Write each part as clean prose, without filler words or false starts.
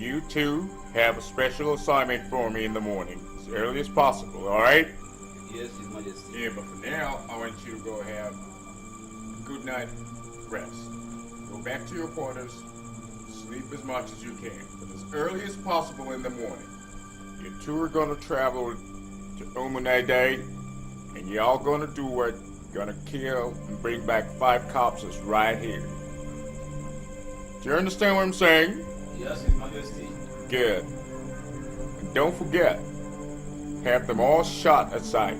you two have a special assignment for me in the morning, as early as possible, alright? Yes, His Majesty. Yeah, but for now, I want you to go have a good night rest. Go back to your quarters, sleep as much as you can, but as early as possible in the morning. You two are gonna travel to Umunade, and y'all gonna do what? Gonna kill and bring back 5 corpses right here. Do you understand what I'm saying? Yes, His Majesty. Good. And don't forget, have them all shot at sight.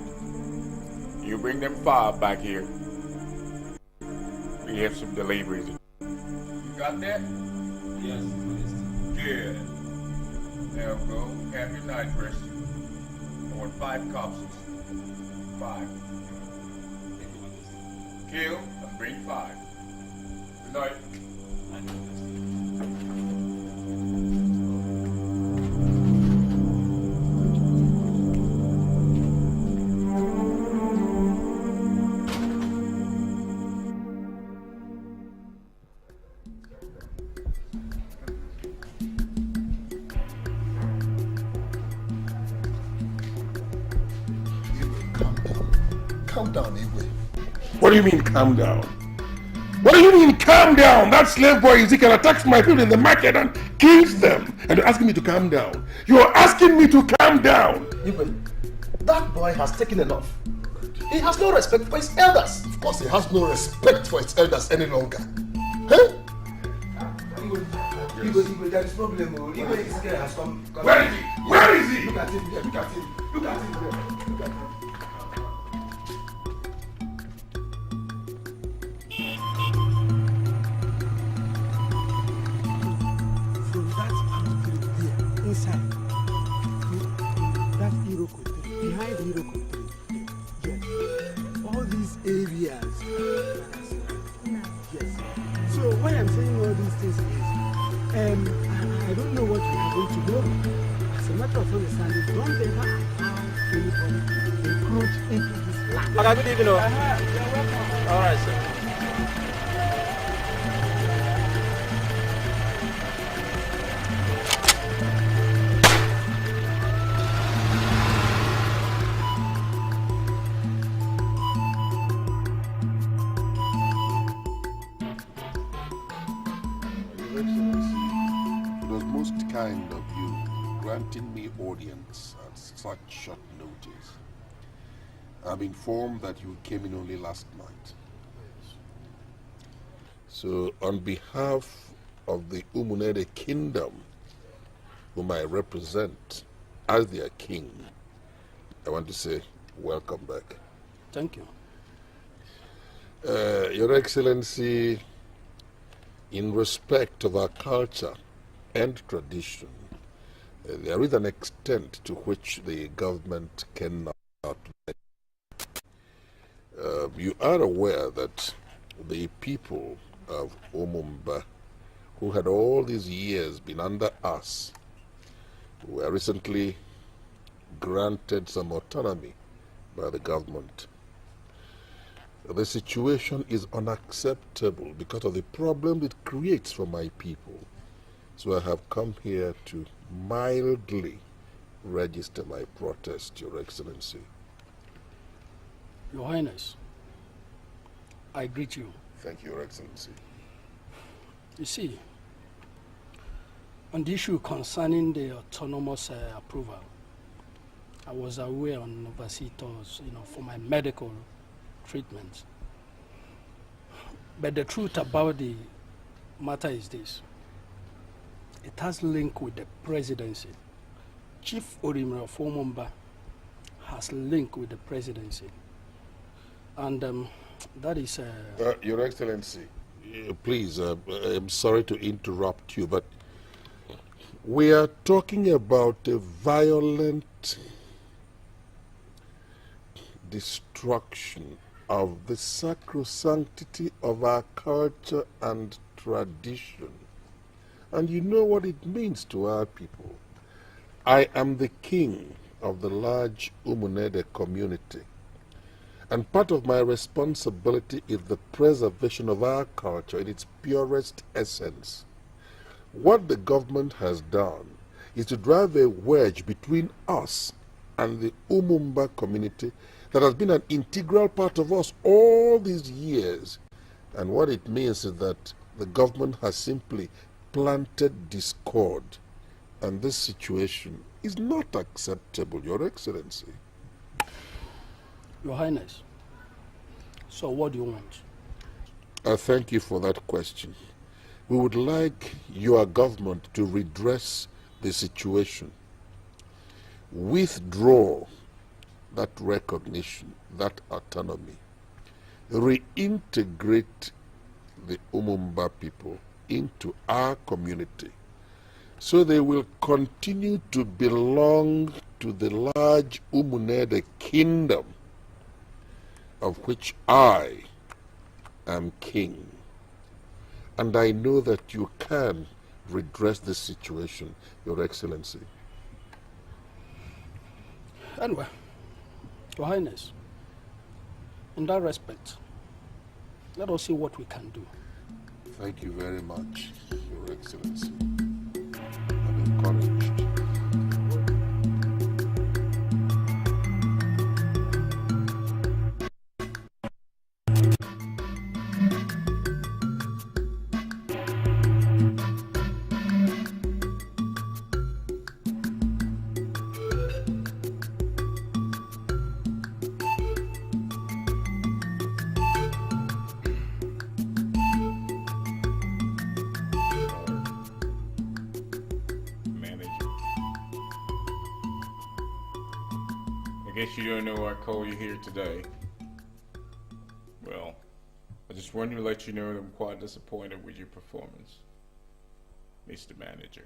You bring them 5 back here. We have some deliveries. You got that? Yes, His Majesty. Good. Now go have your night rest. I want 5 corpses. 5. Thank you, Majesty. Kill and bring 5. Good night. Thank you, Majesty. Calm down, Igwe. What do you mean, calm down? What do you mean, calm down? That slave boy Ezekiel attacks my people in the market and kills them. And you're asking me to calm down. You're asking me to calm down. Igwe, that boy has taken enough. He has no respect for his elders. Of course, he has no respect for his elders any longer. Huh? Igwe, there is problem. Igwe Ezekiel has come. Where is he? Where is he? Look at him there, look at him. Look at him there. Look at him. Inside that Iroko tree, behind the Iroko tree, yes, all these areas, yes. So why I'm saying all these things is, I don't know what we are going to do. As a matter of understanding, don't ever allow anybody to encroach into this land. Okay, good evening. You're welcome. All right, sir. Kind of you granting me audience at such short notice. I'm informed that you came in only last night. So on behalf of the Umunede kingdom, whom I represent as their king, I want to say welcome back. Thank you. Your Excellency, in respect of our culture and tradition, there is an extent to which the government cannot. You are aware that the people of Umumba, who had all these years been under us, were recently granted some autonomy by the government. The situation is unacceptable because of the problem it creates for my people. So I have come here to mildly register my protest, Your Excellency. Your Highness, I greet you. Thank you, Your Excellency. You see, on the issue concerning the autonomous approval, I was aware on Novasitos, for my medical treatment. But the truth about the matter is this. It has link with the presidency. Chief Orimra Fomomba has link with the presidency. And that is... Your Excellency, please, I'm sorry to interrupt you, but we are talking about a violent destruction of the sacrosanctity of our culture and tradition. And you know what it means to our people. I am the king of the large Umunede community. And part of my responsibility is the preservation of our culture in its purest essence. What the government has done is to drive a wedge between us and the Umumba community that has been an integral part of us all these years. And what it means is that the government has simply planted discord. And this situation is not acceptable, Your Excellency. Your Highness, so what do you want? I thank you for that question. We would like your government to redress the situation, withdraw that recognition, that autonomy, reintegrate the Umumba people into our community so they will continue to belong to the large Umunede kingdom of which I am king. And I know that you can redress this situation, Your Excellency. Anyway, Your Highness, in that respect, let us see what we can do. Thank you very much, Your Excellency. I'm encouraged. I guess you don't know I called you here today. Well, I just wanted to let you know that I'm quite disappointed with your performance, Mr. Manager.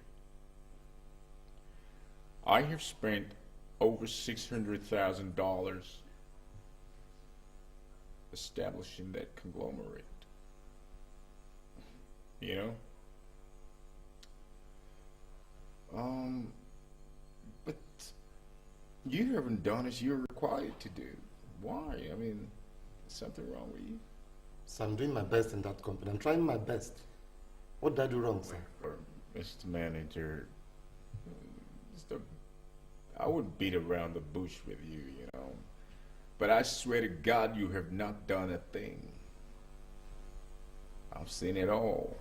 I have spent over $600,000 establishing that conglomerate. You know? But you haven't done as you're required to do. Why? I mean, is something wrong with you? So I'm doing my best in that company. I'm trying my best. What did I do wrong, sir? Mr. Manager, I wouldn't beat around the bush with you, you know. But I swear to God, you have not done a thing. I've seen it all.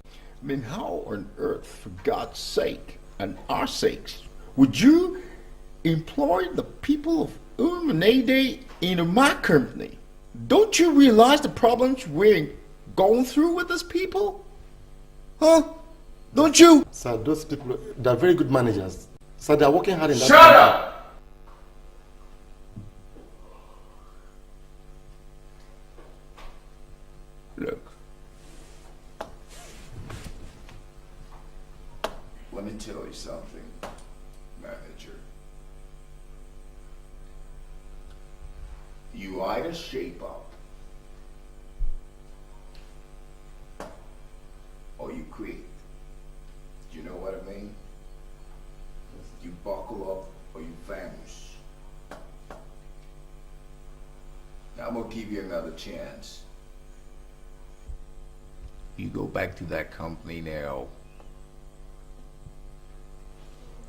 I mean, how on earth, for God's sake, and our sakes, would you employ the people of Umunede into my company? Don't you realize the problems we're going through with these people? Huh? Don't you? Sir, those people, they're very good managers. Sir, they're working hard in that Shut company. up! Look. Let me tell you something, manager. You either shape up or you quit. Do you know what I mean? You buckle up or you vanish. Now I'm gonna give you another chance. You go back to that company now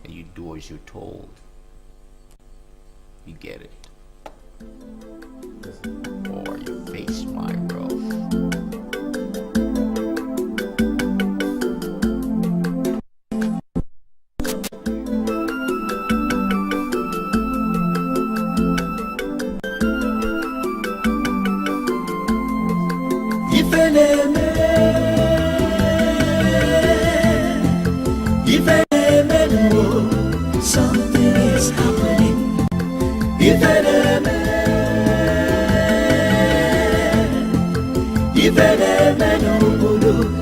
and you do as you're told. You get it. Or you face my wrath. Something is happening.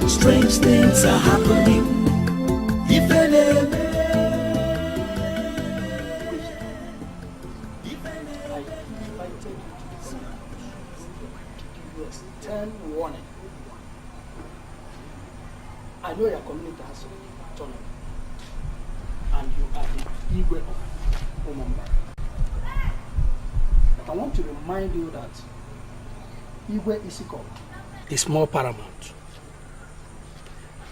Strange things are happening. Warning. I know your community has autonomy, and you are the Igwe of Umumba. But I want to remind you that Igwe Ezekiel is more paramount.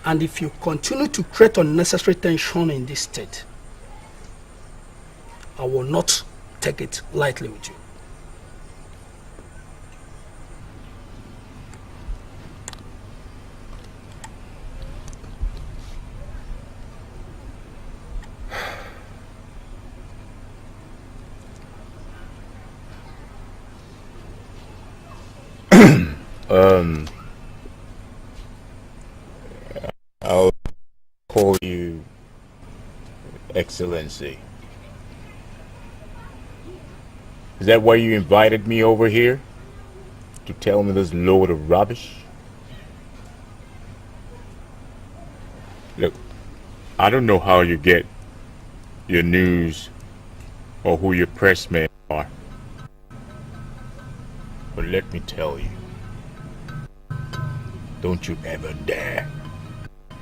And if you continue to create unnecessary tension in this state, I will not take it lightly with you. I'll call you Excellency. Is that why you invited me over here? To tell me this load of rubbish? Look, I don't know how you get your news or who your pressmen are. But let me tell you, don't you ever dare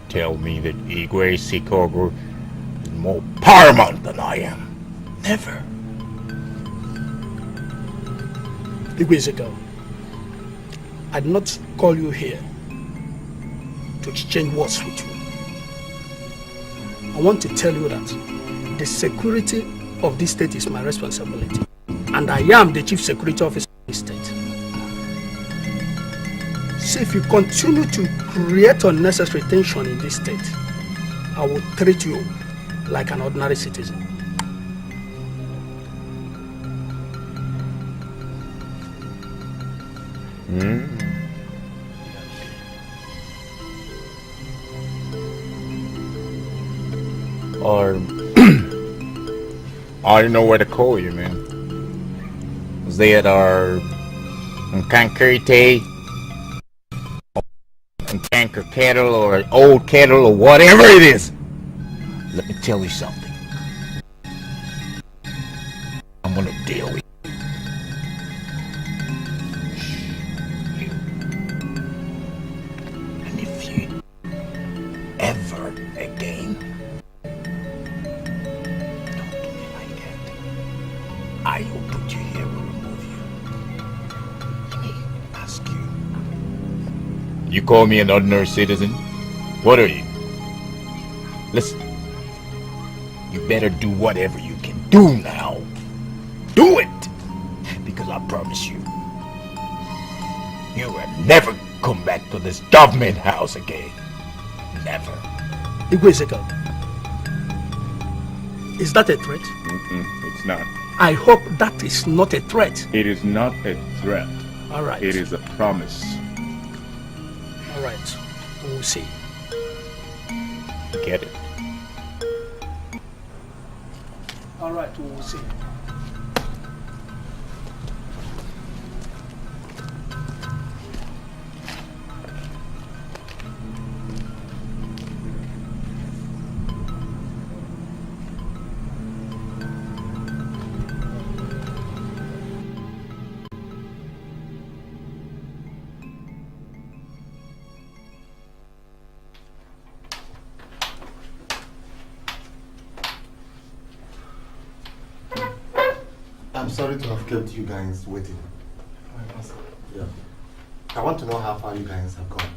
tell me that Igwe Sikogu is more paramount than I am. Never. Igwe Ezekiel, I did not call you here to exchange words with you. I want to tell you that the security of this state is my responsibility, and I am the chief security officer of this state. So if you continue to create unnecessary tension in this state, I will treat you like an ordinary citizen. Or I don't know where to call you, man. They are Nkankerite, Nkanker cattle, or old cattle, or whatever it is. Let me tell you something. I'm gonna deal with you. And if you ever again I will put you here and remove you. Let me ask you. You call me an ordinary citizen? What are you? Listen. You better do whatever you can do now. Do it! Because I promise you, you will never come back to this government house again. Never. Igwe Ezekiel, is that a threat? It's not. I hope that is not a threat. It is not a threat. All right. It is a promise. All right. We'll see. Get it? All right. We'll see. I'm sorry to have kept you guys waiting. Yeah. I want to know how far you guys have gone.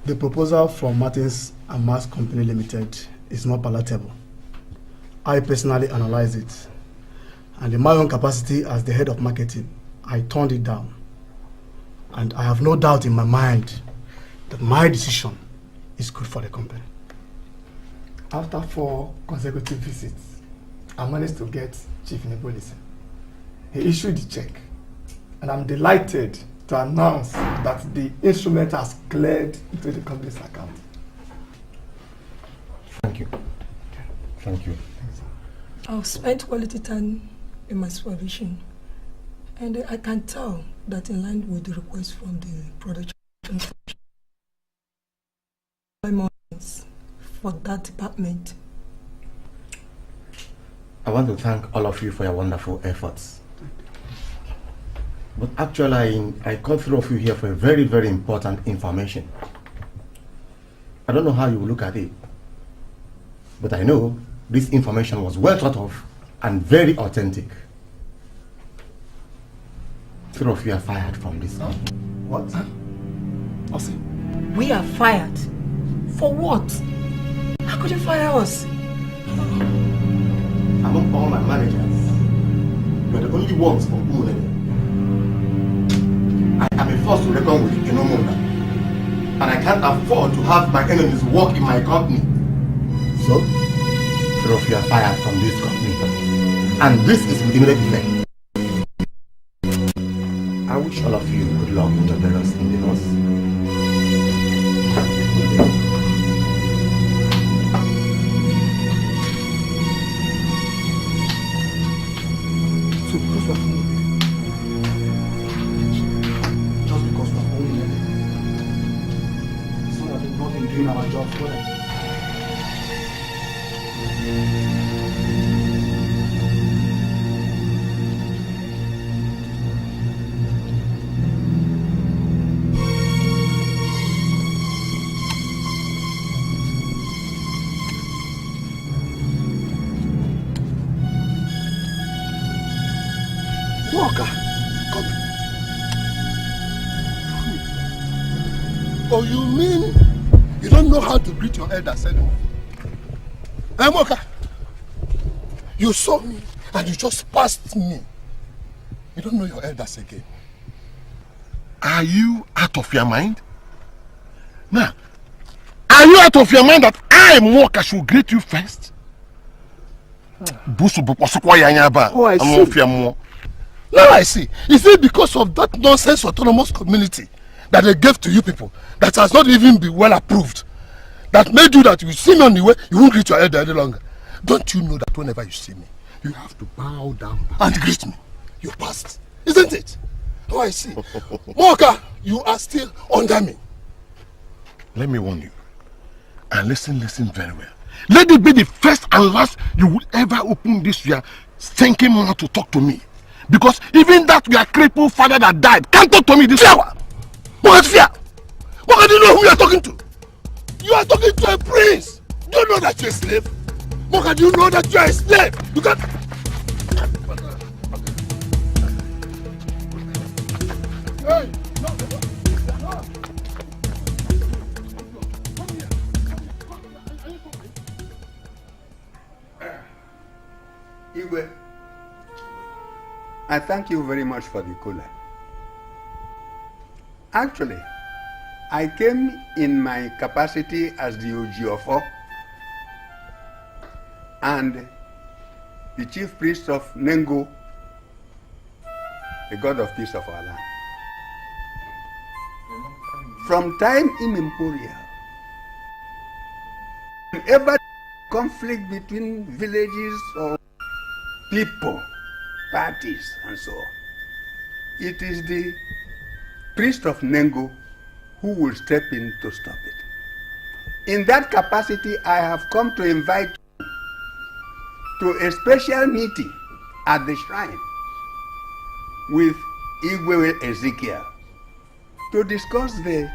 The proposal from Martins and Mass Company Limited is not palatable. I personally analyzed it, and in my own capacity as the head of marketing, I turned it down. And I have no doubt in my mind that my decision is good for the company. After 4 consecutive visits, I managed to get Chief Nebolisi. He issued the check, and I'm delighted to announce that the instrument has cleared into the company's account. Thank you. Thank you. I've spent quality time in my supervision, and I can tell that in line with the request from the production for that department. I want to thank all of you for your wonderful efforts. But actually, I called 3 of you here for a very, very important information. I don't know how you will look at it, but I know this information was well thought of and very authentic. 3 of you are fired from this company. What? We are fired. For what? How could you fire us? Among all my managers, you are the only ones from Umulele. I am a force to reckon with in Umunda. And I can't afford to have my enemies work in my company. So, three of you are fired from this company. And this is with immediate effect. I wish all of you good luck with your various endeavors. So because we're home, just because we're home, it's not that we've not been doing our jobs well. Oh, you mean you don't know how to greet your elders anymore? Hey, Moka, you saw me and you just passed me. You don't know your elders again. Are you out of your mind? Now, are you out of your mind that I, Moka, should greet you first? Oh, I see. Now I see. Is it because of that nonsense autonomous community that they gave to you people that has not even been well approved, that made you that you see me on the way, you won't greet your elder any longer? Don't you know that whenever you see me, you have to bow down and greet me? You passed, isn't it? Oh, I see. Moka, you are still under me. Let me warn you, and listen very well. Let it be the first and last you will ever open this your stinking mouth to talk to me. Because even that your crippled father that died can't talk to me this hour. What fear? What do you know who you are talking to? You are talking to a prince. Do you know that you're a slave? Moka, do you know that you are a slave? You can't. Hey, no. Igwe, I thank you very much for the cooler. Actually, I came in my capacity as the Ojiofo and the chief priest of Nengo, the god of peace of our land. From time immemorial, whenever conflict between villages or people, parties, and so on, it is the priest of Nengo who will step in to stop it. In that capacity, I have come to invite you to a special meeting at the shrine with Igwe Ezekiel to discuss the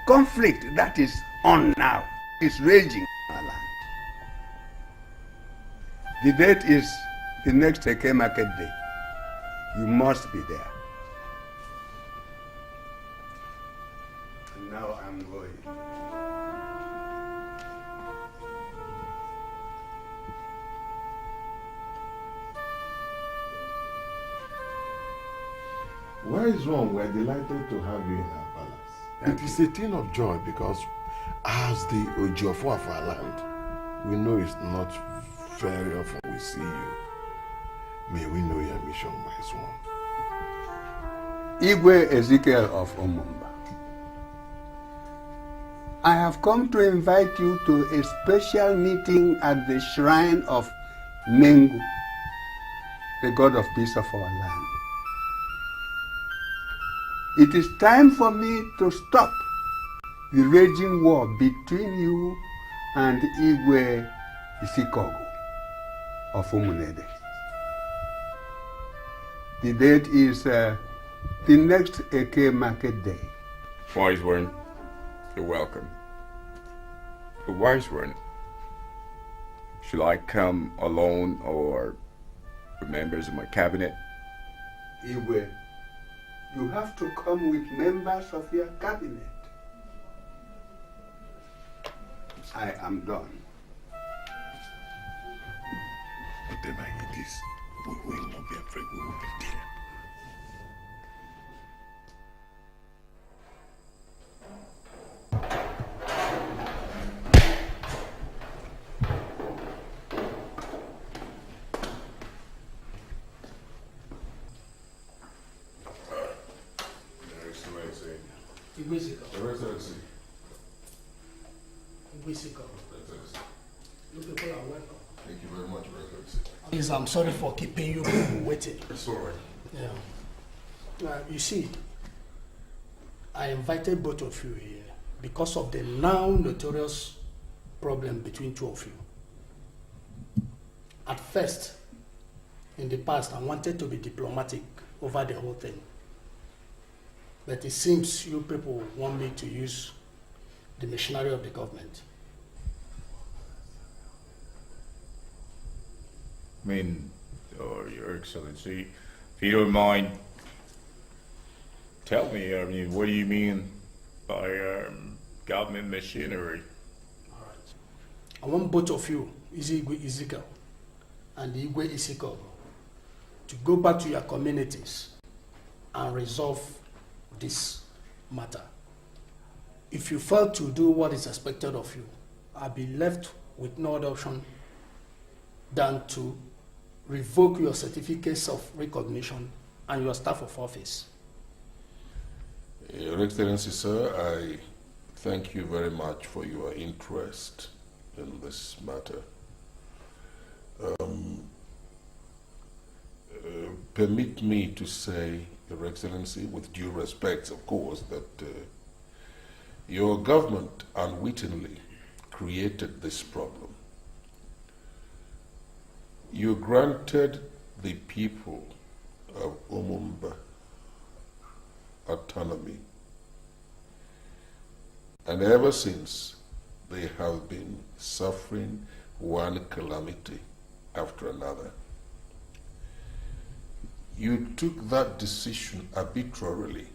conflict that is on now, is raging in our land. The date is the next Eke Market Day. You must be there. And now I'm going. Wise one, we're delighted to have you in our palace. It is a thing of joy because as the Ojiofo of our land, we know it's not very often we see you. May we know your mission, wise one. Igwe Ezekiel of Omumba, I have come to invite you to a special meeting at the shrine of Nengu, the god of peace of our land. It is time for me to stop the raging war between you and Igwe Isikogu of Umunede. The date is the next Eke Market Day. Wise one, you're welcome. But wise one, should I come alone or with members of my cabinet? Igwe, you have to come with members of your cabinet. I am done. Whatever it is, we will not be afraid. We will be there. Your Excellency. You people are welcome. Thank you very much, Your Excellency. Please, I'm sorry for keeping you people waiting. It's all right. Yeah. You see, I invited both of you here because of the now notorious problem between two of you. At first, in the past, I wanted to be diplomatic over the whole thing. But it seems you people want me to use the machinery of the government. I mean, Your Excellency, if you don't mind, tell me, I mean, what do you mean by government machinery? All right. I want both of you, Ezekiel and Igwe Ezekiel, to go back to your communities and resolve this matter. If you fail to do what is expected of you, I'll be left with no other option than to revoke your certificates of recognition and your staff of office. Your Excellency, sir, I thank you very much for your interest in this matter. Permit me to say, Your Excellency, with due respect, of course, that your government unwittingly created this problem. You granted the people of Umumba autonomy, and ever since they have been suffering one calamity after another. You took that decision arbitrarily.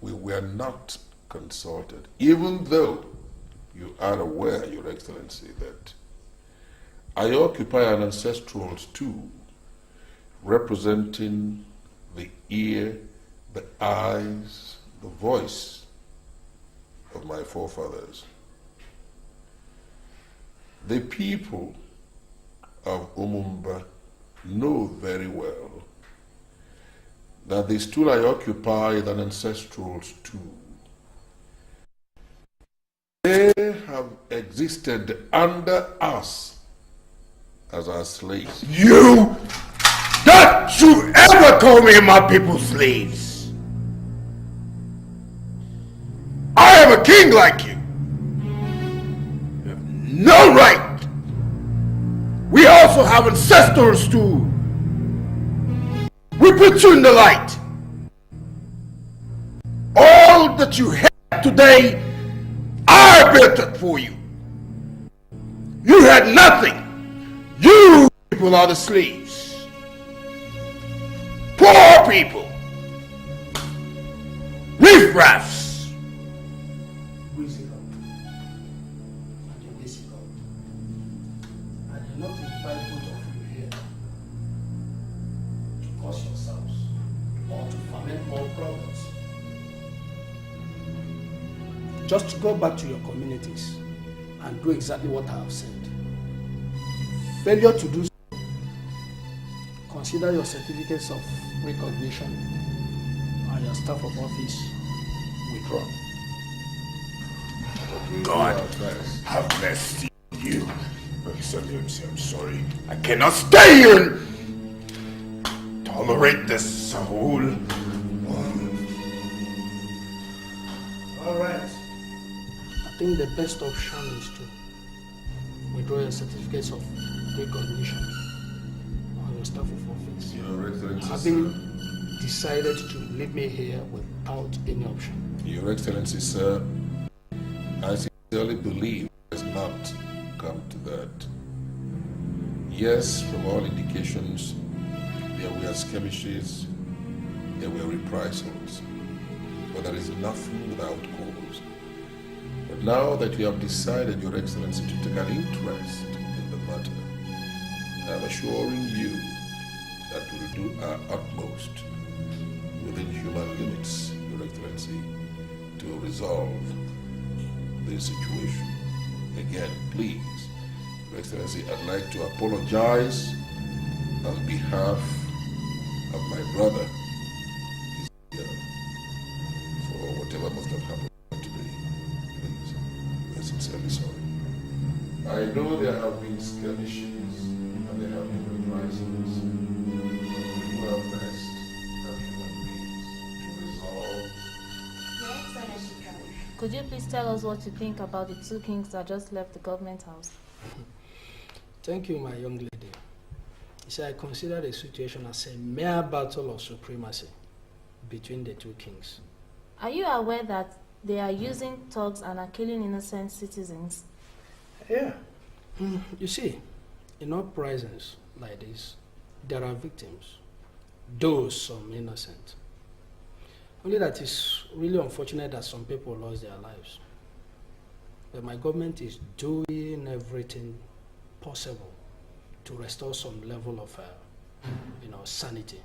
We were not consulted, even though you are aware, Your Excellency, that I occupy an ancestral stool representing the ear, the eyes, the voice of my forefathers. The people of Umumba know very well that the stool I occupy is an ancestral stool. They have existed under us as our slaves. You! Don't you ever call me and my people slaves! I am a king like you! You have no right! We also have ancestors too! We put you in the light! All that you have today, I built it for you! You had nothing! You people are the slaves. Poor people. Riffraffs. I did not invite both of you here to cause yourselves or to ferment more problems. Just to go back to your communities and do exactly what I have said. Failure to do so, consider your certificates of recognition and your staff of office withdrawn. God have mercy on you. Excellency, I'm sorry. I cannot stay here and tolerate this whole... All right. I think the best option is to withdraw your certificates of recognition on your staff of office. Your Excellency, having decided to leave me here without any option. Your Excellency, sir, I sincerely believe it has not come to that. Yes, from all indications, there were skirmishes, there were reprisals, but there is nothing without cause. But now that you have decided, Your Excellency, to take an interest in the matter, I am assuring you that we will do our utmost within human limits, Your Excellency, to resolve the situation. Again, please, Your Excellency, I'd like to apologize on behalf of my brother Ezekiel for whatever must have happened today. Please, we are sincerely sorry. I know there have been skirmishes and there have been reprisals. We do our best as human beings to resolve. Your Excellency, could you please tell us what you think about the two kings that just left the government house? Thank you, my young lady. You see, I consider the situation as a mere battle of supremacy between the two kings. Are you aware that they are using thugs and are killing innocent citizens? Yeah. You see, in uprisings like this, there are victims, though some innocent. Only that it's really unfortunate that some people lost their lives. But my government is doing everything possible to restore some level of, sanity.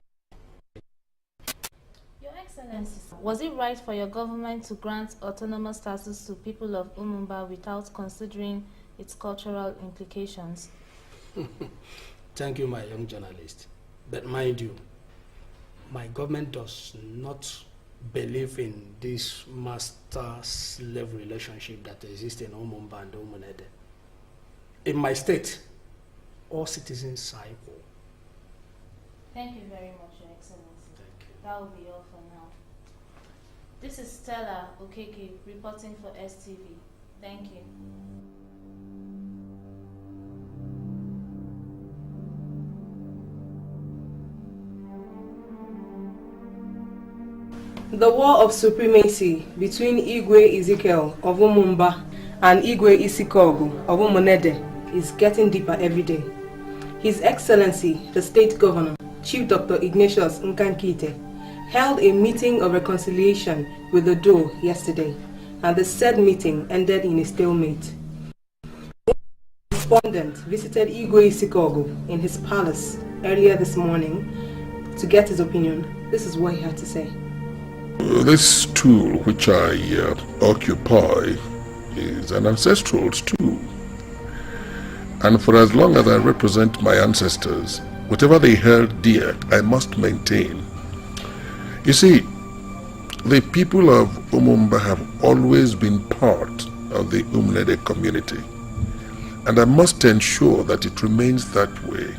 Your Excellency, was it right for your government to grant autonomous status to people of Umumba without considering its cultural implications? Thank you, my young journalist. But mind you, my government does not believe in this master-slave relationship that exists in Umumba and Umunede. In my state, all citizens are equal. Thank you very much, Your Excellency. Thank you. That will be all for now. This is Stella Okeke reporting for STV. Thank you. The war of supremacy between Igwe Ezekiel of Umumba and Igwe Isikogu of Umunede is getting deeper every day. His Excellency, the State Governor, Chief Dr. Ignatius Nkankite, held a meeting of reconciliation with the Dole yesterday, and the said meeting ended in a stalemate. The respondent visited Igwe Isikogu in his palace earlier this morning to get his opinion. This is what he had to say. This stool which I occupy is an ancestral stool. And for as long as I represent my ancestors, whatever they held dear, I must maintain. You see, the people of Umumba have always been part of the Umlede community. And I must ensure that it remains that way.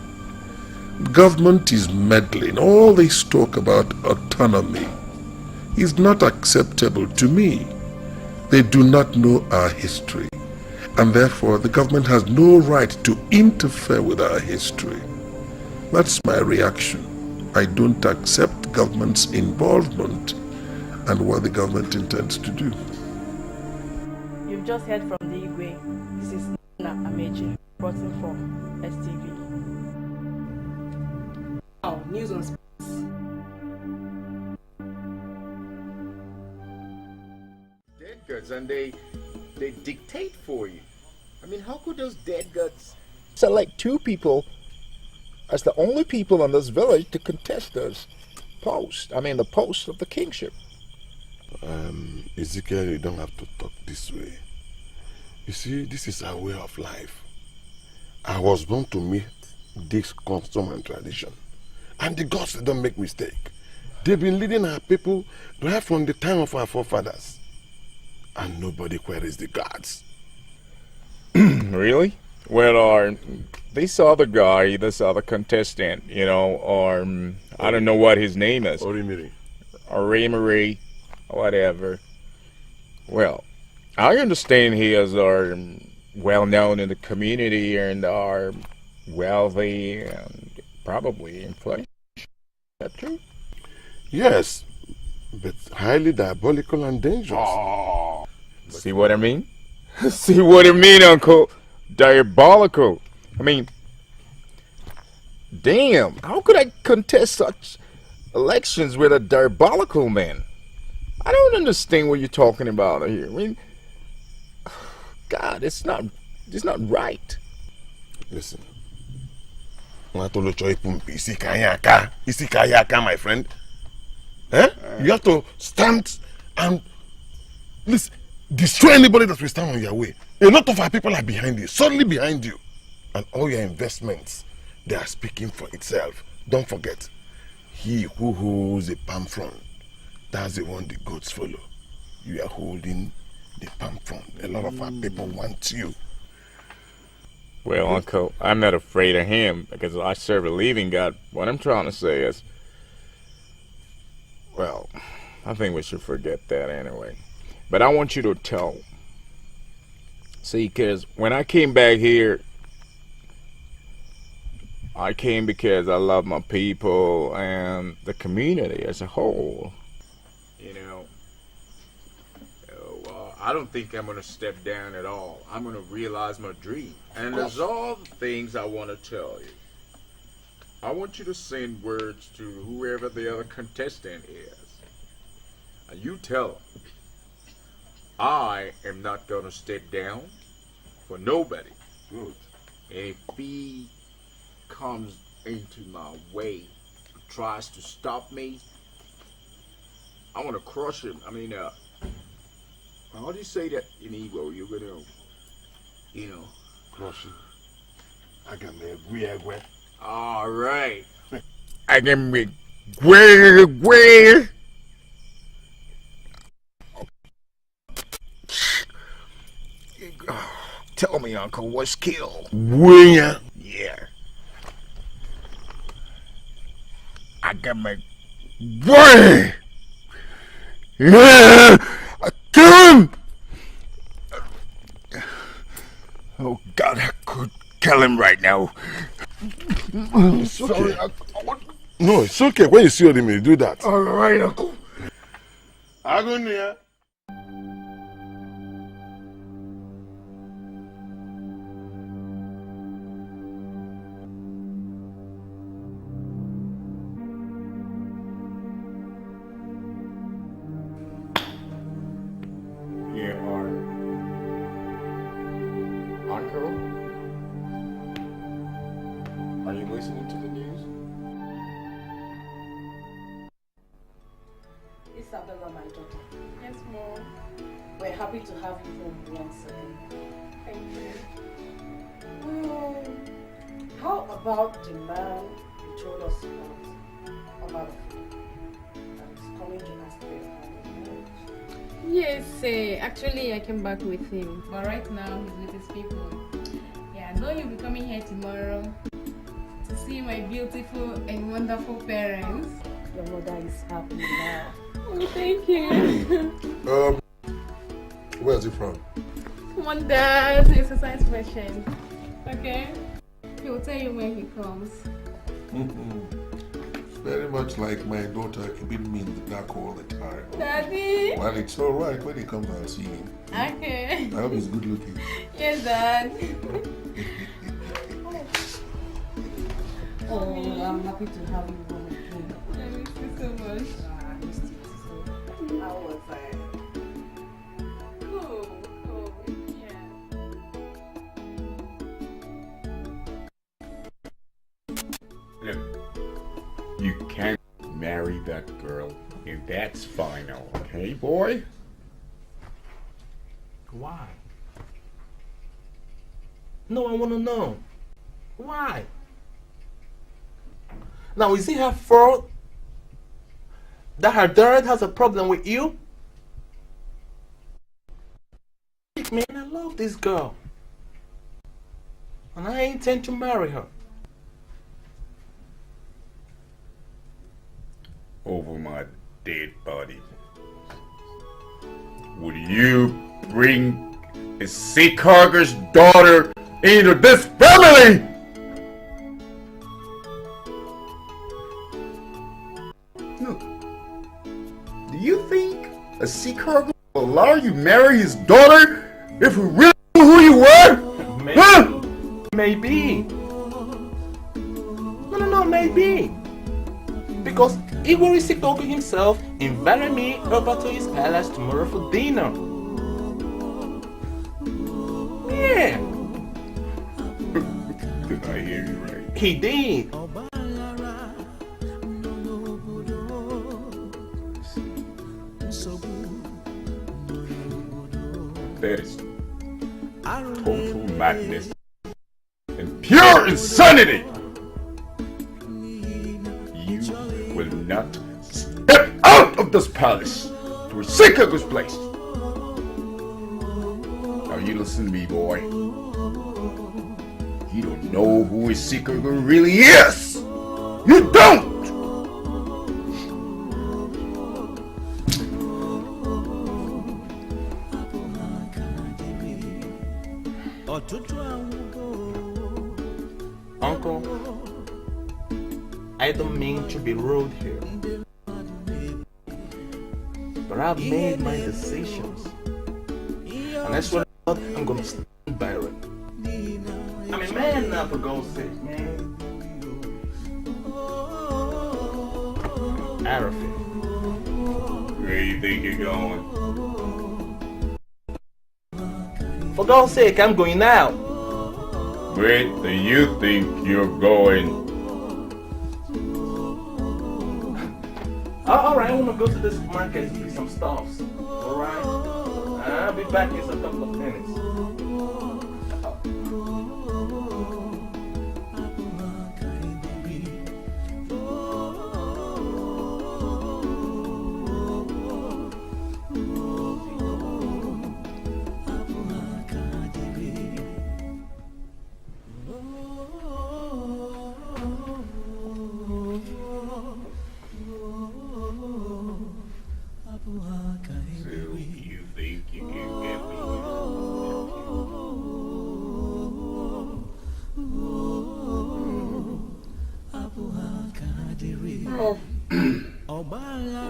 Government is meddling. All this talk about autonomy is not acceptable to me. They do not know our history, and therefore the government has no right to interfere with our history. That's my reaction. I don't accept government's involvement and what the government intends to do. You've just heard from the Igwe. This is Nana Ameji, reporting for STV. Now, news on space. And they dictate for you. I mean, how could those dead guts select two people as the only people in this village to contest those posts? I mean, the post of the kingship. Ezekiel, you don't have to talk this way. You see, this is our way of life. I was born to meet this custom and tradition. And the gods, they don't make mistake. They've been leading our people right from the time of our forefathers. And nobody queries the gods. Really? Well, this other guy, this other contestant, or I don't know what his name is. Orimiri, whatever. Well, I understand he is well known in the community and are wealthy and probably influential. Is that true? Yes, but highly diabolical and dangerous. Oh, see what I mean? See what I mean, Uncle? Diabolical. I mean, damn, how could I contest such elections with a diabolical man? I don't understand what you're talking about here. I mean, God, it's not right. Listen. My friend. Eh? You have to stand and listen, destroy anybody that will stand on your way. A lot of our people are behind you, solely behind you. And all your investments, they are speaking for itself. Don't forget, he who holds a palm frond, that's the one the goats follow. You are holding the palm frond. A lot of our people want you. Well, Uncle, I'm not afraid of him because I serve a living God. What I'm trying to say is, well, I think we should forget that anyway. But I want you to tell. See, because when I came back here, I came because I love my people and the community as a whole. You know, I don't think I'm going to step down at all. I'm going to realize my dream. And there's all the things I want to tell you. I want you to send words to whoever the other contestant is. And you tell them, I am not going to step down for nobody. Good. And if he comes into my way, tries to stop me, I want to crush him. I mean, how do you say that in Igbo? You're gonna, you know, crush him. I can make way. All right. I can make way. Tell me, Uncle, what's kill? Way. Yeah. I can make way. Yeah. Kill him! Oh God, I could kill him right now. It's okay. No, it's okay. When you see him, you do that. All right, Uncle. Agonia. Are you listening to the news? Isabella, my daughter. Yes, Mom. We're happy to have you home once again. Thank you. How about the man you told us about that's coming to ask for your hand in marriage? Yes, actually I came back with him, but right now he's with his people. Yeah, I know you'll be coming here tomorrow to see my beautiful and wonderful parents. Your mother is happy now. Oh, thank you. Where's he from? Come on, Dad. It's a science question. Okay? He will tell you when he comes. Very much like my daughter keeping me in the dark all the time. Daddy? Well, it's alright. When he comes, I'll see him. Okay. I hope he's good looking. Yes, Dad. Oh, I'm happy to have you home again. I miss you so much. I missed you too. How was I? Cool, yeah. Look, you can't marry that girl, and that's final, okay, boy? Why? No, I want to know. Why? Now, is it her fault that her dad has a problem with you? Man, I love this girl. And I intend to marry her. Over my dead body. Would you bring a sea carger's daughter into this family? Look, do you think a sea cargo will allow you to marry his daughter if we really knew who you were? Maybe. Huh? Maybe. No, maybe. Because Igwe Isikoku himself invited me over to his palace tomorrow for dinner. man. Did I hear you right? He did. That is total madness and pure insanity. You will not step out of this palace to a secret place. Now you listen to me, boy. You don't know who Ezekiel really is. You don't. Uncle, I don't mean to be rude here, but I've made my decisions, and that's what I'm gonna stand by it. I'm a man now, for God's sake, man. Out of here. Where you think you're going? For God's sake, I'm going now. Where do you think you're going? Alright, I'm gonna go to the supermarket and get some stuffs. Alright? I'll be back in a couple of minutes.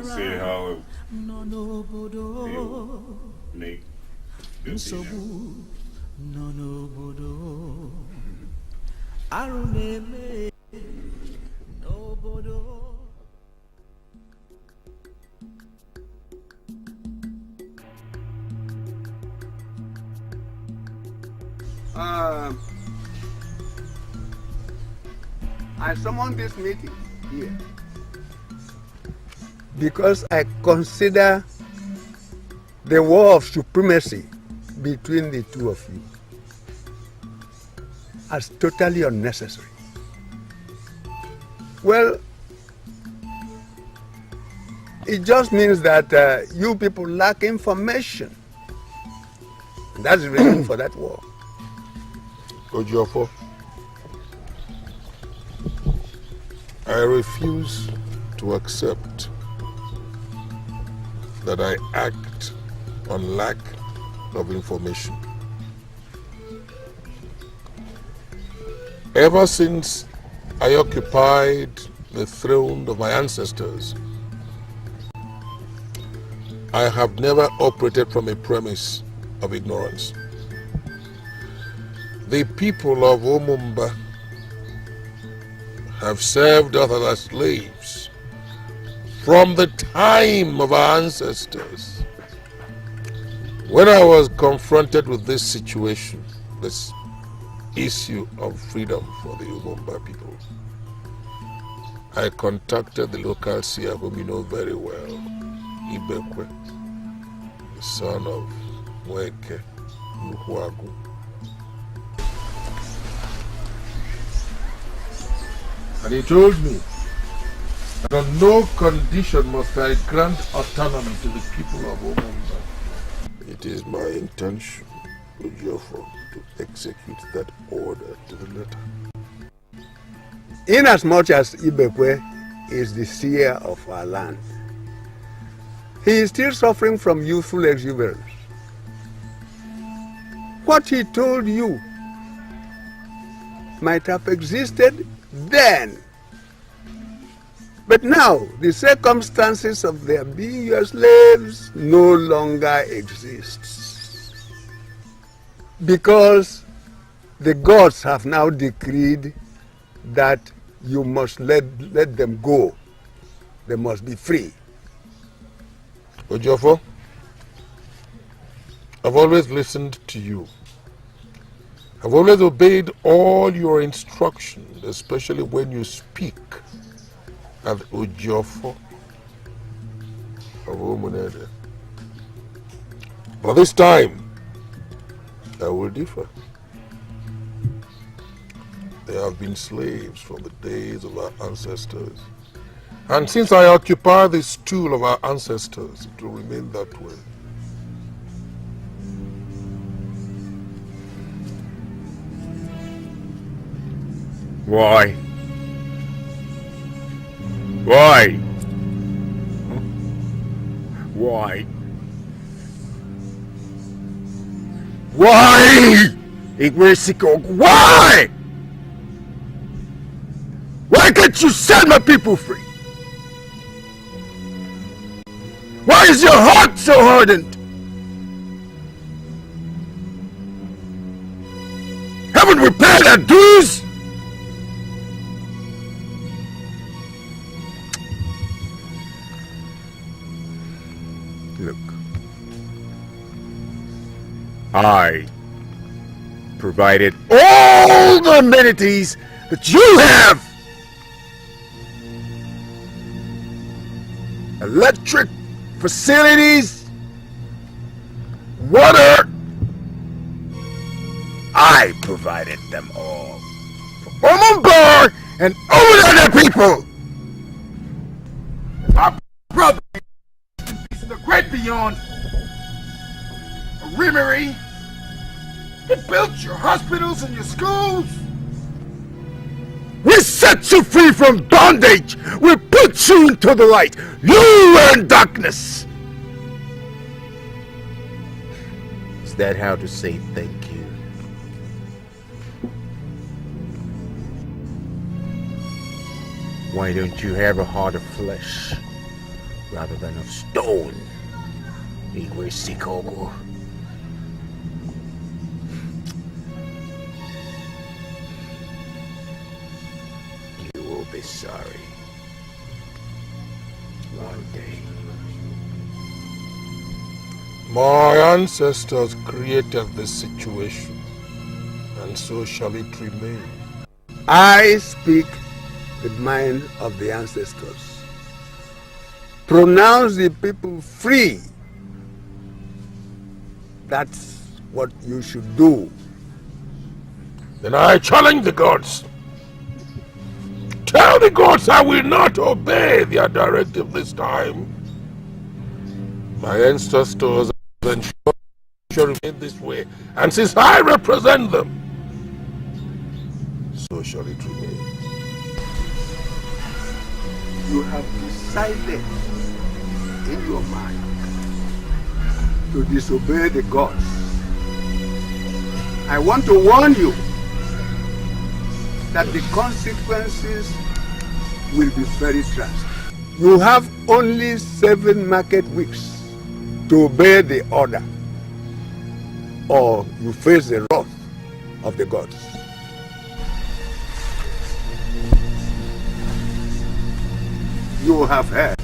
See how it make decisions. I summoned this meeting here because I consider the war of supremacy between the two of you as totally unnecessary. Well, it just means that you people lack information. That's the reason for that war. Ojiofo, I refuse to accept that I act on lack of information. Ever since I occupied the throne of my ancestors, I have never operated from a premise of ignorance. The people of Umumba have served us as slaves from the time of our ancestors. When I was confronted with this situation, this issue of freedom for the Umumba people, I contacted the local seer whom you know very well, Ibekwe, the son of Mweke Anukwu. And he told me that on no condition must I grant autonomy to the people of Umumba. It is my intention, Ojiofo, to execute that order to the letter. Inasmuch as Ibekwe is the seer of our land, he is still suffering from youthful exuberance. What he told you might have existed then. But now, the circumstances of their being your slaves no longer exists. Because the gods have now decreed that you must let them go. They must be free. Ojiofo, I've always listened to you I've always obeyed all your instructions, especially when you speak at Ujofo of Umunede. But this time, I will differ. They have been slaves from the days of our ancestors. And since I occupy the stool of our ancestors, it will remain that way. Why? Why? Why? Why? Why? Why can't you set my people free? Why is your heart so hardened? Haven't we paid our dues? Look, I provided all the amenities that you have. Electric facilities, water. I provided them all for Omumbar and all other people. Our brother is the great beyond. Rimmery. They built your hospitals and your schools. We set you free from bondage. We put you into the light. You were in darkness. Is that how to say thank you? Why don't you have a heart of flesh rather than of stone? Igwe Sikogo. You will be sorry. One day. My ancestors created this situation, and so shall it remain. I speak the mind of the ancestors. Pronounce the people free. That's what you should do. Then I challenge the gods. Tell the gods I will not obey their directive this time. My ancestors shall remain this way, and since I represent them, so shall it remain. You have decided in your mind to disobey the gods. I want to warn you that the consequences will be very drastic. You have only 7 market weeks to obey the order, or you face the wrath of the gods. You have heard.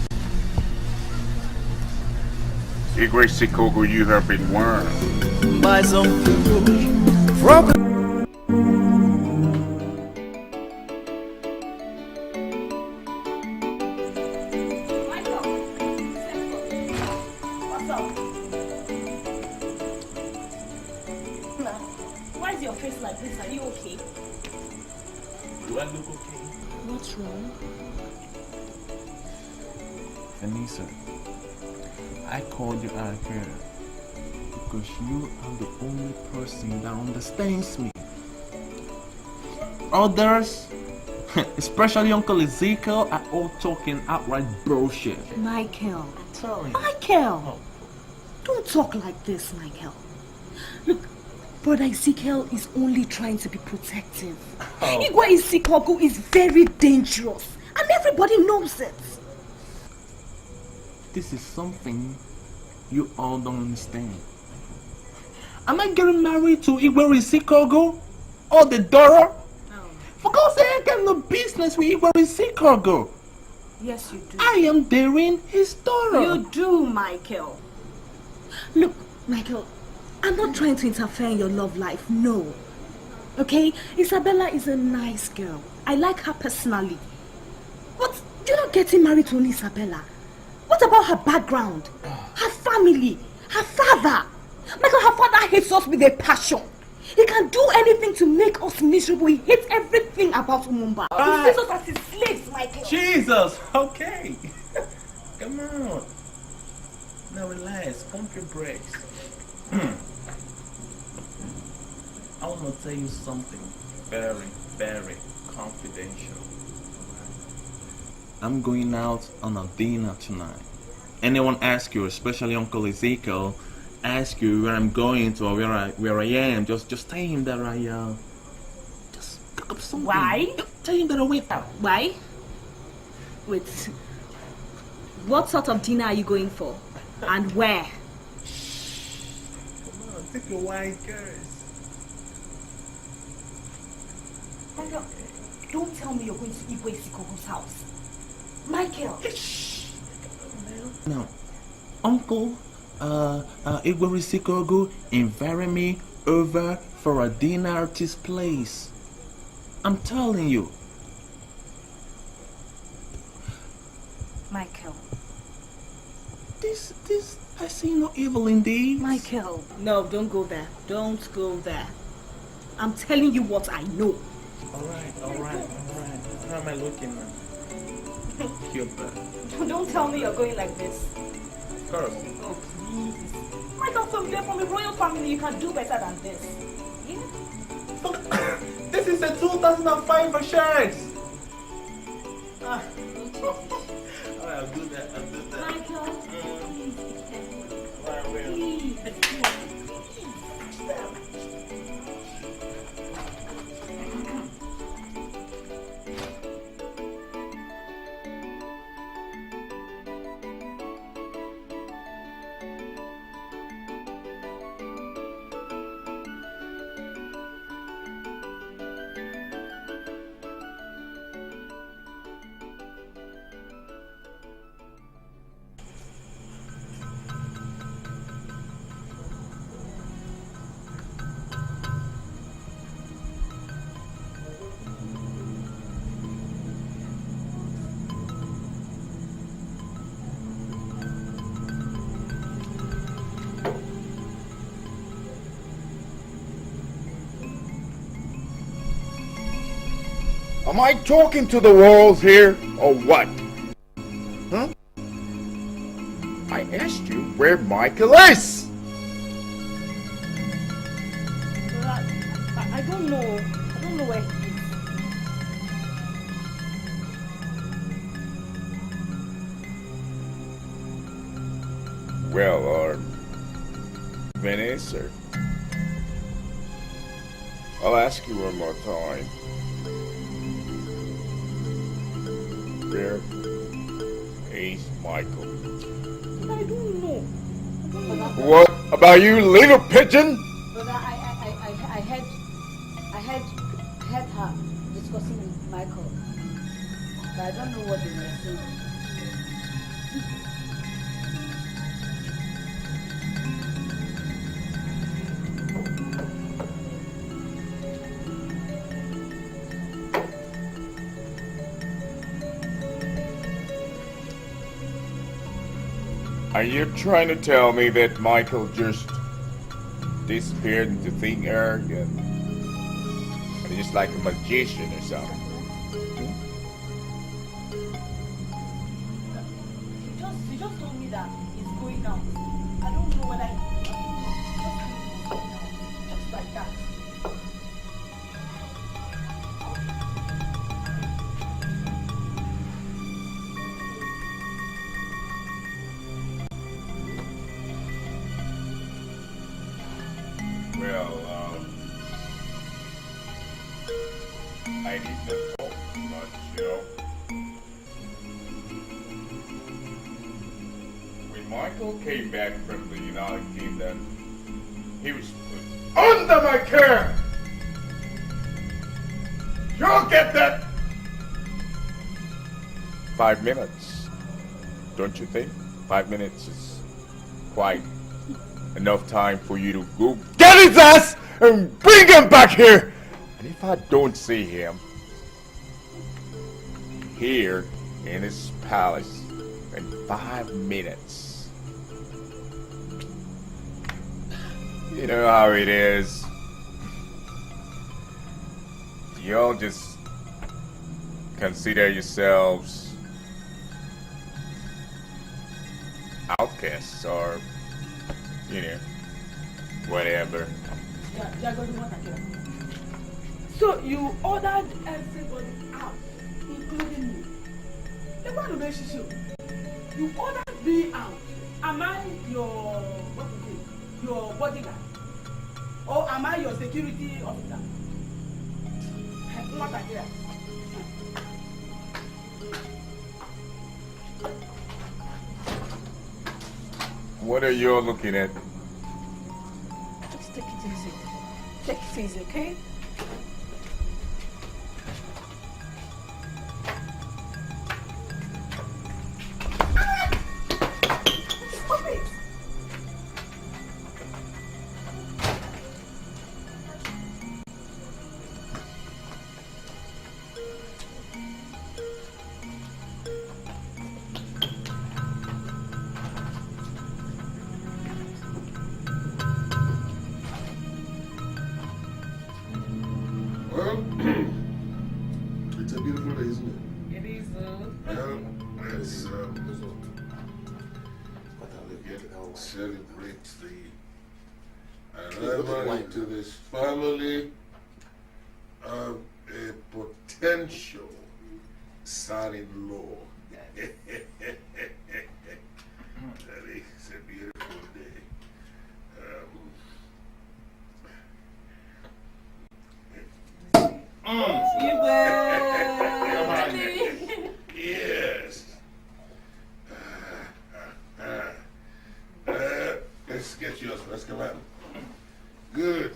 Igwe Sikogo, you have been warned. By some people from Why is your face like this? Are you okay? Do I look okay? What's wrong? Anissa, I called you out here because you are the only person that understands me. Others, especially Uncle Ezekiel, are all talking outright bullshit. Michael. Sorry. Michael! Don't talk like this, Michael. Look, Brother Ezekiel is only trying to be protective. Igwe Isikogu is very dangerous, and everybody knows it. This is something you all don't understand. Am I getting married to Igwe Isikogu or the daughter? No. For God's sake, I got no business with Igwe Isikogu. Yes, you do. I am daring his daughter. You do, Michael. Look, Michael, I'm not trying to interfere in your love life, no. Okay? Isabella is a nice girl. I like her personally. But you're not getting married to only Isabella. What about her background? Her family? Her father? Michael, her father hates us with a passion. He can do anything to make us miserable. He hates everything about Umumba. He sees us as his slaves, Michael. Jesus! Okay. Come on. Now relax. Pump your brakes. I want to tell you something very, very confidential. I'm going out on a dinner tonight. Anyone ask you, especially Uncle Ezekiel, ask you where I'm going to or where I am, just tell him that I just cook up something. Why? Tell him that I went out. Why? Wait. What sort of dinner are you going for? And where? Come on, take your wine, girls. Michael, don't tell me you're going to Igwe Sikogo's house. Michael! Now, Uncle Igwe Sikogo invited me over for a dinner at his place. I'm telling you. Michael. This, I see no evil in these. Michael. No, don't go there. Don't go there. I'm telling you what I know. Alright. How am I looking now? Cute, but... Don't tell me you're going like this. Of course. Oh, please. Michael, from a royal family, you can do better than this. Yeah? This is a 2005 shirt! Alright, I'll do that. Michael, please be careful. I will. Am I talking to the walls here, or what? Huh? I asked you where Michael is! I don't know. I don't know where he is. Well, Vanessa, I'll ask you one more time. Where is Michael? I don't know. What about you, little pigeon? But I heard her discussing with Michael. But I don't know what they were saying. Are you trying to tell me that Michael just disappeared into thin air and just like a magician or something? She just told me that he's going out. I don't know whether just like that. Well, I need not talk too much, you know. When Michael came back from the United Kingdom, he was put under my care! You'll get that! 5 minutes, don't you think? 5 minutes is quite enough time for you to go get his ass and bring him back here! And if I don't see him here in his palace in 5 minutes, you know how it is. Y'all just consider yourselves outcasts or, you know, whatever. So you ordered everybody out, including me. The one relationship. You ordered me out. Am I your your bodyguard? Or am I your security officer? What here? What are you looking at? Just take it easy. Take it easy, okay? Stop it! Well, it's a beautiful day, isn't it? It is. Well, it's celebrate the arrival into this family of a potential son-in-law. That is a beautiful day. Yes. Let's get yours first. Come on. Good.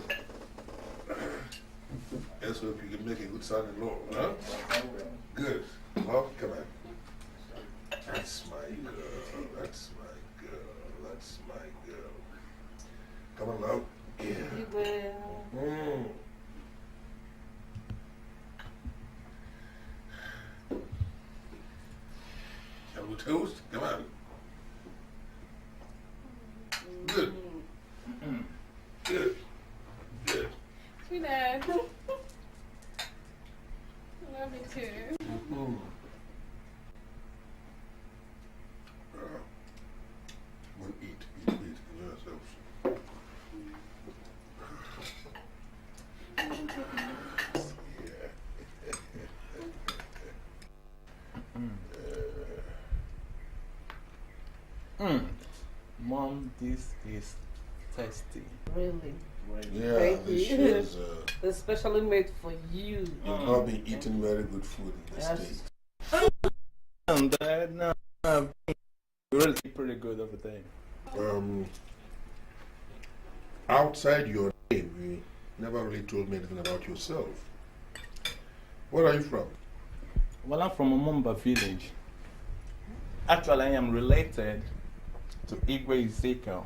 Let's hope you can make a good son-in-law, huh? Good. Well, come on. That's my girl. That's my girl. That's my girl. Come on now. Yeah. Shall we toast? Come on. Good. Good. Good. Sweetheart. Love you too. Well, eat. Enjoy yourselves. Mom, this is tasty. Really? Yeah, Thank this you. is Especially made for you. you've not been eating very good food in this state. Dad, no, really pretty good over there. Outside your name, you never really told me anything about yourself. Where are you from? Well, I'm from a Mumba village. Actually, I am related to Igwe Ezekiel.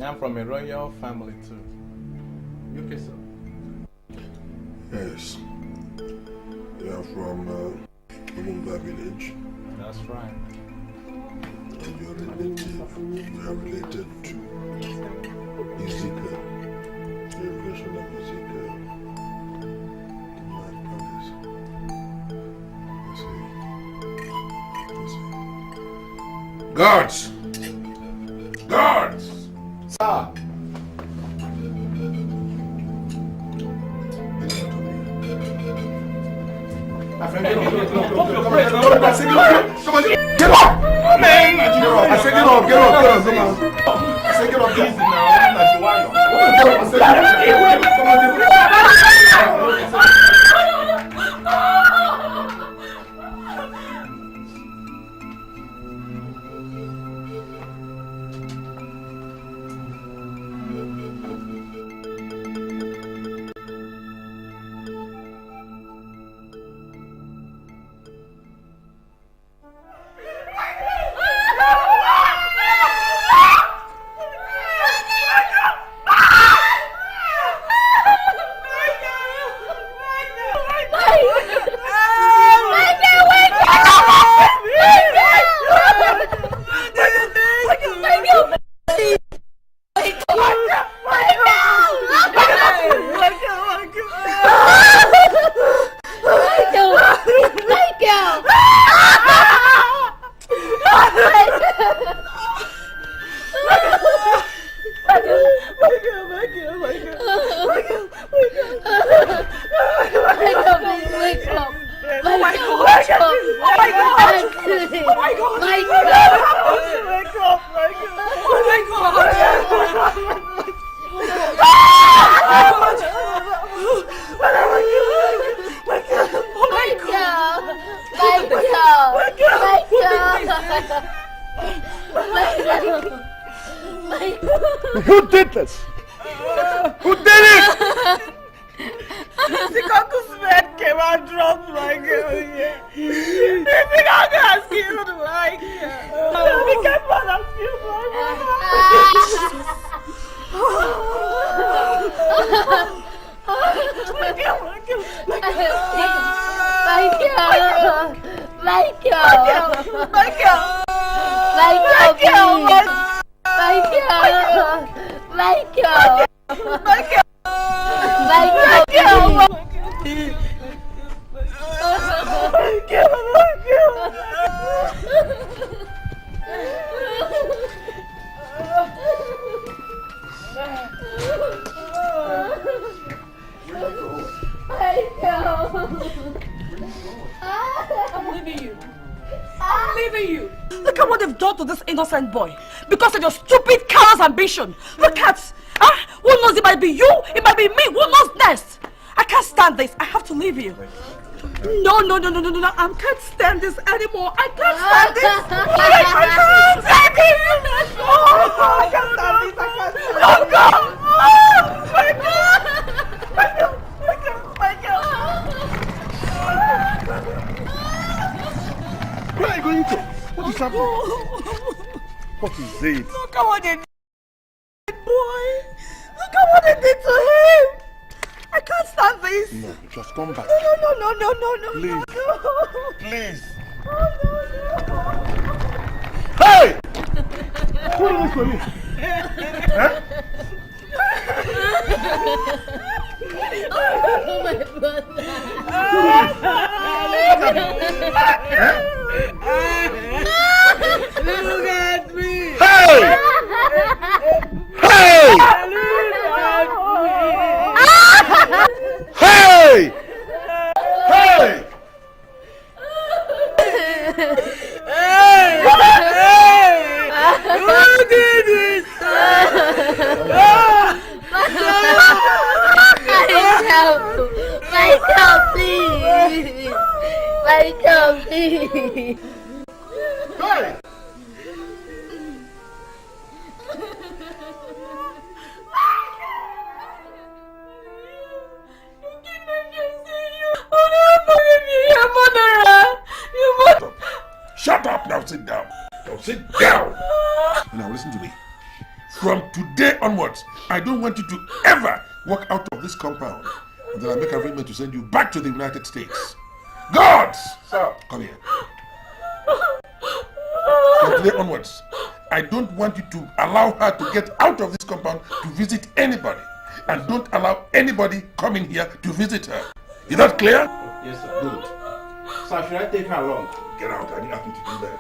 I'm from a royal family too. You okay, sir? Yes. You are from Mumba village. That's right. And you're relative. You are related to Ezekiel. The revelation of Ezekiel. The mad palace. Guards! Guards! Sir! My friend, get up! Man! I said get up, come on. I said get up, easy now. Who did this? Who did it? The Coldsweat came and dropped my girl here. The Chicago has killed my girl. The Catman has killed my I'm leaving you. I'm leaving you. Look at what they've done to this innocent boy. Because of your stupid, callous ambition. Look at, who knows, it might be you, it might be me, who knows next? I can't stand this. I have to leave you. No. I can't stand this anymore. I can't stand this. I can't stand this. Oh, I can't stand this. Oh, God. Oh, my God. My God. Where are you going to? What is happening? What is it? Look at what they did, boy. Look at what they did to him. I can't stand this. No, just come back. No. Please. No. Please. Hey! Who did this for me? Huh? Oh my God. Look at me. Hey! Hey! Hey! Hey! Who did this? Michael, please. Michael, please. Hey! Shut up now, sit down. Now sit down. Now listen to me. From today onwards, I don't want you to ever walk out of this compound until I make an agreement to send you back to the United States. Guards! Sir. Come here. From today onwards, I don't want you to allow her to get out of this compound to visit anybody. And don't allow anybody coming here to visit her. Is that clear? Yes, sir. Good. Sir, should I take her along? Get out. I didn't ask you to do that.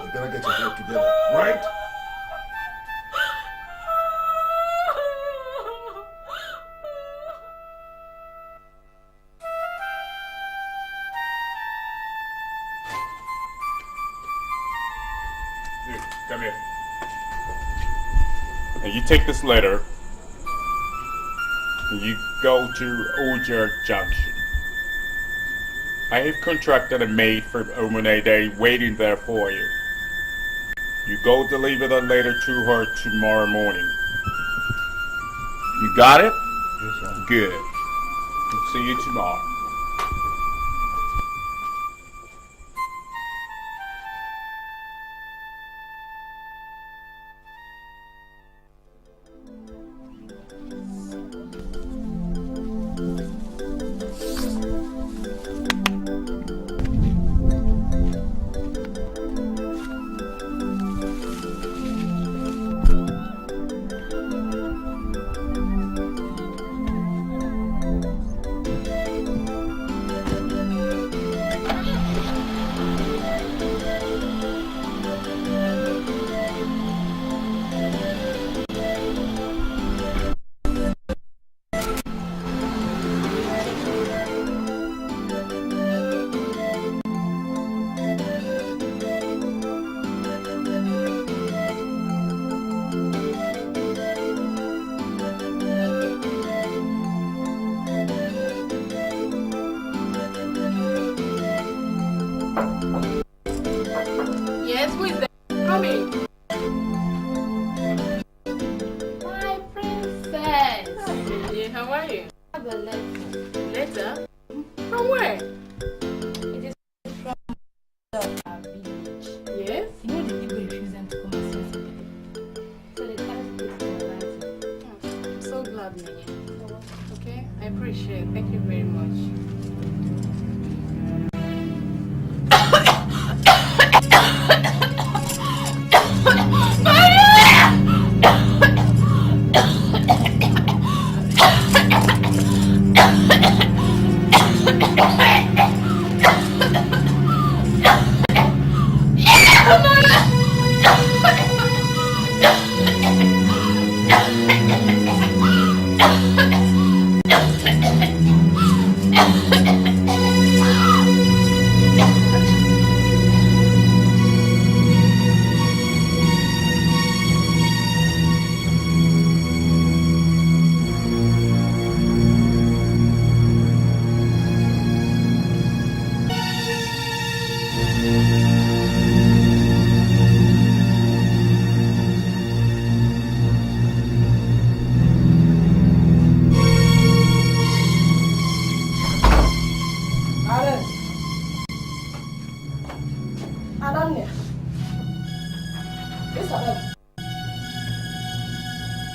You better get yourself together, right? Dude, come here. Now you take this letter and you go to Oja Junction. I have contracted a maid for Omunede waiting there for you. You go deliver that letter to her tomorrow morning. You got it? Yes, sir. Good. See you tomorrow. happening. Okay, I appreciate it. Thank you very much.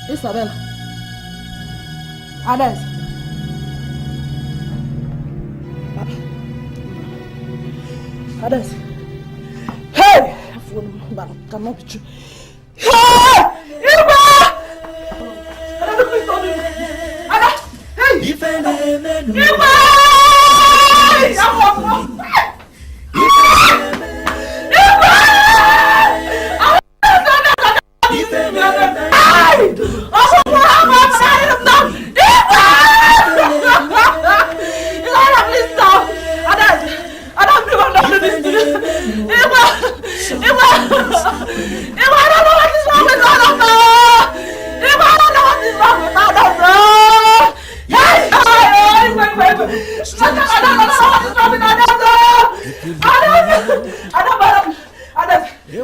Isabella. Others. Others. Hey! That cannot be true. Hey! Iba! Please don't do this. Hey! Iba!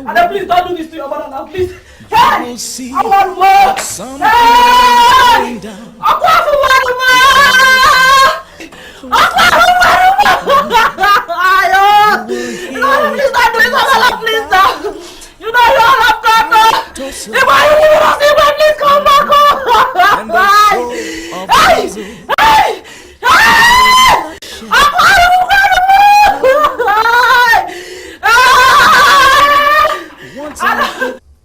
Adam, please don't do this to your mother now, please. Hey! I want more! Hey! Please don't. You know you all have got no. If I please come back home. Hey! Hey!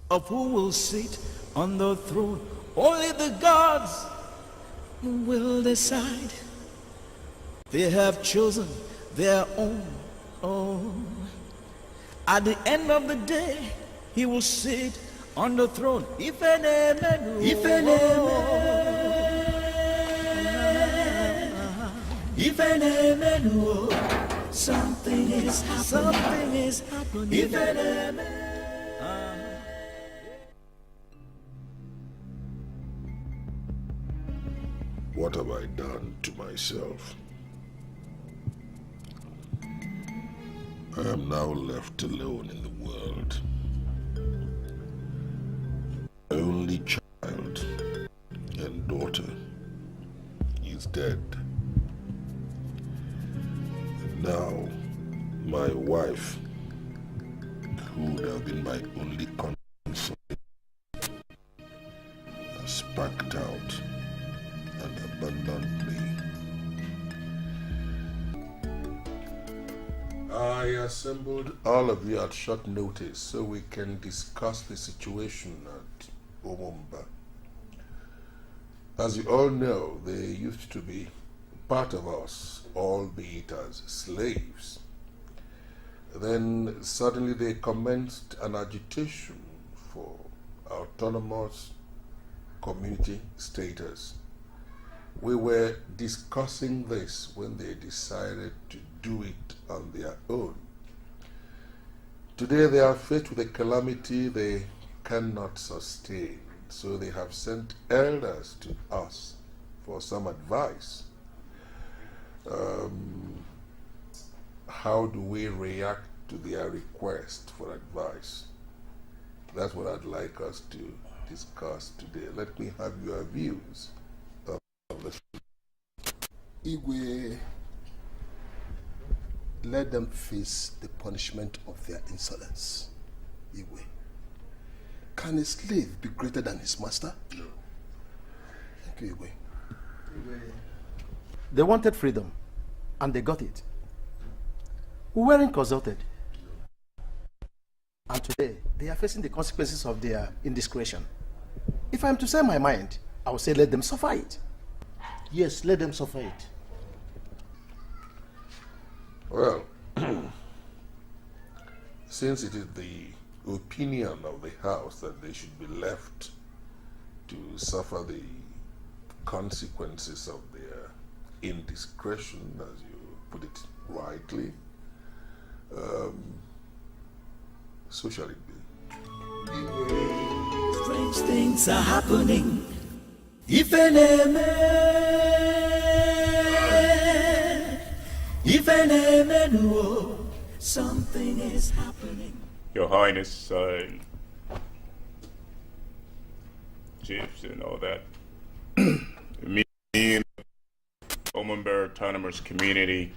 Of who will sit on the throne, only the gods will decide. They have chosen their own. At the end of the day, he will sit on the throne. Something is happening. What have I done to myself? I am now left alone in the world. My only child and daughter is dead. Now, my wife, who would have been my only console, has packed out and abandoned me. I assembled all of you at short notice so we can discuss the situation at Omumba. As you all know, they used to be part of us, albeit as slaves. Then suddenly they commenced an agitation for autonomous community status. We were discussing this when they decided to do it on their own. Today they are faced with a calamity they cannot sustain, so they have sent elders to us for some advice. How do we react to their request for advice? That's what I'd like us to discuss today. Let me have your views of this. Igwe, let them face the punishment of their insolence. Igwe, can a slave be greater than his master? No. to Igwe. They wanted freedom, and they got it. We weren't consulted. And today, they are facing the consequences of their indiscretion. If I'm to say my mind, I would say let them suffer it. Yes, let them suffer it. Well, since it is the opinion of the House that they should be left to suffer the consequences of their indiscretion, as you put it rightly, so shall it be. Strange things are happening. If something is happening. Your Highness, chiefs and all that. Me and the Omumba Autonomous Community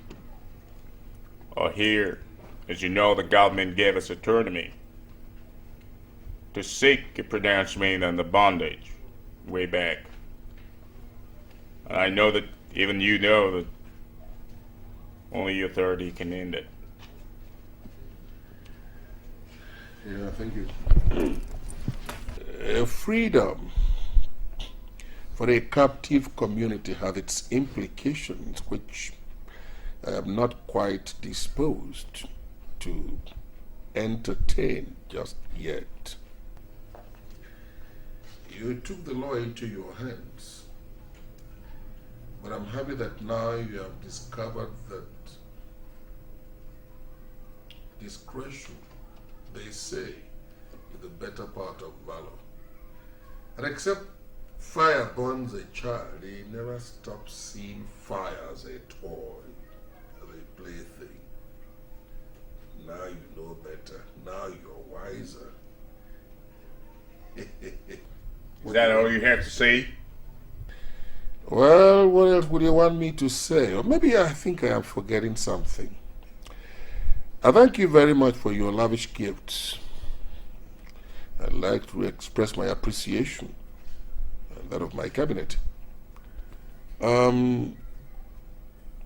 are here. As you know, the government gave us autonomy to seek a pronouncement on the bondage way back. And I know that even you know that only authority can end it. Yeah, thank you. Freedom for a captive community has its implications, which I am not quite disposed to entertain just yet. You took the law into your hands, but I'm happy that now you have discovered that discretion, they say, is the better part of valor. And except fire burns a child, he never stops seeing fire as a toy, as a plaything. Now you know better. Now you're wiser. Is that all you have to say? Well, what else would you want me to say? Or maybe I think I am forgetting something. I thank you very much for your lavish gifts. I'd like to express my appreciation and that of my cabinet.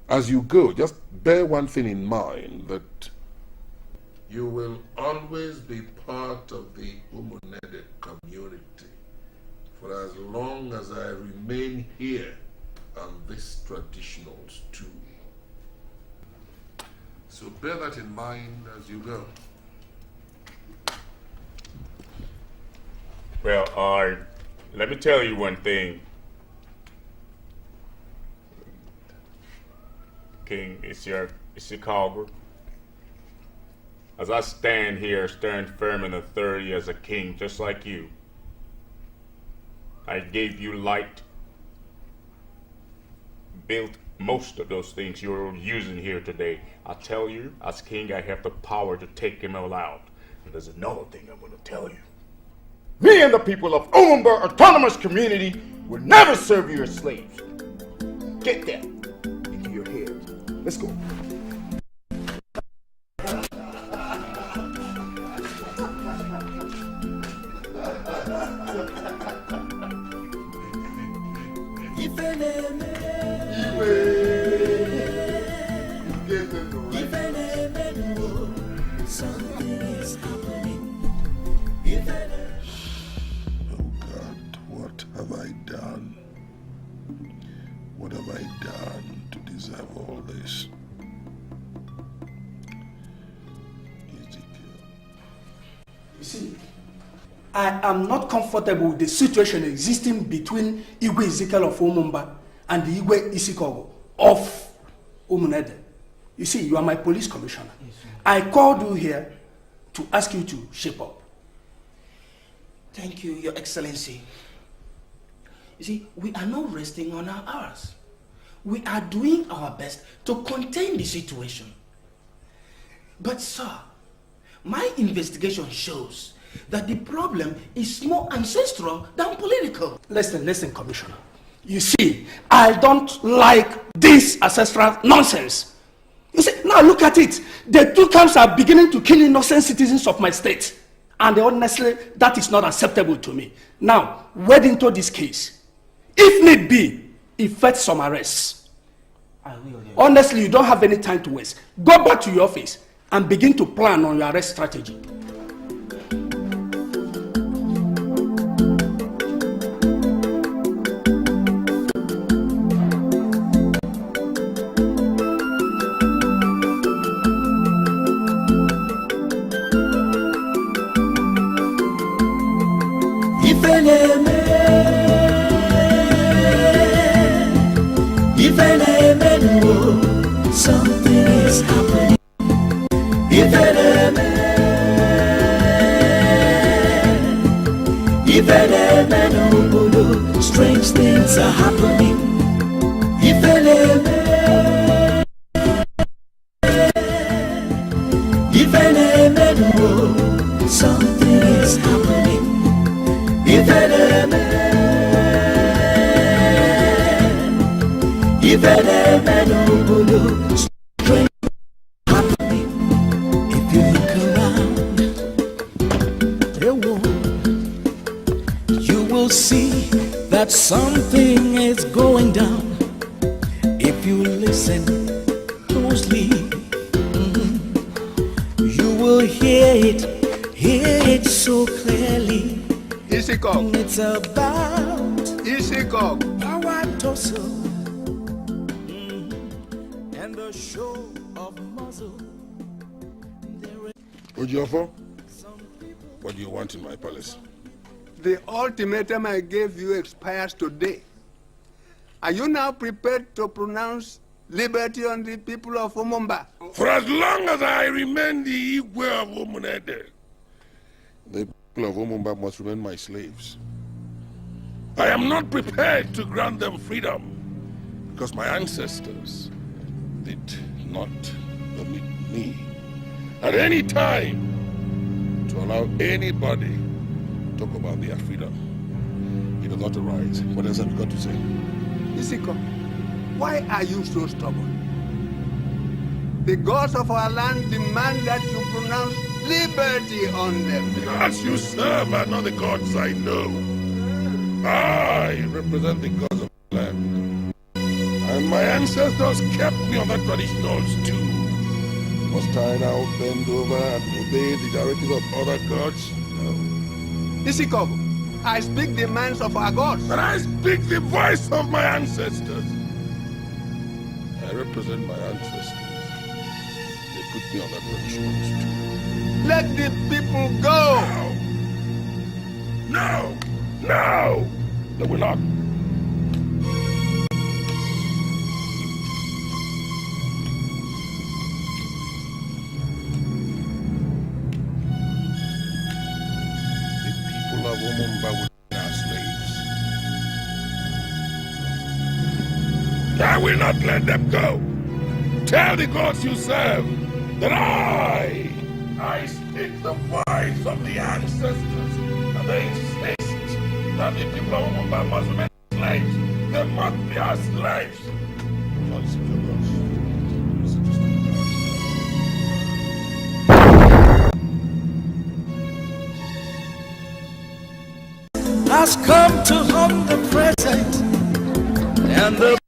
As you go, just bear one thing in mind, that you will always be part of the Umunede community for as long as I remain here on this traditional stool. So bear that in mind as you go. Well, let me tell you one thing. King, it's Ezekiel. As I stand here, stand firm in authority as a king, just like you. I gave you light, built most of those things you're using here today. I tell you, as king, I have the power to take them all out. And there's another thing I'm going to tell you. Me and the people of Omumba Autonomous Community will never serve you as slaves. Get that into your head. Let's go. Something is happening. Oh God, what have I done? What have I done to deserve all this? Ezekiel. You see, I am not comfortable with the situation existing between Igwe Ezekiel of Omumba and the Igwe Isikogo of Umunede. You see, you are my police commissioner. Yes, I called you here to ask you to shape up. Thank you, Your Excellency. You see, we are not resting on our hours. We are doing our best to contain the situation. But sir, my investigation shows that the problem is more ancestral than political. Listen, Commissioner. You see, I don't like this ancestral nonsense. You see, now look at it. The two camps are beginning to kill innocent citizens of my state. And honestly, that is not acceptable to me. Now, wade into this case. If need be, effect some arrests. Honestly, you don't have any time to waste. Go back to your office and begin to plan on your arrest strategy. Something is happening. Strange things are happening. Something is happening. If you look around, you will see that something is going down. If you listen closely, you will hear it so clearly. Ezekiel. It's about Ezekiel. Power tussle and the show of muzzle. Ojiofo, what do you want in my palace? The ultimatum I gave you expires today. Are you now prepared to pronounce liberty on the people of Umumba? For as long as I remain the Igwe of Umunede, the people of Umumba must remain my slaves. I am not prepared to grant them freedom because my ancestors did not permit me at any time to allow anybody to talk about their freedom. It does not arise. What else have you got to say? Ezekiel, why are you so stubborn? The gods of our land demand that you pronounce liberty on them. The gods you serve are not the gods I know. I represent the gods of the land. And my ancestors kept me on that traditional stool. Must I now bend over and obey the directives of other gods? No. Ezekiel, I speak the minds of our gods. But I speak the voice of my ancestors. I represent my ancestors. They put me on that traditional stool. Let the people go! No! No! They will not. Of Umumba will be our slaves. I will not let them go. Tell the gods you serve that I speak the voice of the ancestors, and they insist that the people of Umumba must remain slaves. They must be our slaves. has come to harm the present and the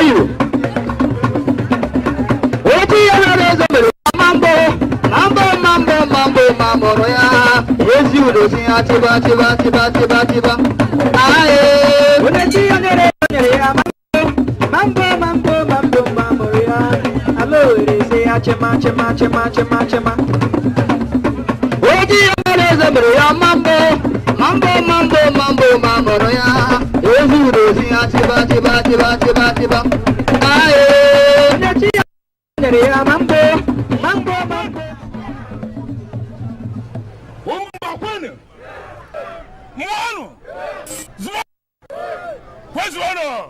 you. Oti yanareza mere mambo mambo mambo mambo mambo roya. Ezi udozi atiba atiba atiba atiba atiba. Aye. Oti yanareza mere mambo mambo mambo mambo roya. Hello, it is achema chema chema chema chema. Oti yanareza mere mambo mambo mambo mambo mambo roya. Ezi udozi atiba atiba atiba atiba atiba. Aye. Oti yanareza mambo mambo mambo. Mwanu! Where's honor?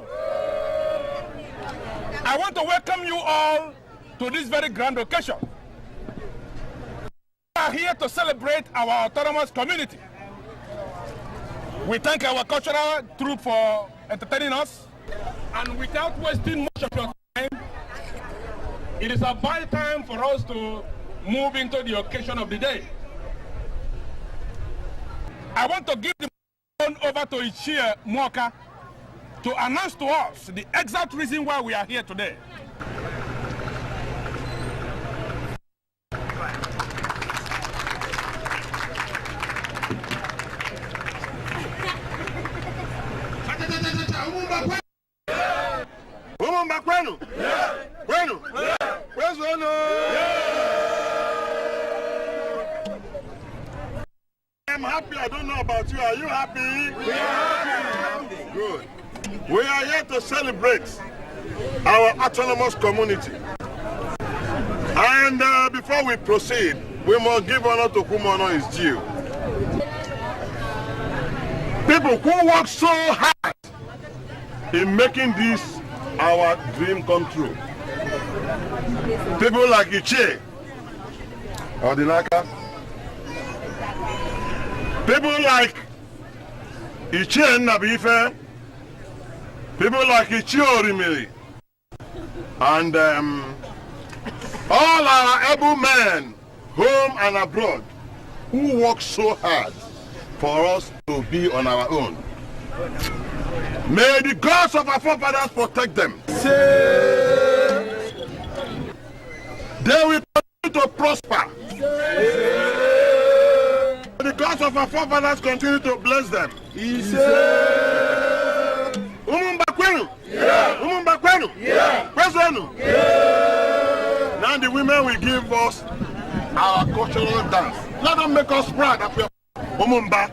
I want to welcome you all to this very grand occasion. We are here to celebrate our autonomous community. We thank our cultural troupe for entertaining us. And without wasting much of your time, it is about time for us to move into the occasion of the day. I want to give the phone over to Ichie Mwoka to announce to us the exact reason why we are here today. Where's I'm happy. I don't know about you. Are you happy? We are happy. Good. We are here to celebrate our autonomous community. And before we proceed, we must give honor to whom honor is due. People who work so hard in making this our dream come true. People like Ichie, Odinaka, people like Ichie Nabife, people like Ichie Orimiri, and all our able men, home and abroad, who work so hard for us to be on our own. May the gods of our forefathers protect them. They will continue to prosper. The gods of our forefathers continue to bless them. Now the women will give us our cultural dance. Let them make us proud that we are Umumba.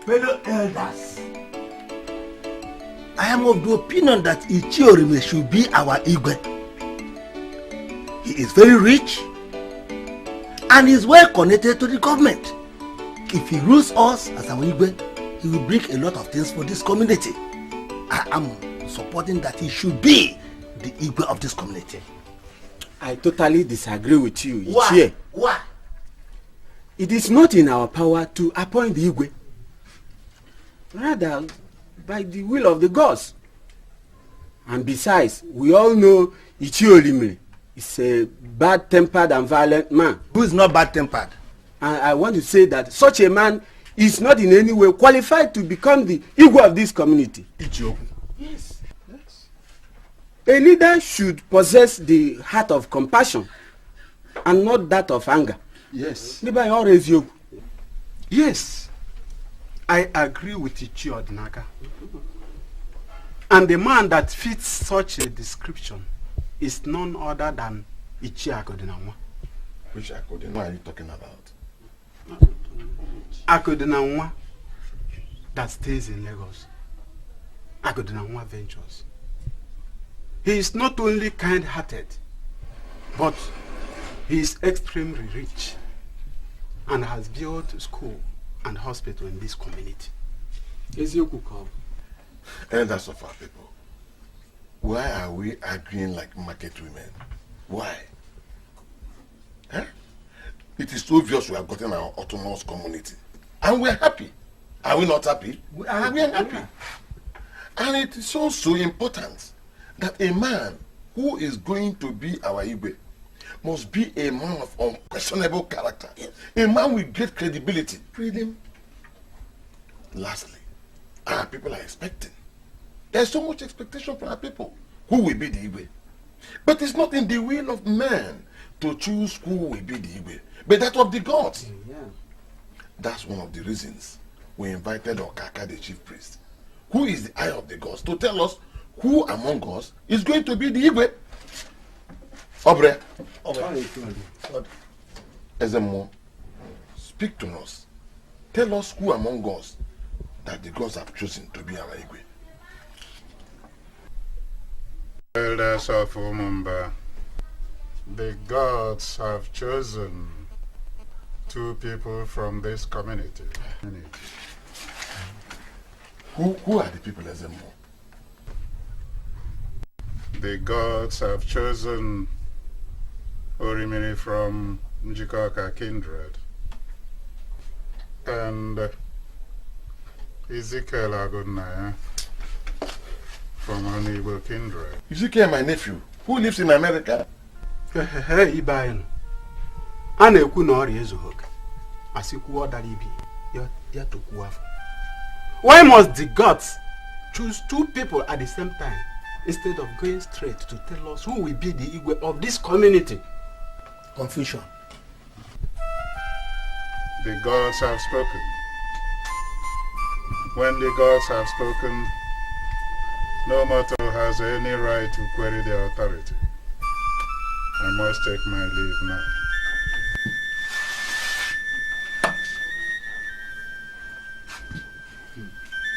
Fellow elders, I am of the opinion that Ichiorime should be our Igwe. He is very rich and is well connected to the government. If he rules us as our Igwe, he will bring a lot of things for this community. I am supporting that he should be the Igwe of this community. I totally disagree with you, Why? Ichie. Why? It is not in our power to appoint the Igwe. Rather, by the will of the gods. And besides, we all know Ichie is a bad-tempered and violent man. Who is not bad-tempered? And I want to say that such a man is not in any way qualified to become the Igwe of this community. Yes. A leader should possess the heart of compassion and not that of anger. Yes. Yes. I agree with Ichi Odinaka. And the man that fits such a description is none other than Ichi Akodinanwa. Which Akodinanwa are you talking about? Akodinanwa that stays in Lagos. Akodinanwa Ventures. He is not only kind-hearted, but he is extremely rich and has built school and hospital in this community. Ezekiel. Elders of our people, why are we arguing like market women? Why? Huh? It is obvious we have gotten our autonomous community. And we are happy. Are we not happy? We are happy. And it is also important that a man who is going to be our Igwe must be a man of unquestionable character. Yes. A man with great credibility. Freedom. Lastly, our people are expecting. There's so much expectation from our people. Who will be the Igwe? But it's not in the will of man to choose who will be the Igwe, but that of the gods. Yeah. That's one of the reasons we invited Okaka, the chief priest, who is the eye of the gods, to tell us who among us is going to be the Igwe. Obre. Ezemo, speak to us. Tell us who among us that the gods have chosen to be our Igwe. Elders of Umumba, the gods have chosen 2 people from this community. Who are the people, Ezemo? The gods have chosen Orimiri from Njikoka kindred and Ezekiel Agunaya from Onibo kindred. Ezekiel, my nephew, who lives in America. Hey, Ibayan. Ana ekwu na ọrịa ezughị asikwu ọdara ibi ya tokwu afọ. Why must the gods choose 2 people at the same time instead of going straight to tell us who will be the Igwe of this community? Confusion. The gods have spoken. When the gods have spoken, no mortal has any right to query their authority. I must take my leave now.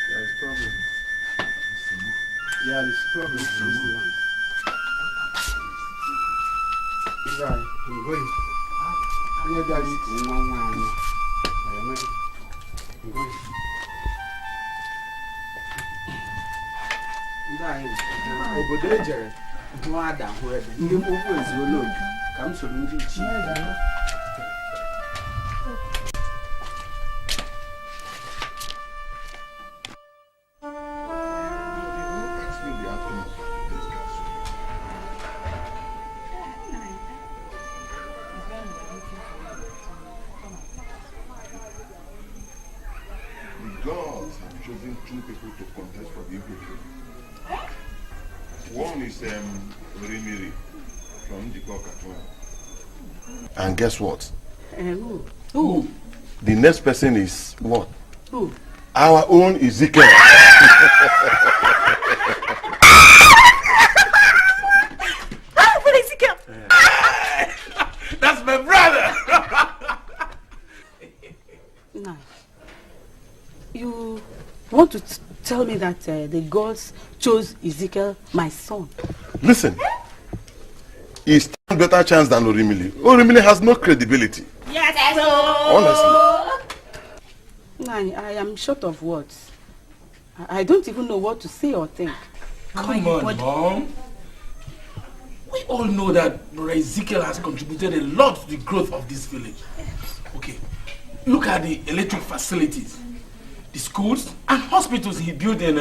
There is problem. There is problem in this land. Right, I'm going. I'm going. Obodo ejere hụ ada hụ ebe ndị mkpụkpụ ezuola obi ka m soro ndị ichie. The gods have chosen 2 people to contest for the Igwe. One is Orimiri from Njikoka. And guess what? Who? The next person is what? Who? Our own Ezekiel. Ezekiel. That's my brother. No. You want to tell me that the gods chose Ezekiel, my son? Listen, he stands better chance than Orimili. Orimili has no credibility. Yes, honestly. Nani, I am short of words. I don't even know what to say or think. Come on, Mom. We all know that Ezekiel has contributed a lot to the growth of this village. Okay, look at the electric facilities, the schools and hospitals he built in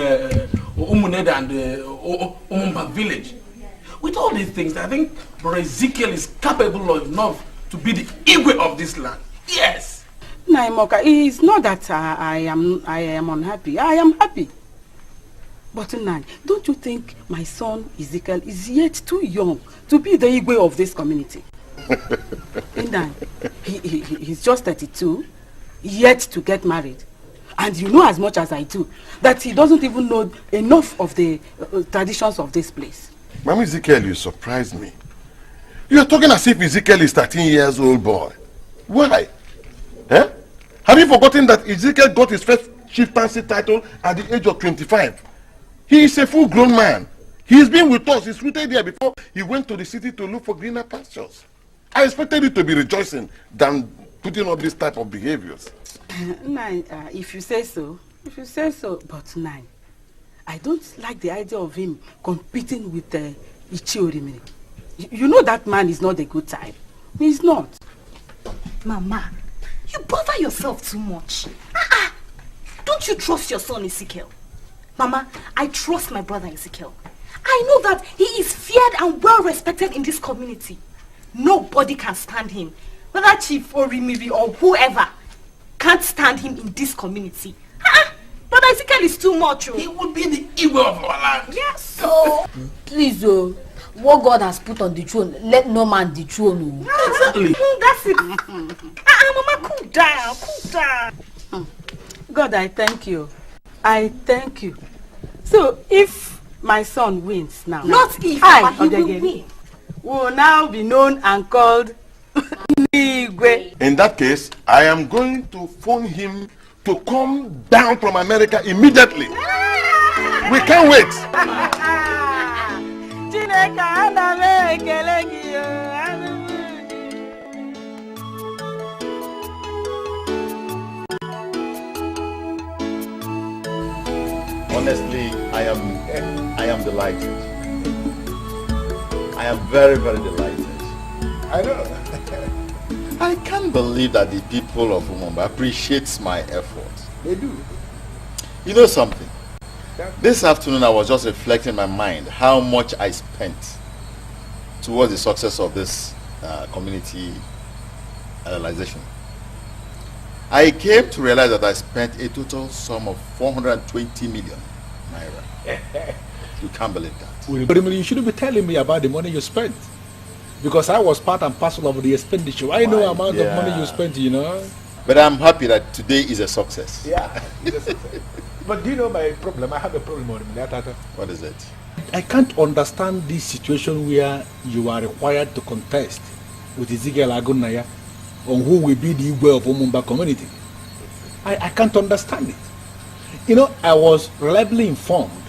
Umuneda and Umumba village. With all these things, I think Ezekiel is capable enough to be the Igwe of this land. Yes. Naimoka, it's not that I am unhappy. I am happy. But Nai, don't you think my son Ezekiel is yet too young to be the Igwe of this community? Nai, he's just 32, yet to get married. And you know as much as I do that he doesn't even know enough of the traditions of this place. Mama Ezekiel, you surprised me. You are talking as if Ezekiel is 13 years old boy. Why? Eh? Have you forgotten that Ezekiel got his first chieftaincy title at the age of 25? He is a full-grown man. He's been with us. He's rooted here before he went to the city to look for greener pastures. I expected you to be rejoicing than putting up this type of behaviors. Nai, if you say so. But Nai, I don't like the idea of him competing with Ichi Orimiri. You know that man is not a good type. He's not. Mama, you bother yourself too much. Don't you trust your son Ezekiel? Mama, I trust my brother Ezekiel. I know that he is feared and well respected in this community. Nobody can stand him. Whether Chief Orimiri or whoever can't stand him in this community. Brother Ezekiel is too much. He would be the Igwe of our land. Yes. So, please, what God has put on the throne, let no man dethrone. Exactly. That's it. Mama, cool down. God, I thank you. I thank you. So, if my son wins now, Not if, he will win. Will now be known and called Igwe. In that case, I am going to phone him to come down from America immediately. We can't wait. Honestly, I am delighted. I am very, very delighted. I know. I can't believe that the people of Umumba appreciate my effort. They do. You know something? This afternoon I was just reflecting in my mind how much I spent towards the success of this community realization. I came to realize that I spent a total sum of 420 million naira. You can't believe that. You shouldn't be telling me about the money you spent, because I was part and parcel of the expenditure. I know the amount of money you spent, you know. But I'm happy that today is a success. Yeah, it's a success. But do you know my problem? I have a problem on me. What is it? I can't understand this situation where you are required to contest with Ezekiel Agunaya on who will be the Igwe of Umumba community. I can't understand it. You know, I was reliably informed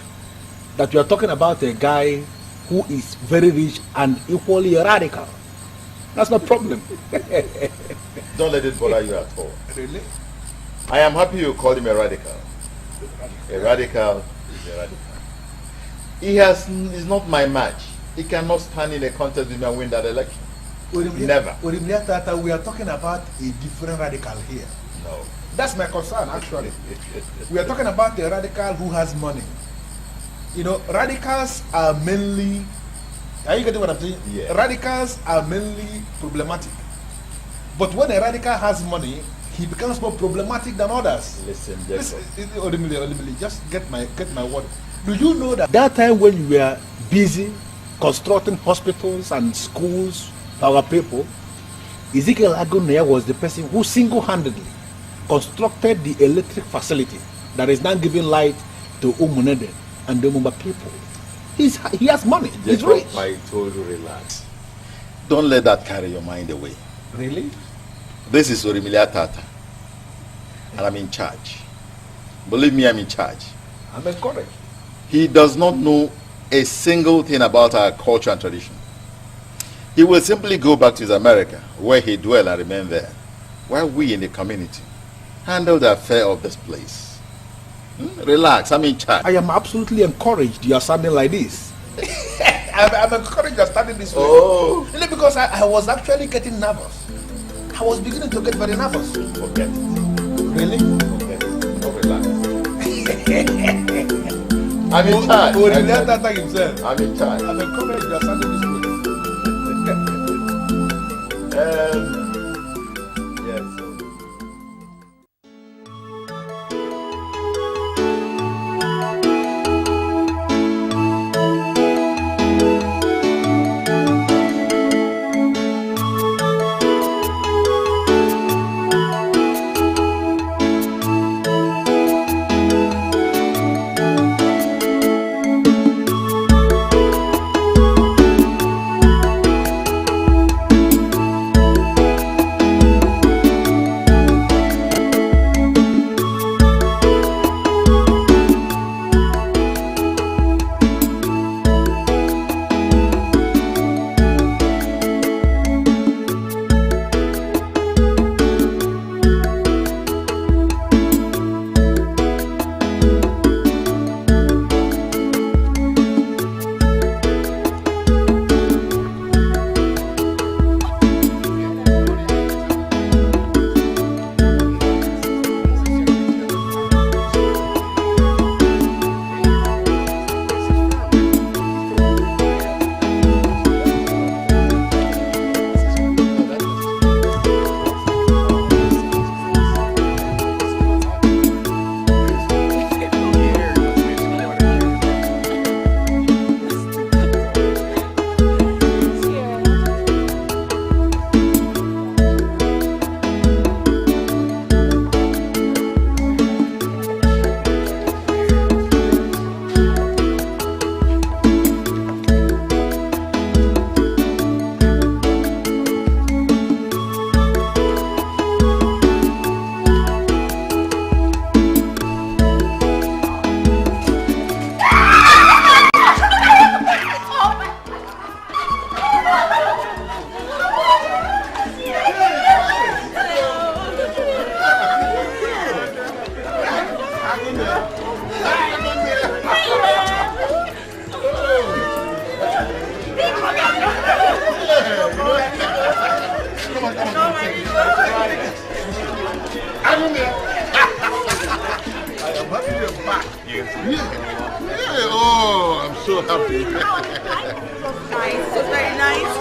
that you are talking about a guy who is very rich and equally radical. That's no problem. Don't let it bother you at all. Really? I am happy you called him a radical. A radical is a radical. He is not my match. He cannot stand in a contest with me and win that election. Never. We are talking about a different radical here. No. That's my concern, actually. We are talking about a radical who has money. You know, radicals are mainly... Are you getting what I'm saying? Yeah. Radicals are mainly problematic. But when a radical has money, he becomes more problematic than others. Listen, just get my word. Do you know that time when you were busy constructing hospitals and schools for our people, Ezekiel Agunaya was the person who single-handedly constructed the electric facility that is now giving light to Umunede and the Umumba people. He has money. He's rich. I told you, relax. Don't let that carry your mind away. Really? This is Orimilia Tata, and I'm in charge. Believe me, I'm in charge. I'm encouraged. He does not know a single thing about our culture and tradition. He will simply go back to his America, where he dwell and remain there, while we in the community handle the affair of this place. Relax, I'm in charge. I am absolutely encouraged you are standing like this. I'm encouraged you are standing this way. Oh. Only because I was actually getting nervous. I was beginning to get very nervous. Forget it. Really? Forget it. Oh, relax. I'm in charge. Oh, the letter himself. I'm in charge. I'm encouraged you are standing this way. Yes. Oh, I'm so happy. Nice, so very nice.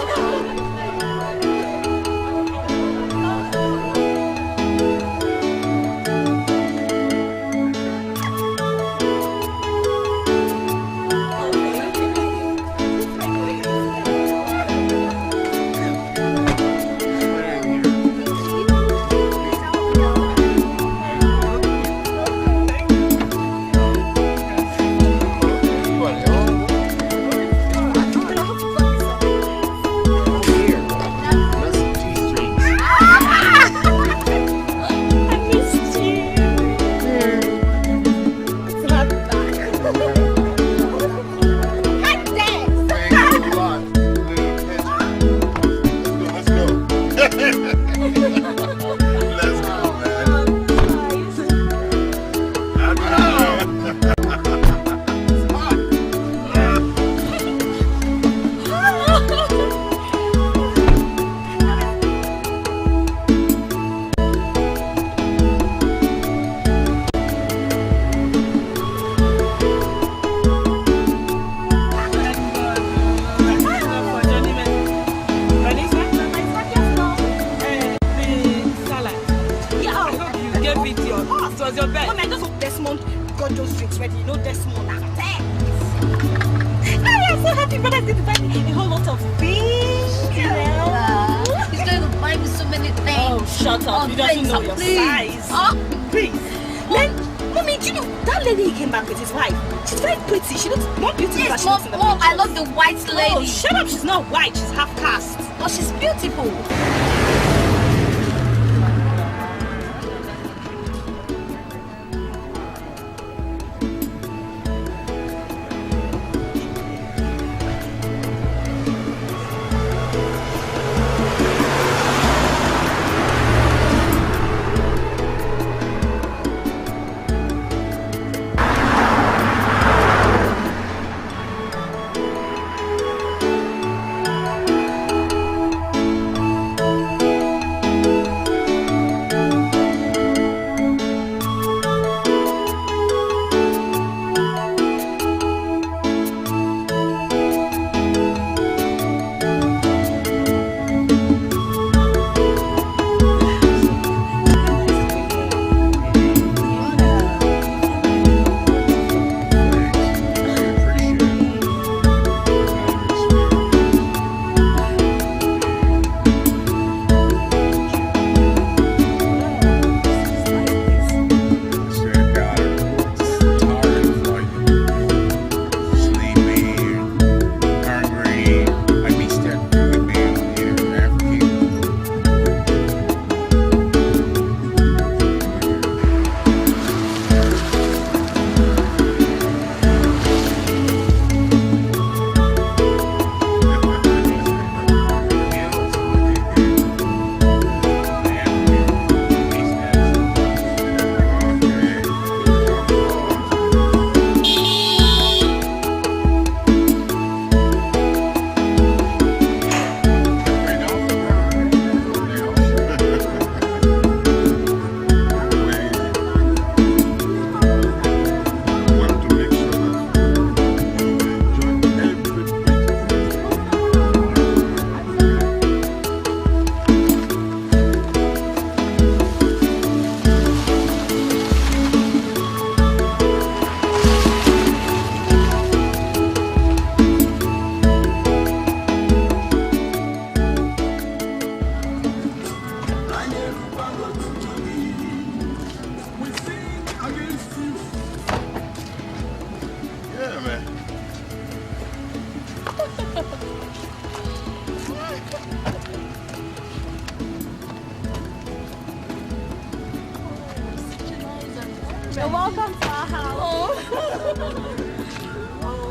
You're welcome to our house. Oh.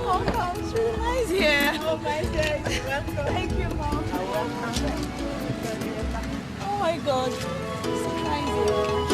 Welcome. It's really nice here. Oh, my God. Welcome. Thank you, Mom. You're welcome. Oh, my God. It's so nice here.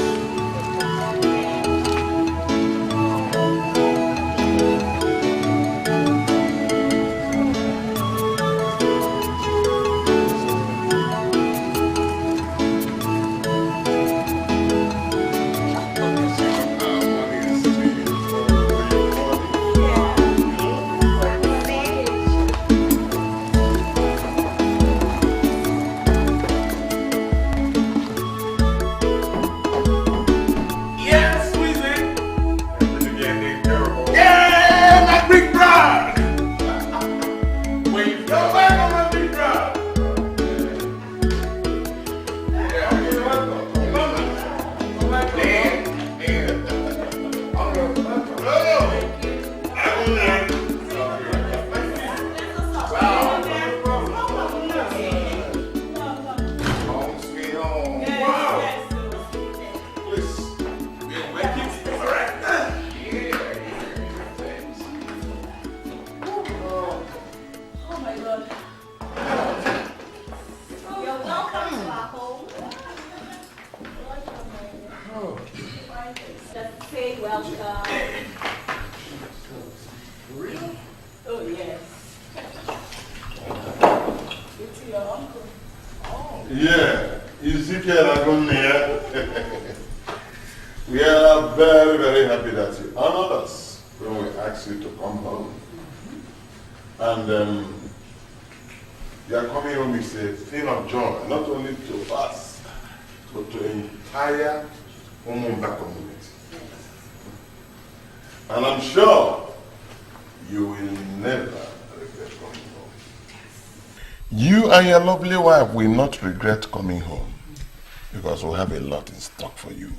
Yeah, Ezekiel, we are very, very happy that you honored us when we asked you to come home. And your coming home is a thing of joy, not only to us, but to the entire Umumba community. And I'm sure you will never regret coming home. You and your lovely wife will not regret coming home because we have a lot in stock for you.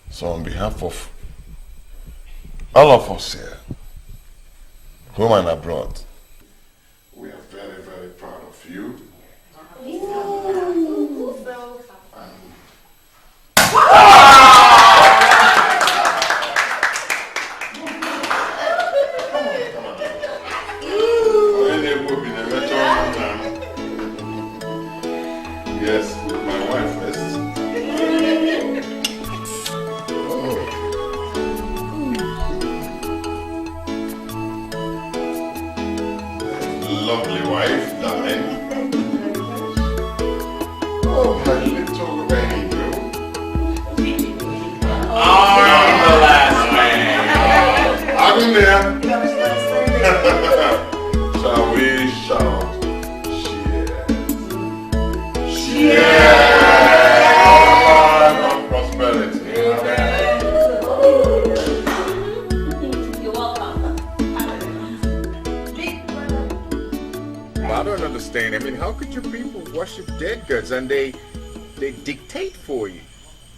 So on behalf of all of us here, home and abroad, we are very, very proud of you. Yes, my wife first. Lovely wife, darling. Oh, my little angel. I'm the last man. I'm there. Shall we shout? Yeah! On prosperity. You're welcome. Well, I don't understand. I mean, how could you people worship dead gods and they dictate for you?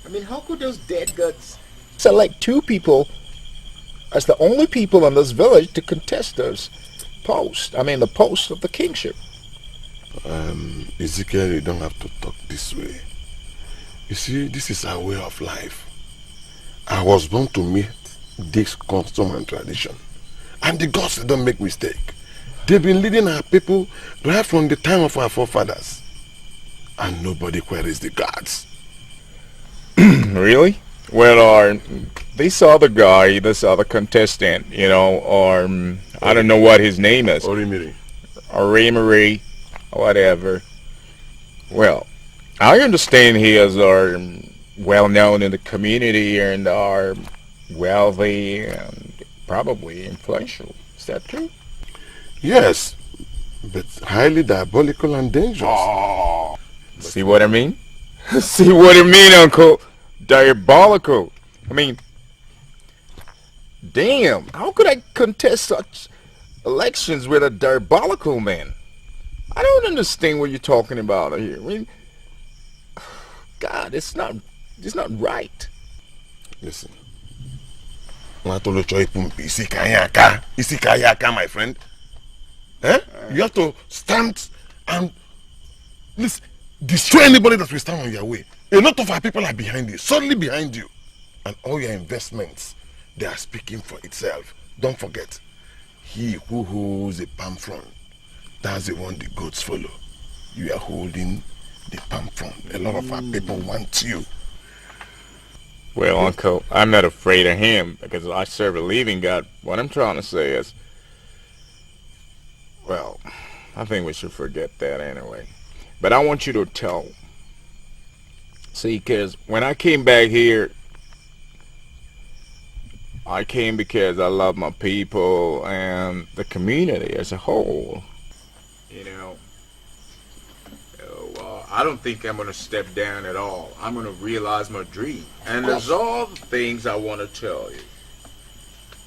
I mean, how could those dead gods select two people as the only people in this village to contest those posts? I mean, the post of the kingship. Ezekiel, you don't have to talk this way. You see, this is our way of life. I was born to meet this custom and tradition. And the gods don't make mistake. They've been leading our people right from the time of our forefathers. And nobody queries the gods. Really? Well, this other guy, this other contestant, you know, or I don't know what his name is. Orimiri. Orimiri, whatever. Well, I understand he is well known in the community and are wealthy and probably influential. Is that true? Yes, but highly diabolical and dangerous. Oh, see what I mean? See what I mean, Uncle? Diabolical. I mean, damn, how could I contest such elections with a diabolical man? I don't understand what you're talking about here. I mean, God, it's not right. Listen. My friend. Eh? You have to stand and destroy anybody that will stand on your way. A lot of our people are behind you, solely behind you. and all your investments, they are speaking for itself. Don't forget, he who holds a palm frond, that's the one the goats follow. You are holding the palm frond. A lot of our people want you. Well, Uncle, I'm not afraid of him because I serve a living God. What I'm trying to say is, well, I think we should forget that anyway. But I want you to tell. See, because when I came back here, I came because I love my people and the community as a whole. You know, I don't think I'm going to step down at all. I'm going to realize my dream. And there's all the things I want to tell you.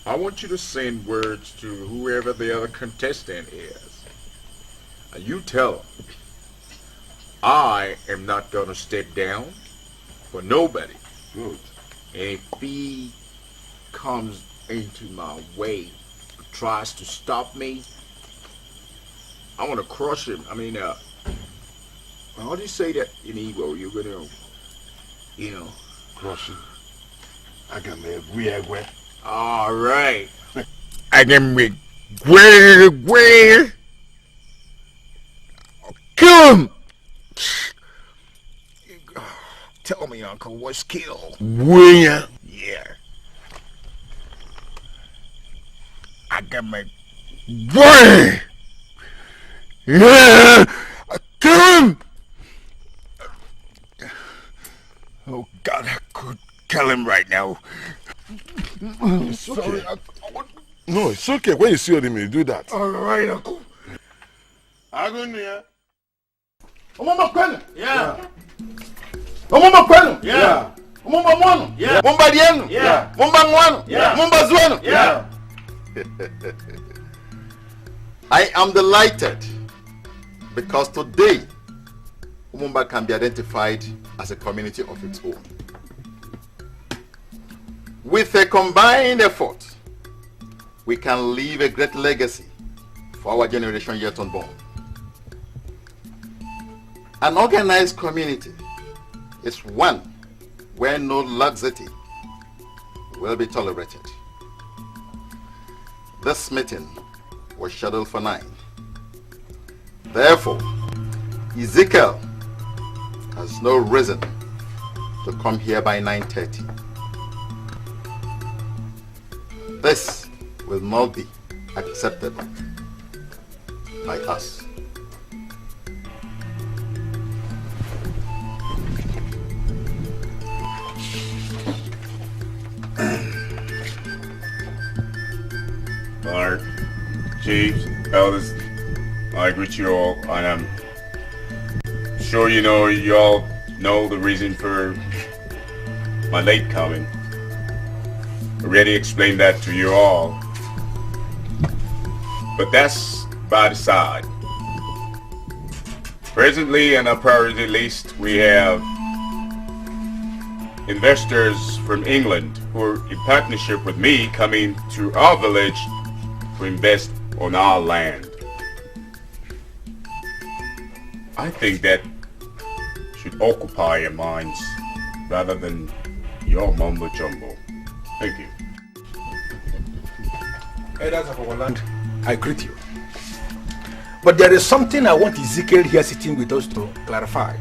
I want you to send words to whoever the other contestant is. And you tell them, I am not going to step down for nobody. Good. And if he comes into my way, tries to stop me, I want to crush him. I mean, how do you say that in Igbo? You're gonna, you know, crush him. I can make weird. All right. I can make weird. Kill him. Tell me, Uncle, what's kill? Where? Yeah. I can make weird. Yeah. Kill him. Oh God, I could kill him right now. It's okay. No, it's okay. When you see him, you do that. All right, Uncle. Agunia. Omama kwenu? Yeah. Omama kwenu? Yeah. Omama mwanu? Yeah. Mumba dienu? Yeah. Mumba mwanu? Yeah. Mumba zwenu? Yeah. I am delighted because today Umumba can be identified as a community of its own. With a combined effort, we can leave a great legacy for our generation yet unborn. An organized community is one where no laxity will be tolerated. This meeting was scheduled for 9. Therefore, Ezekiel has no reason to come here by 9:30. This will not be acceptable by us. Lord, chiefs, elders, I greet you all, and I'm sure you all know the reason for my late coming. I already explained that to you all, but that's by the side. Presently, on our priority list, we have investors from England who are in partnership with me coming to our village to invest on our land. I think that should occupy your minds rather than your mumbo jumbo. Thank you. Elders of our land, I greet you. But there is something I want Ezekiel here sitting with us to clarify.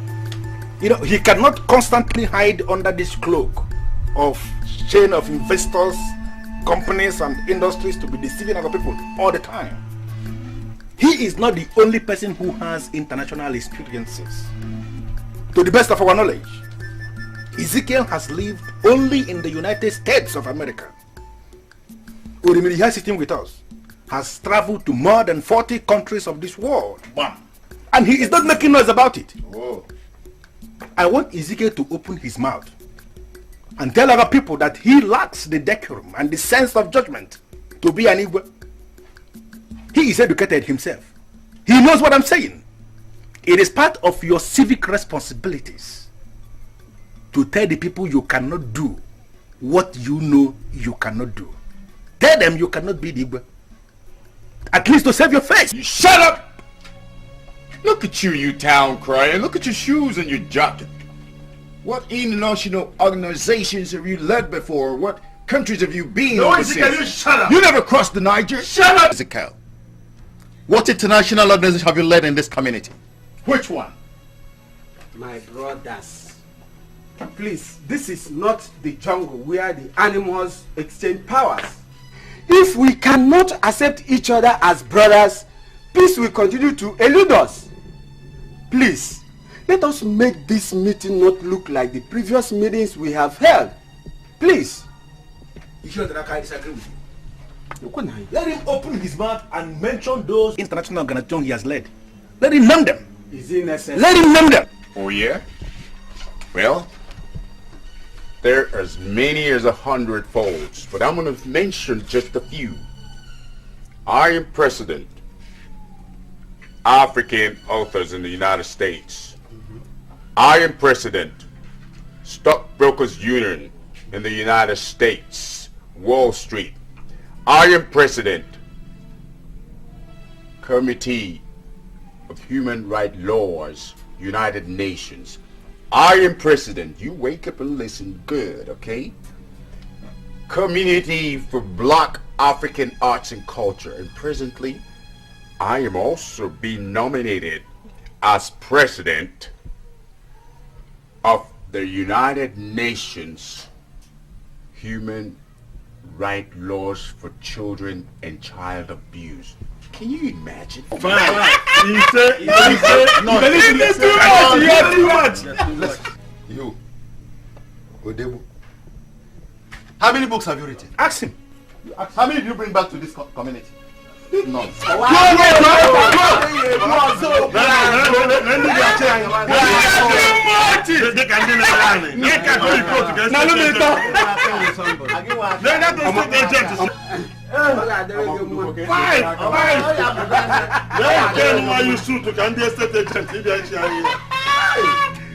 You know, he cannot constantly hide under this cloak of chain of investors, companies and industries to be deceiving other people all the time. He is not the only person who has international experiences. To the best of our knowledge, Ezekiel has lived only in the United States of America. Urimiri here sitting with us has traveled to more than 40 countries of this world. And he is not making noise about it. Oh. I want Ezekiel to open his mouth and tell other people that he lacks the decorum and the sense of judgment to be an Igwe. He is educated himself. He knows what I'm saying. It is part of your civic responsibilities to tell the people you cannot do what you know you cannot do. Tell them you cannot be the Igwe. At least to save your face. You shut up! Look at you, you town crier. Look at your shoes and your jacket. What international organizations have you led before? What countries have you been No, overseas? Ezekiel, you shut up! You never crossed the Niger? Shut up! Ezekiel, what international organization have you led in this community? Which one? My brothers, please, this is not the jungle where the animals exchange powers. If we cannot accept each other as brothers, peace will continue to elude us. Please, let us make this meeting not look like the previous meetings we have held. Please. You sure that I can disagree with you? Let him open his mouth and mention those international organizations he has led. Let him name them. Is it necessary? Let him name them. Oh yeah? Well, there are as many as 100 folds, but I'm going to mention just a few. I am President, African Authors in the United States. I am President, Stockbrokers Union in the United States, Wall Street. I am President, Committee of Human Rights Laws, United Nations. I am President. You wake up and listen good, okay? Community for Black African Arts and Culture. And presently, I am also being nominated as President of the United Nations Human Rights Laws for Children and Child Abuse. Can you imagine? Fine. He said, no. This is too much. You are too much. Listen, you, Odebu, how many books have you written? Ask him. How many do you bring back to this community? None.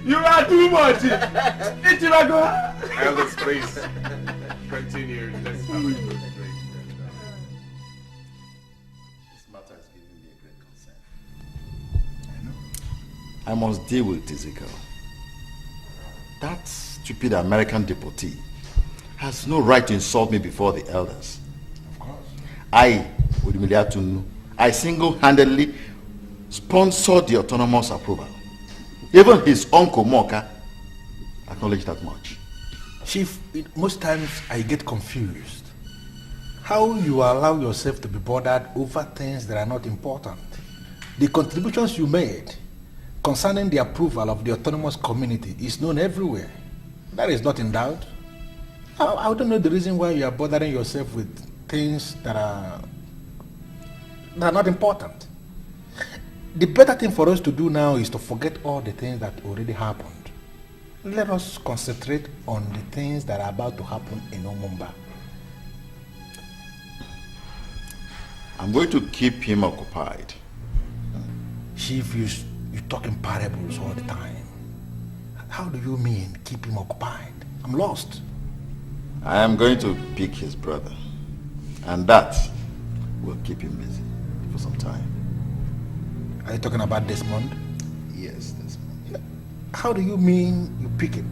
You are too much. Elders, please continue. I must deal with Ezekiel. That stupid American devotee has no right to insult me before the elders. Of course. I single-handedly sponsored the autonomous approval. Even his uncle Moka acknowledged that much. Chief, most times I get confused. How you allow yourself to be bothered over things that are not important. The contributions you made concerning the approval of the autonomous community is known everywhere. That is not in doubt. I don't know the reason why you are bothering yourself with things that are not important. The better thing for us to do now is to forget all the things that already happened. Let us concentrate on the things that are about to happen in Omumba. I'm going to keep him occupied. Chief, you talk in parables all the time. How do you mean keep him occupied? I'm lost. I am going to pick his brother, and that will keep him busy for some time. Are you talking about Desmond? Yes, Desmond. How do you mean you pick him?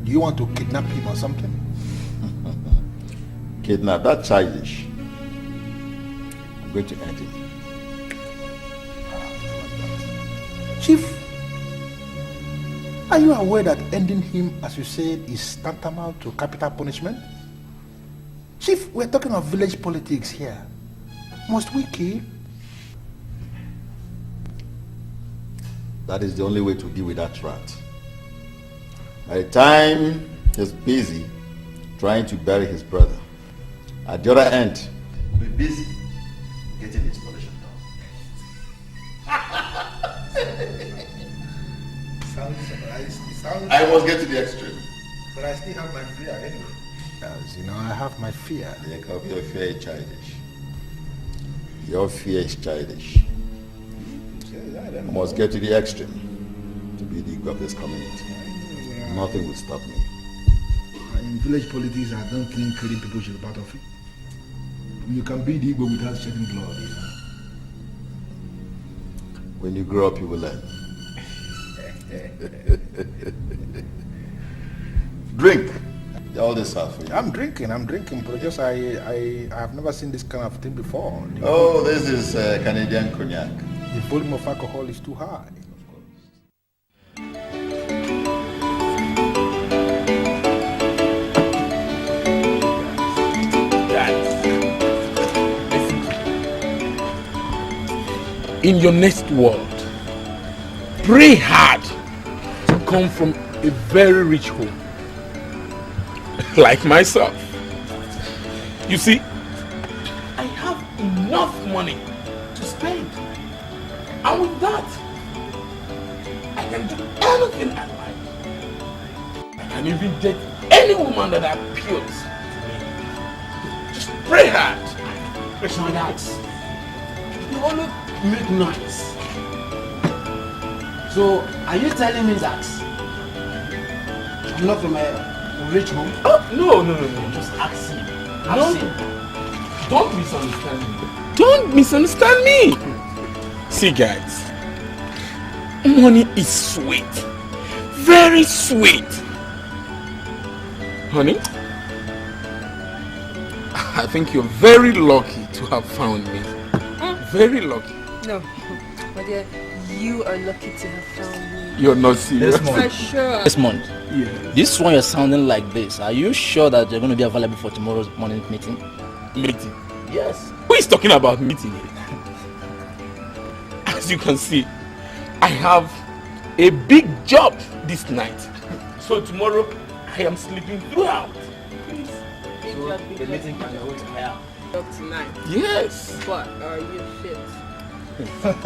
Do you want to kidnap him or something? Kidnap? That's childish. I'm going to end him. Chief, are you aware that ending him, as you said, is tantamount to capital punishment? Chief, we're talking of village politics here. Must we kill? That is the only way to deal with that rat. By the time he's busy trying to bury his brother, at the other end, we'll be busy getting his pollution down. I must get to the extreme. But I still have my fear anyway. As you know, I have my fear. Your fear is childish. Your fear is childish. I must get to the extreme to be the Igbo of this community. Nothing will stop me. In village politics, I don't think killing people should be part of it. You can be the Igbo without shedding blood. You know? When you grow up, you will learn. Drink. All this stuff for you. I'm drinking, but just I have never seen this kind of thing before. Oh, this is Canadian cognac. The volume of alcohol is too high. In your next world, pray hard to come from a very rich home, like myself. You see, I have enough money to spend, and with that, I can do anything I like. I can even date any woman that appeals to me. Just pray hard. Relax. You always make noise. So, are you telling me that I'm not from a rich home? Oh, no. Just ask him. No, don't misunderstand me. Don't misunderstand me. See, guys, money is sweet, very sweet. Honey, I think you're very lucky to have found me. Very lucky. No, my dear, you are lucky to have found me. You're not serious. For sure. Desmond, this one you're sounding like this. Are you sure that you're going to be available for tomorrow's morning meeting? Meeting? Yes. Who is talking about meeting? As you can see, I have a big job this night. So tomorrow, I am sleeping throughout. Please. So the meeting can go to higher. Tonight. Yes. But are you fit?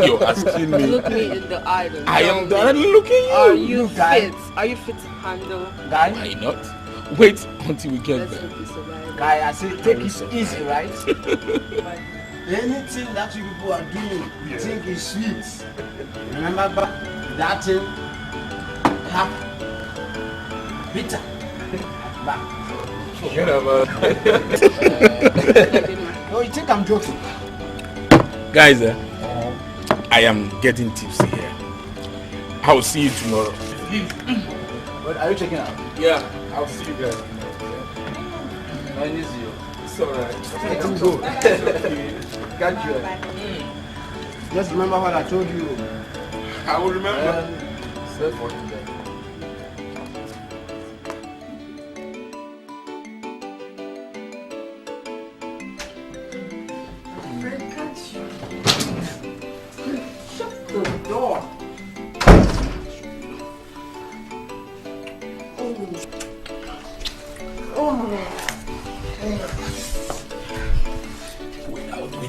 You're asking me. Look me in the eye. I am directly looking you. Are you fit? Are you fit to handle? Guy? Why not? Wait until we get there. Guy, I say take it easy, right? Anything that you people are doing, you think is sweet. Remember that thing? Bitter. Shut up, No, you think I'm joking? Guys, I am getting tipsy here. I will see you tomorrow. But are you checking out? Yeah, I'll see you guys. I miss you. It's alright. Let him go. Got you. Just remember what I told you. I will remember. Stay for today.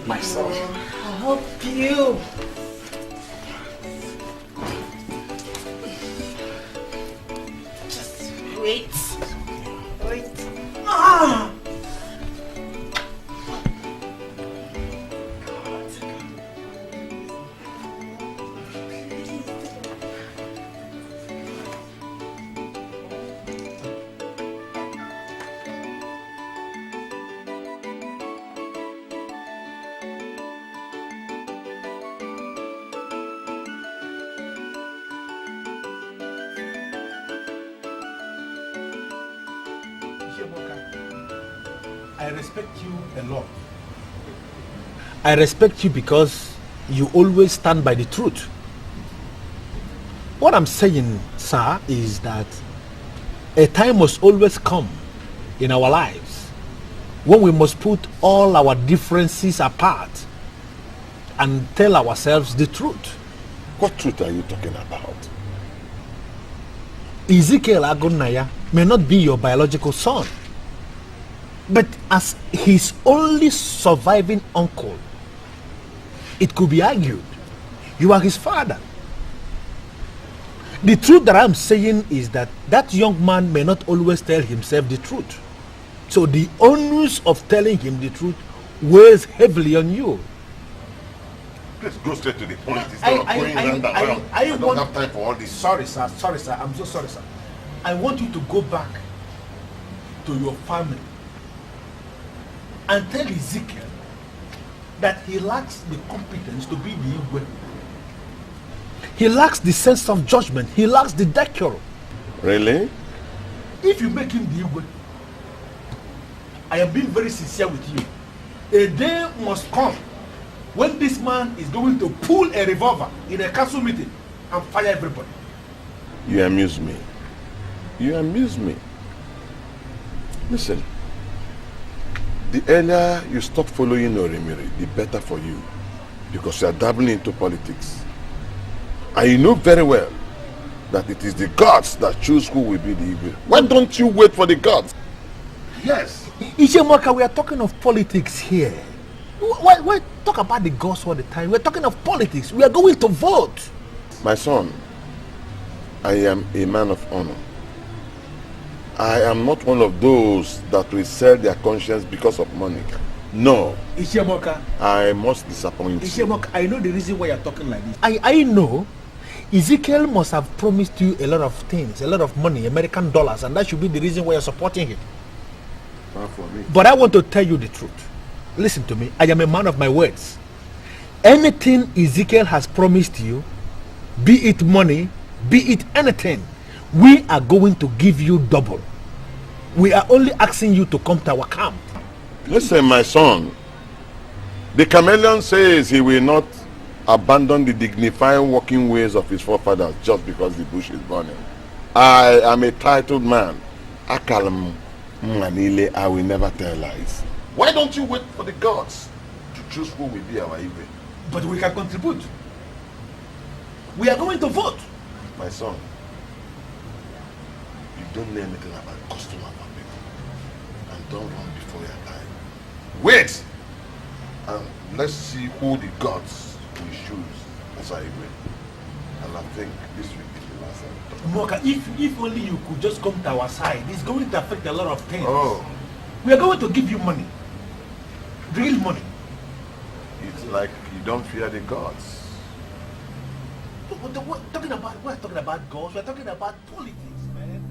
Myself. I'll help you. Just wait. Ah! I respect you a lot. I respect you because you always stand by the truth. What I'm saying, sir, is that a time must always come in our lives when we must put all our differences apart and tell ourselves the truth. What truth are you talking about? Ezekiel Agunaya may not be your biological son, but as his only surviving uncle, it could be argued you are his father. The truth that I'm saying is that that young man may not always tell himself the truth. So the onus of telling him the truth weighs heavily on you. Let's go straight to the point instead of going round and round. I don't have time for all this. Sorry, sir. I'm so sorry, sir. I want you to go back to your family and tell Ezekiel that he lacks the competence to be the Igwe. He lacks the sense of judgment. He lacks the decorum. Really? if you make him the Igwe, I am being very sincere with you. A day must come when this man is going to pull a revolver in a council meeting and fire everybody. You amuse me. You amuse me. Listen, the earlier you stop following Orimiri, the better for you. Because you are dabbling into politics. And you know very well that it is the gods that choose who will be the evil. Why don't you wait for the gods? Yes. Ishemoka, we are talking of politics here. Why talk about the gods all the time? We're talking of politics. We are going to vote. My son, I am a man of honor. I am not one of those that will sell their conscience because of money. No. Ishemoka. I must disappoint you. Ishemoka, I know the reason why you're talking like this. I know Ezekiel must have promised you a lot of things, a lot of money, American dollars, and that should be the reason why you're supporting him. Not for me. But I want to tell you the truth. Listen to me. I am a man of my words. Anything Ezekiel has promised you, be it money, be it anything, we are going to give you double. We are only asking you to come to our camp. Listen, my son. The chameleon says he will not abandon the dignifying working ways of his forefathers just because the bush is burning. I am a titled man. Akalam Manile, I will never tell lies. Why don't you wait for the gods to choose who will be our evil? But we can contribute. We are going to vote. My son, you don't know anything about custom of our people. And don't run before your time. Wait! And let's see who the gods will choose as our evil. And I think this will be the last time. Moka, if only you could just come to our side, it's going to affect a lot of things. Oh. We are going to give you money. Real money. It's like you don't fear the gods. We're talking about gods, we're talking about politics, man.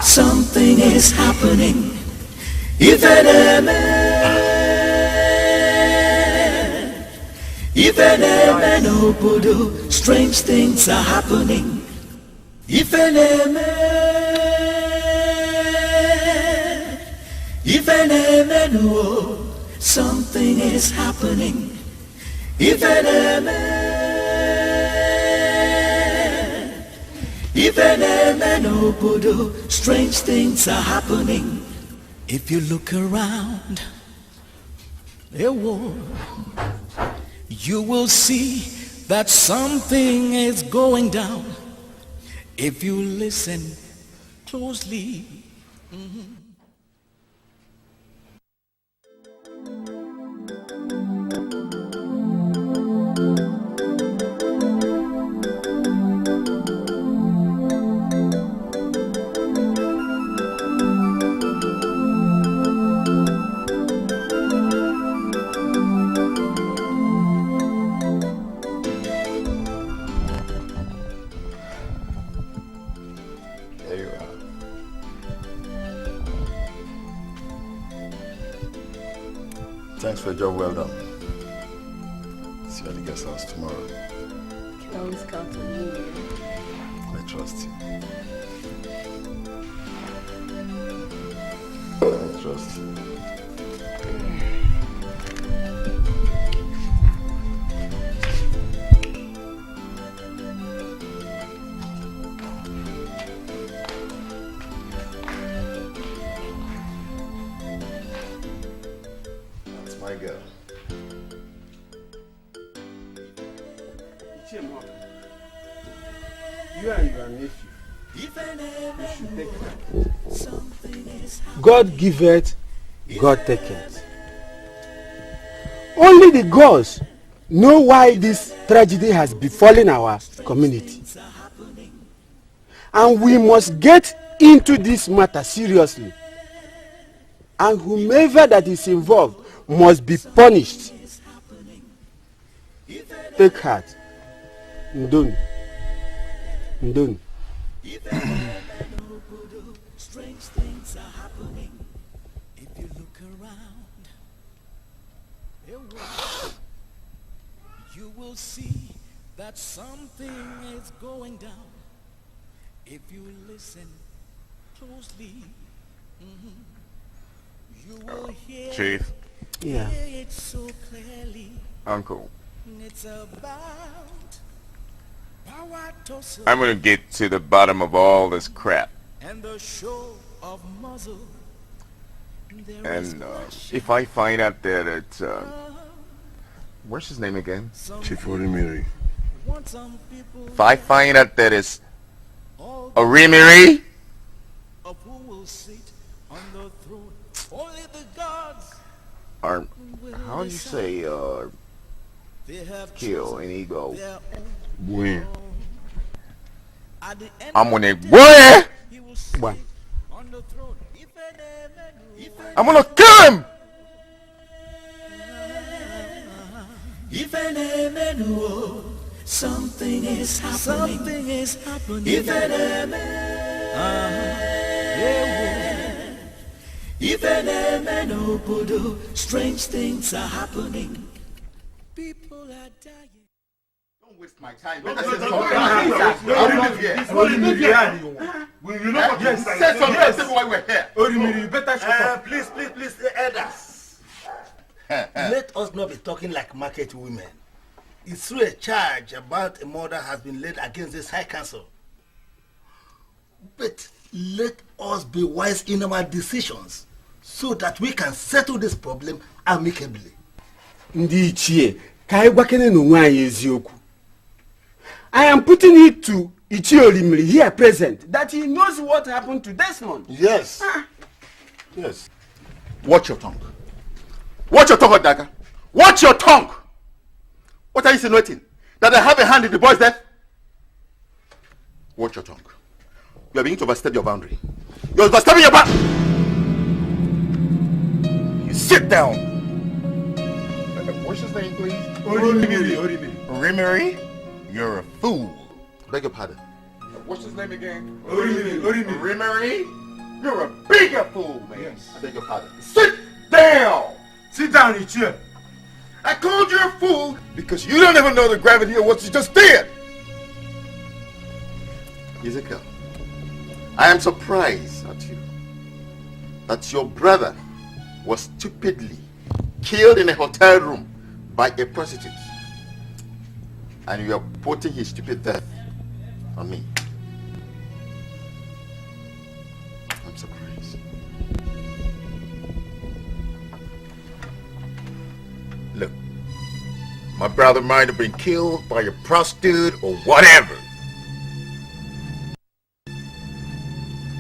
Something is happening. If an obodo, strange things are happening. If an something is happening. If an obodo, strange things are happening. If you look around the world, you will see that something is going down. If you listen closely. Thanks for a job well done. See you at the guest house tomorrow. You can always count on me. I trust you. I trust you. my girl. You and your nephew, you should take it. God giveth, God taketh. Only the gods know why this tragedy has befallen our community. And we must get into this matter seriously. And whomever that is involved must be punished. Take heart. Ndoni. Ndoni. Strange things are happening. If you look around, you will see that something is going down. If you listen closely, you will hear Chief. it so clearly. Uncle. It's about power tussle I'm gonna get to the bottom of all this crap. and the show of muzzle. And if I find out that it's what's his name again? Chief Orimiri. If I find out that it's Orimiri, of who will sit on the throne. Only the gods. or how do you say They have kill an ego? When? I'm gonna boy. One. I'm gonna kill him. Something is happening. Something is happening. Strange things are happening. People are dying. Don't waste my time. No, Let no, us no, talk. no, I'm no, not no, here. no, I'm not here. it's not in the beer. We know what Yes, you say something while we're here. Orimiri, you better shut up. Please, elders. Let us not be talking like market women. It's through a charge about a murder has been laid against this high council. But let us be wise in our decisions so that we can settle this problem amicably. Ndị Ichie, ka anyị gwakene n'onwe anyị eziokwu. I am putting it to Ichie Orimiri here present that he knows what happened to Desmond. Yes. Yes. Watch your tongue. Watch your tongue, Odaga. Watch your tongue. What are you insinuating? That I have a hand in the boy's death? Watch your tongue. You are beginning to overstep your boundary. You're overstepping your boundary. You sit down. What's his name, please? Orimiri. Orimiri? You're a fool. Beg your pardon. What's his name again? Orimiri. You're a bigger fool, man. Yes. I beg your pardon. Sit down. Sit down, Ichie. I called you a fool because you don't even know the gravity of what you just did. Ezekiel, I am surprised at you. That your brother was stupidly killed in a hotel room by a prostitute. And you are putting his stupid death on me. I'm surprised. Look, my brother might have been killed by a prostitute or whatever.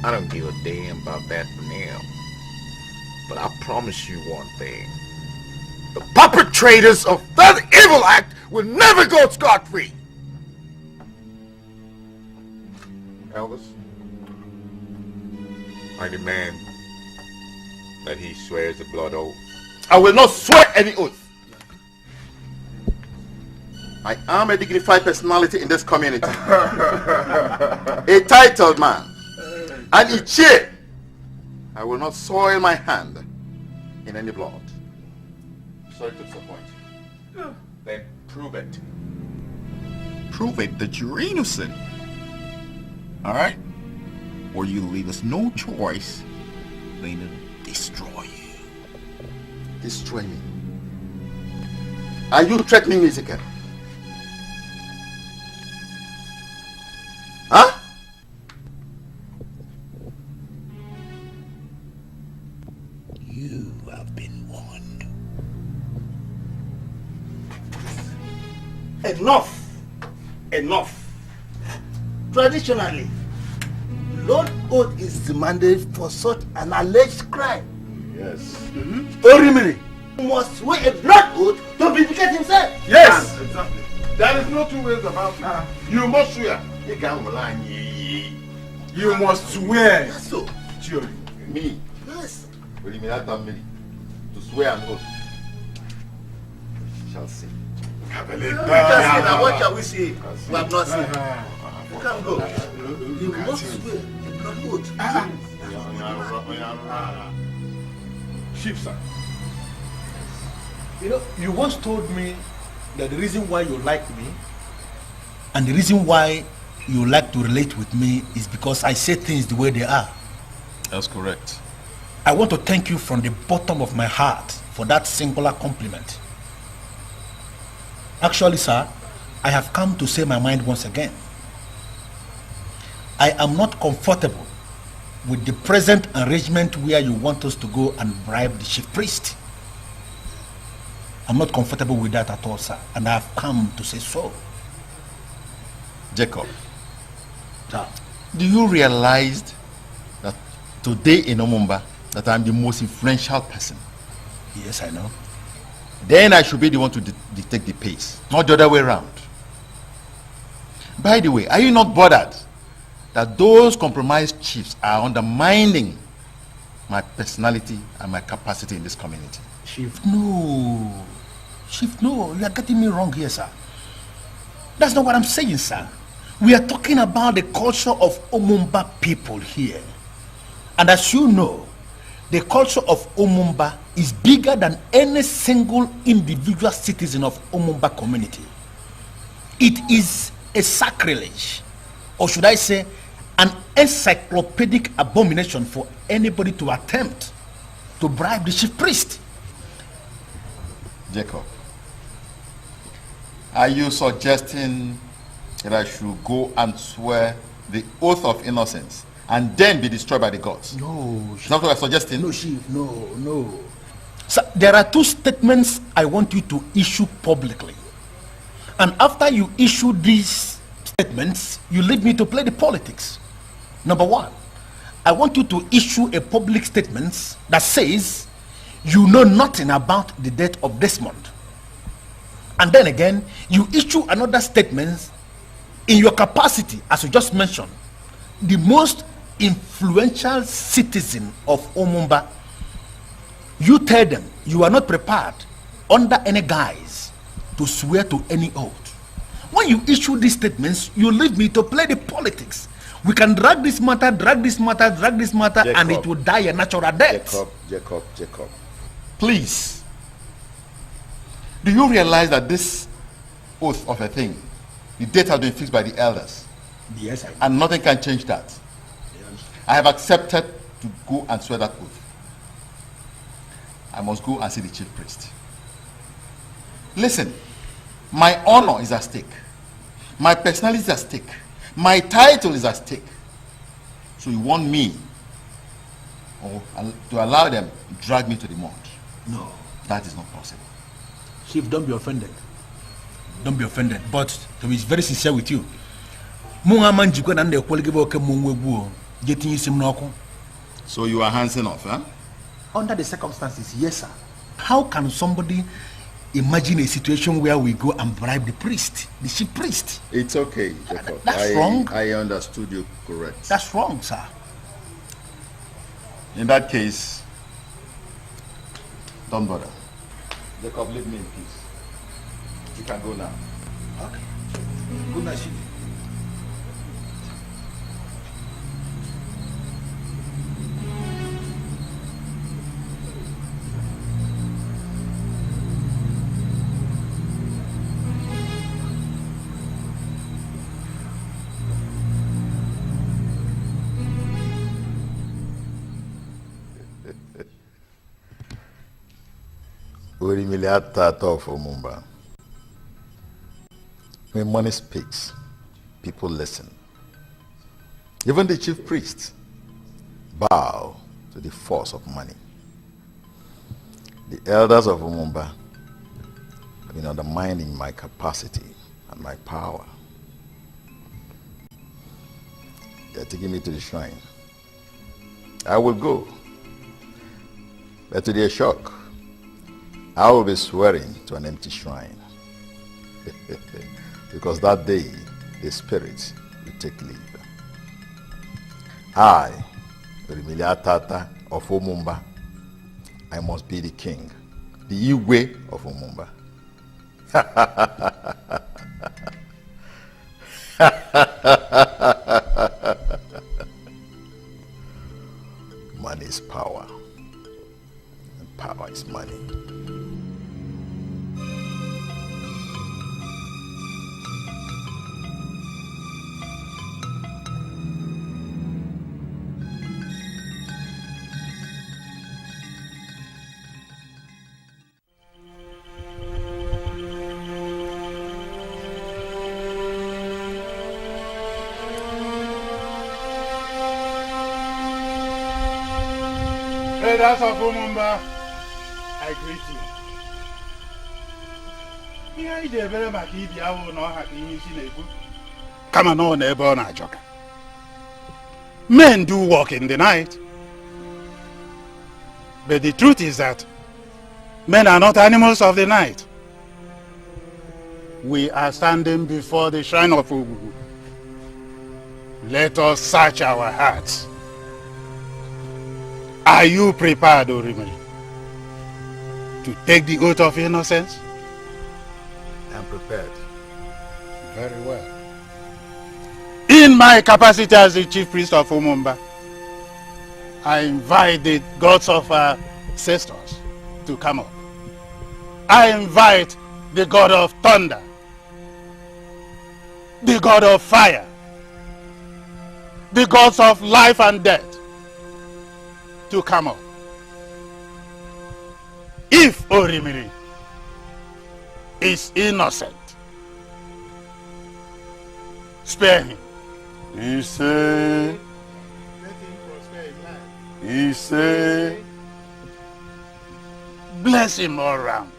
I don't give a damn about that for now. But I promise you one thing. The perpetrators of that evil act will never go scot-free. Elvis, I demand that he swears a blood oath. I will not swear any oath. I am a dignified personality in this community. A titled man. And Ichie. I will not soil my hand in any blood. Sorry to disappoint you. Then prove it. Prove it that you're innocent. Alright? Or you leave us no choice than to destroy you. Destroy me. Are you threatening me, Ezekiel? Huh? You have been warned. Enough. Enough. Traditionally, blood oath is demanded for such an alleged crime. Yes. Orimiri must swear a blood oath to vindicate himself. Yes, exactly. There is no two ways about it. You must swear. You must swear. So, Theory. Me. Yes. Will you mean to swear an oath? Shall see. We can see now. What shall we see? We have not seen. You can go. You must swear a blood oath. Chief, sir. You know, you once told me that the reason why you like me and the reason why you like to relate with me is because I say things the way they are. That's correct. I want to thank you from the bottom of my heart for that singular compliment. Actually, sir, I have come to say my mind once again. I am not comfortable with the present arrangement where you want us to go and bribe the chief priest. I'm not comfortable with that at all, sir, and I have come to say so. Jacob, do you realize that today in Omumba that I'm the most influential person? Yes, I know. Then I should be the one to dictate the pace, not the other way around. By the way, are you not bothered that those compromised chiefs are undermining my personality and my capacity in this community? Chief, no. Chief, no. You are getting me wrong here, sir. That's not what I'm saying, sir. We are talking about the culture of Omumba people here. And as you know, the culture of Omumba is bigger than any single individual citizen of Omumba community. It is a sacrilege, or should I say, an encyclopedic abomination for anybody to attempt to bribe the chief priest. Jacob, are you suggesting that I should go and swear the oath of innocence and then be destroyed by the gods? No. Is that what I'm suggesting? No, Chief, no. So, there are two statements I want you to issue publicly. And after you issue these statements, you leave me to play the politics. Number one, I want you to issue a public statement that says you know nothing about the death of Desmond. And then again, you issue another statement in your capacity, as you just mentioned, the most influential citizen of Omumba. You tell them you are not prepared under any guise to swear to any oath. When you issue these statements, you leave me to play the politics. We can drag this matter, Jacob, and it will die a natural death. Jacob. Please. Do you realize that this oath of a thing, the date has been fixed by the elders? Yes, I do. And nothing can change that. Yes. I have accepted to go and swear that oath. I must go and see the chief priest. Listen, my honor is at stake. My personality is at stake. My title is at stake. So you want me to allow them to drag me to the mud? No. That is not possible. Chief, don't be offended. Don't be offended. But to be very sincere with you, so you are handsing off, huh? Under the circumstances, yes, sir. How can somebody imagine a situation where we go and bribe the priest, the chief priest? It's okay, Jacob. That's wrong. I understood you correct. That's wrong, sir. In that case, don't bother. Jacob, leave me in peace. You can go now. Okay. Good night, Chief. When money speaks, people listen. Even the chief priests bow to the force of money. The elders of Omumba have been undermining my capacity and my power. They're taking me to the shrine. I will go. But to their shock, I will be swearing to an empty shrine. Because that day, the spirit will take leave. I, Rimiliatata of Omumba, I must be the king, the Igwe of Omumba. Money is power, and power is money. Elders of Omumba, I greet you. Ihe anyị ga-ebere maka ibi awụ na ọha ka ihe isi na-ekwu. Kama na ọ na-ebe ọ na-achọka. Men do work in the night. But the truth is that men are not animals of the night. We are standing before the shrine of Ugugu. Let us search our hearts. Are you prepared, Orimiri, to take the oath of innocence? I am prepared. Very well. In my capacity as the chief priest of Omumba, I invite the gods of our ancestors to come up. I invite the god of thunder, the god of fire, the gods of life and death to come up. If Orimiri is innocent, spare him. He say, bless him all round.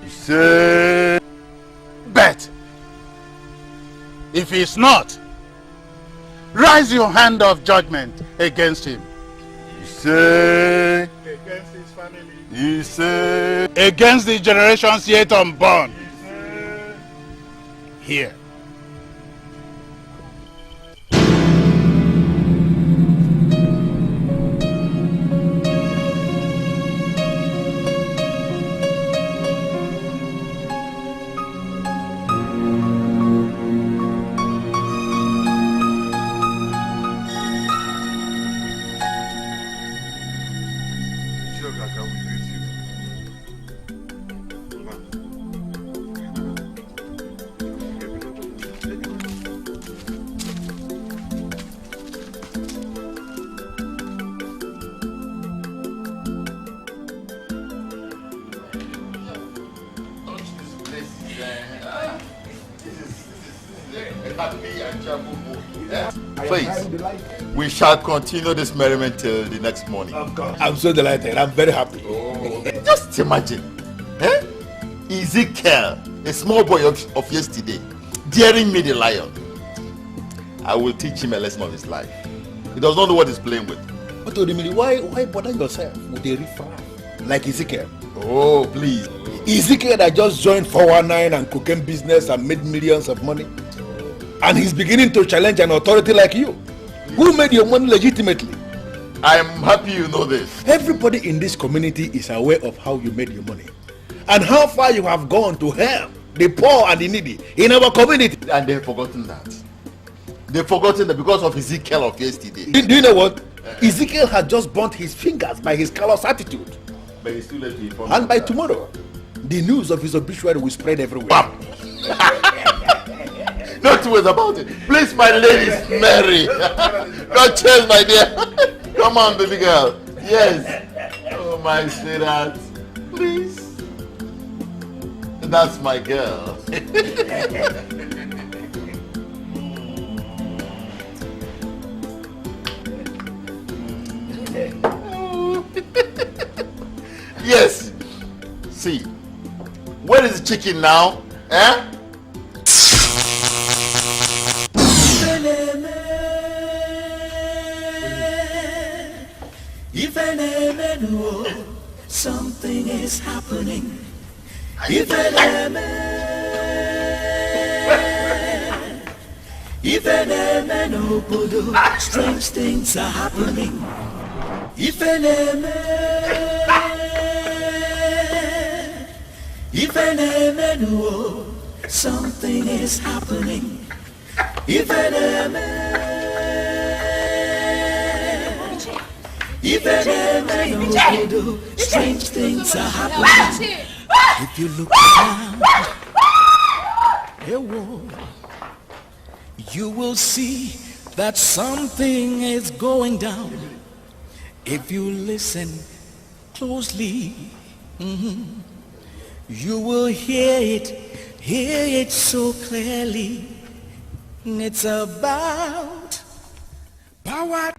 He say, but if he's not, raise your hand of judgment against him. He say, against his family. He say, against the generations yet unborn. Here. Please, we shall continue this merriment till the next morning. I'm so delighted. I'm very happy. Just imagine, Ezekiel, a small boy of yesterday, daring me the lion. I will teach him a lesson of his life. He does not know what he's playing with. But Orimiri, why bother yourself with a riffraff like Ezekiel? Oh, please. Ezekiel that just joined 419 and cocaine business and made millions of money. And he's beginning to challenge an authority like you. Who made your money legitimately? I am happy you know this. Everybody in this community is aware of how you made your money. And how far you have gone to help the poor and the needy in our community. And they've forgotten that. They've forgotten that because of Ezekiel of yesterday. Do you know what? Ezekiel had just burnt his fingers by his callous attitude. But it's too late to inform And by tomorrow, the news of his obituary will spread everywhere. Not worry about it. Please, my ladies, Mary. Not chase, my dear. Come on, baby girl. Yes. Oh, my sweetheart. Please. That's my girl. Yes. See, where is the chicken now? Eh? If an Emmanuel, something is happening. If an Emmanuel, strange things are happening. If an Emmanuel, something is happening. If an Emmanuel, strange things are happening. If you look around a wall, you will see that something is going down. If you listen closely, you will hear it so clearly. It's about power.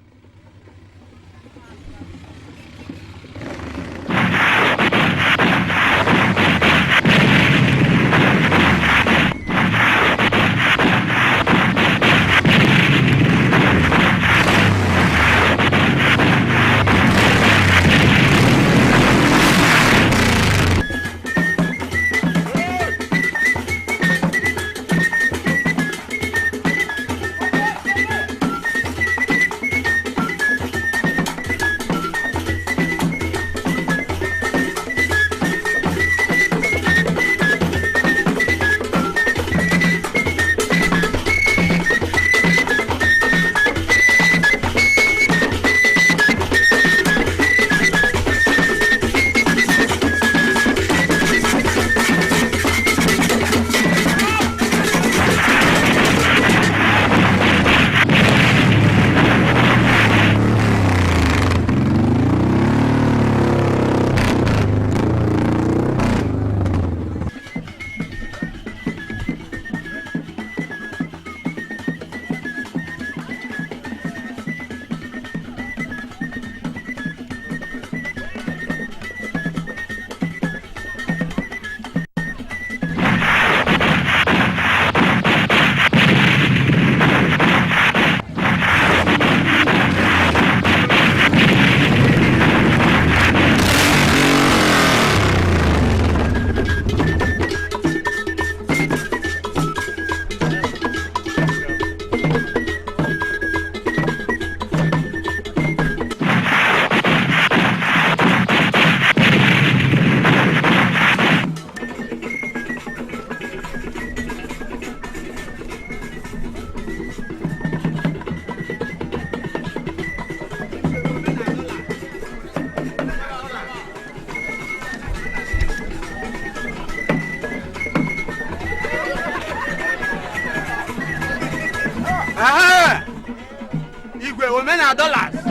$1,000.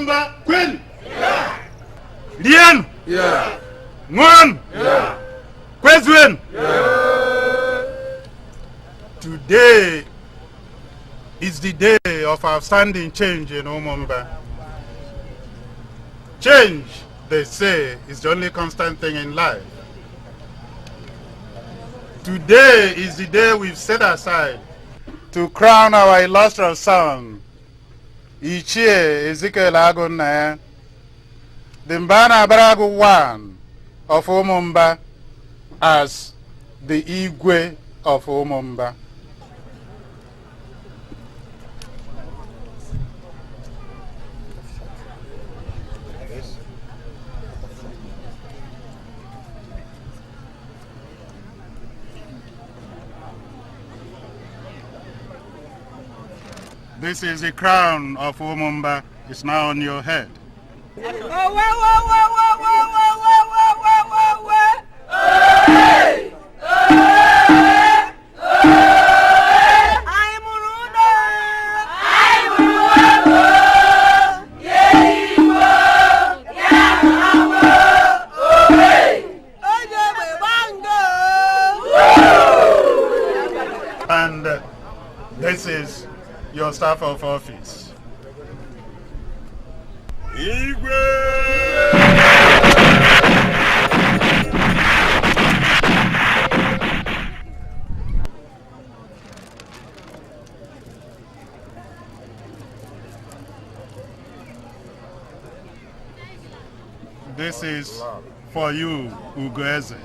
Umumba, Queen. Lian. Yeah. Nguan. Yeah. Kwezwen. Today is the day of outstanding change in Umumba. Change, they say, is the only constant thing in life. Today is the day we've set aside to crown our illustrious son, Ichie Ezekiel Agunaya, the Mbana Baragu one of Umumba, as the Igwe of Umumba. This is the crown of Umumba. It's now on your head. And this is your staff of office. This is for you, Ugoeze.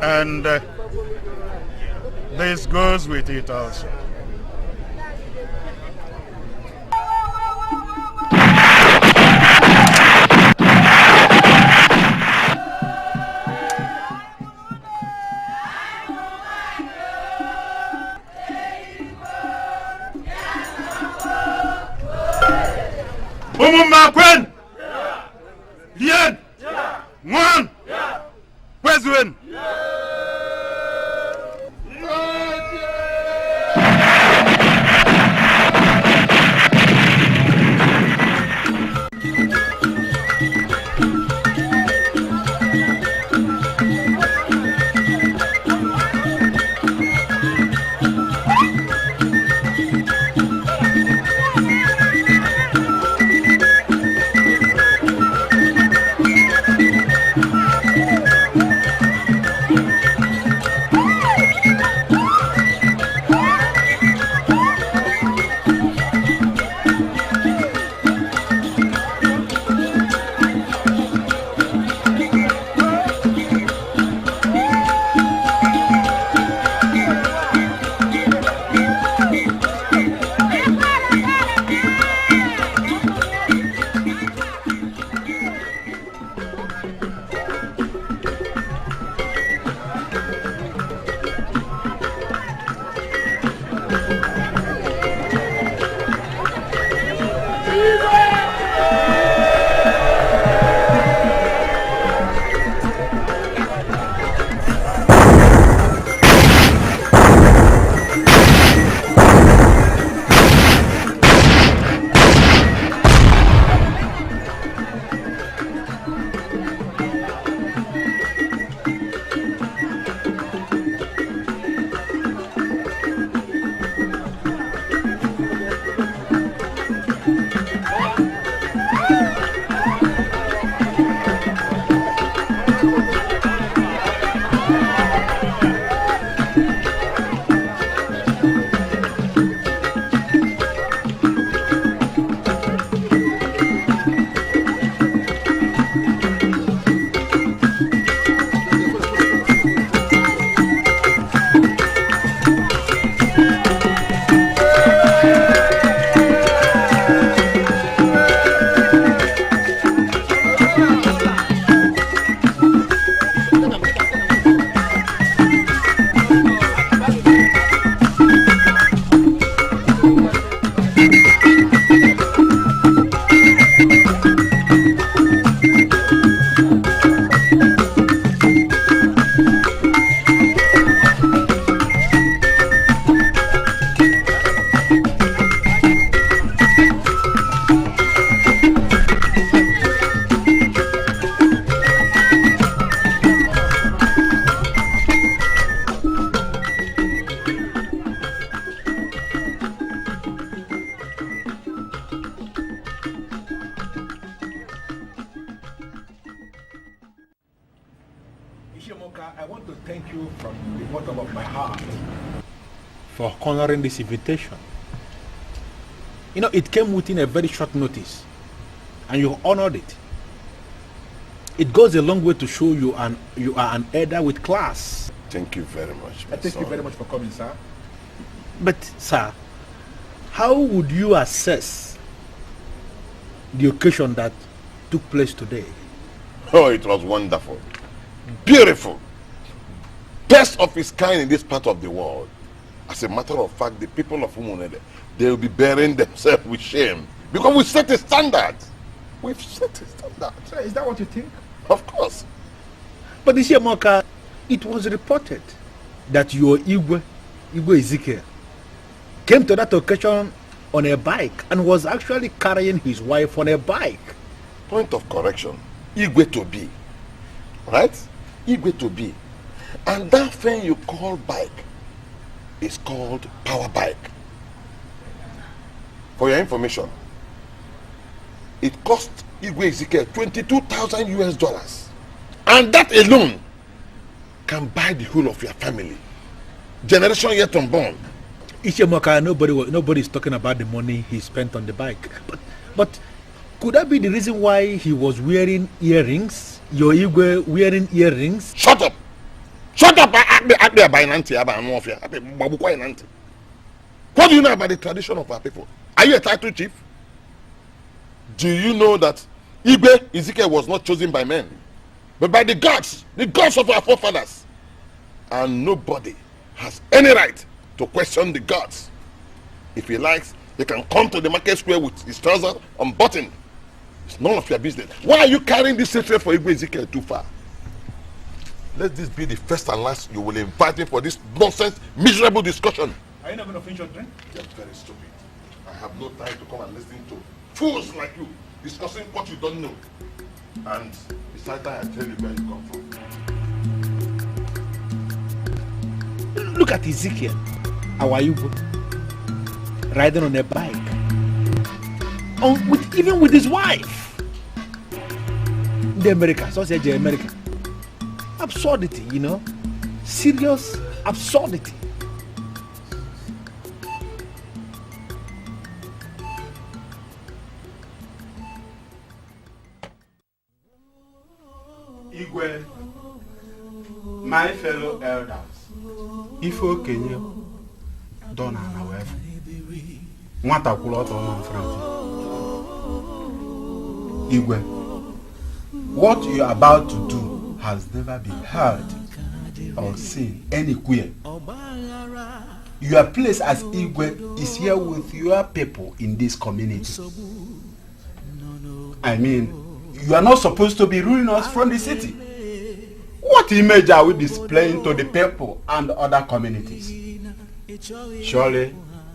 And this goes with it also. Umumba Kwen! Lien! Nguan! Kwezwen! sir, I want to thank you from the bottom of my heart for honoring this invitation. You know, it came within a very short notice, and you honored it. It goes a long way to show you are an elder with class. Thank you very much. Thank you very much for coming, sir. But, sir, how would you assess the occasion that took place today? Oh, it was wonderful. Beautiful. Best of its kind in this part of the world. As a matter of fact, the people of Umunede, they will be burying themselves with shame. Because we set a standard. We've set a standard. Sir, is that what you think? Of course. But this year, Moka, it was reported that your Igwe Ezekiel, came to that occasion on a bike and was actually carrying his wife on a bike. Point of correction. Igwe to be. Right? Igwe to be. And that thing you call bike is called power bike. For your information, it cost Igwe Ezekiel $22,000 US. And that alone can buy the whole of your family. Generation yet unborn. Ishemoka, nobody is talking about the money he spent on the bike. But could that be the reason why he was wearing earrings? Your Igwe wearing earrings? Shut up! Shut up! What do you know about the tradition of our people? Are you a title chief? Do you know that Igwe Ezekiel was not chosen by men, but by the gods of our forefathers? And nobody has any right to question the gods. If he likes, he can come to the market square with his trousers unbuttoned. It's none of your business. Why are you carrying this hatred for Igwe Ezekiel too far? Let this be the first and last you will invite me for this nonsense, miserable discussion. Are you not going to finish your drink? You're very stupid. I have no time to come and listen to fools like you discussing what you don't know. And besides that, I tell you where you come from. Look at Ezekiel, our Igwe, riding on a bike, even with his wife. The America, sausage America. Absurdity, you know, serious absurdity. Igwe, my fellow elders, if okenye dona na wefu nwata kwụrụ ọtọ ma mfrati. Igwe, what you are about to do has never been heard or seen anywhere. Your place as Igwe is here with your people in this community. I mean, you are not supposed to be ruling us from the city. What image are we displaying to the people and other communities? Surely,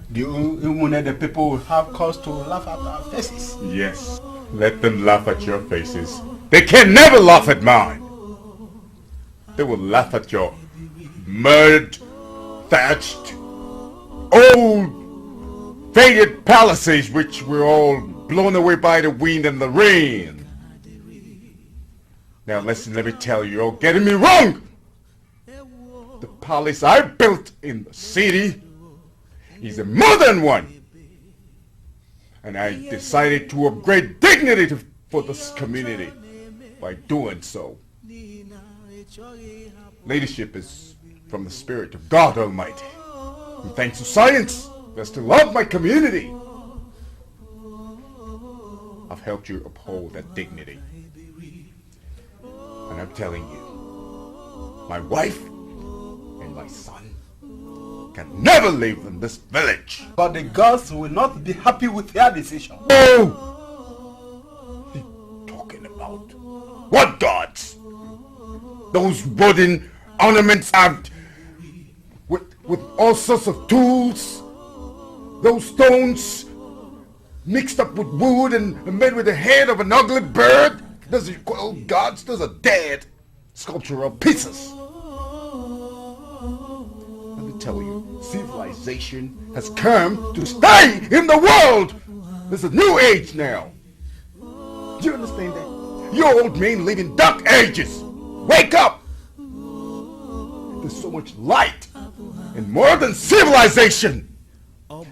the people will have cause to laugh at our faces. Yes, let them laugh at your faces. They can never laugh at mine. They will laugh at your mud-thatched, old, faded palaces which were all blown away by the wind and the rain. Now listen, let me tell you, you're getting me wrong! The palace I built in the city is a modern one. And I decided to upgrade dignity for this community by doing so. Leadership is from the Spirit of God Almighty. And thanks to science, I still love my community. I've helped you uphold that dignity. And I'm telling you, my wife and my son can never live in this village. But the gods will not be happy with your decision. No! What are you talking about? What gods? Those wooden ornaments are with all sorts of tools. Those stones mixed up with wood and made with the head of an ugly bird. Those are called gods. Those are dead sculptural pieces. Let me tell you, civilization has come to stay in the world. There's a new age now. Do you understand that? You old men live in dark ages. Wake up! There's so much light and more than civilization.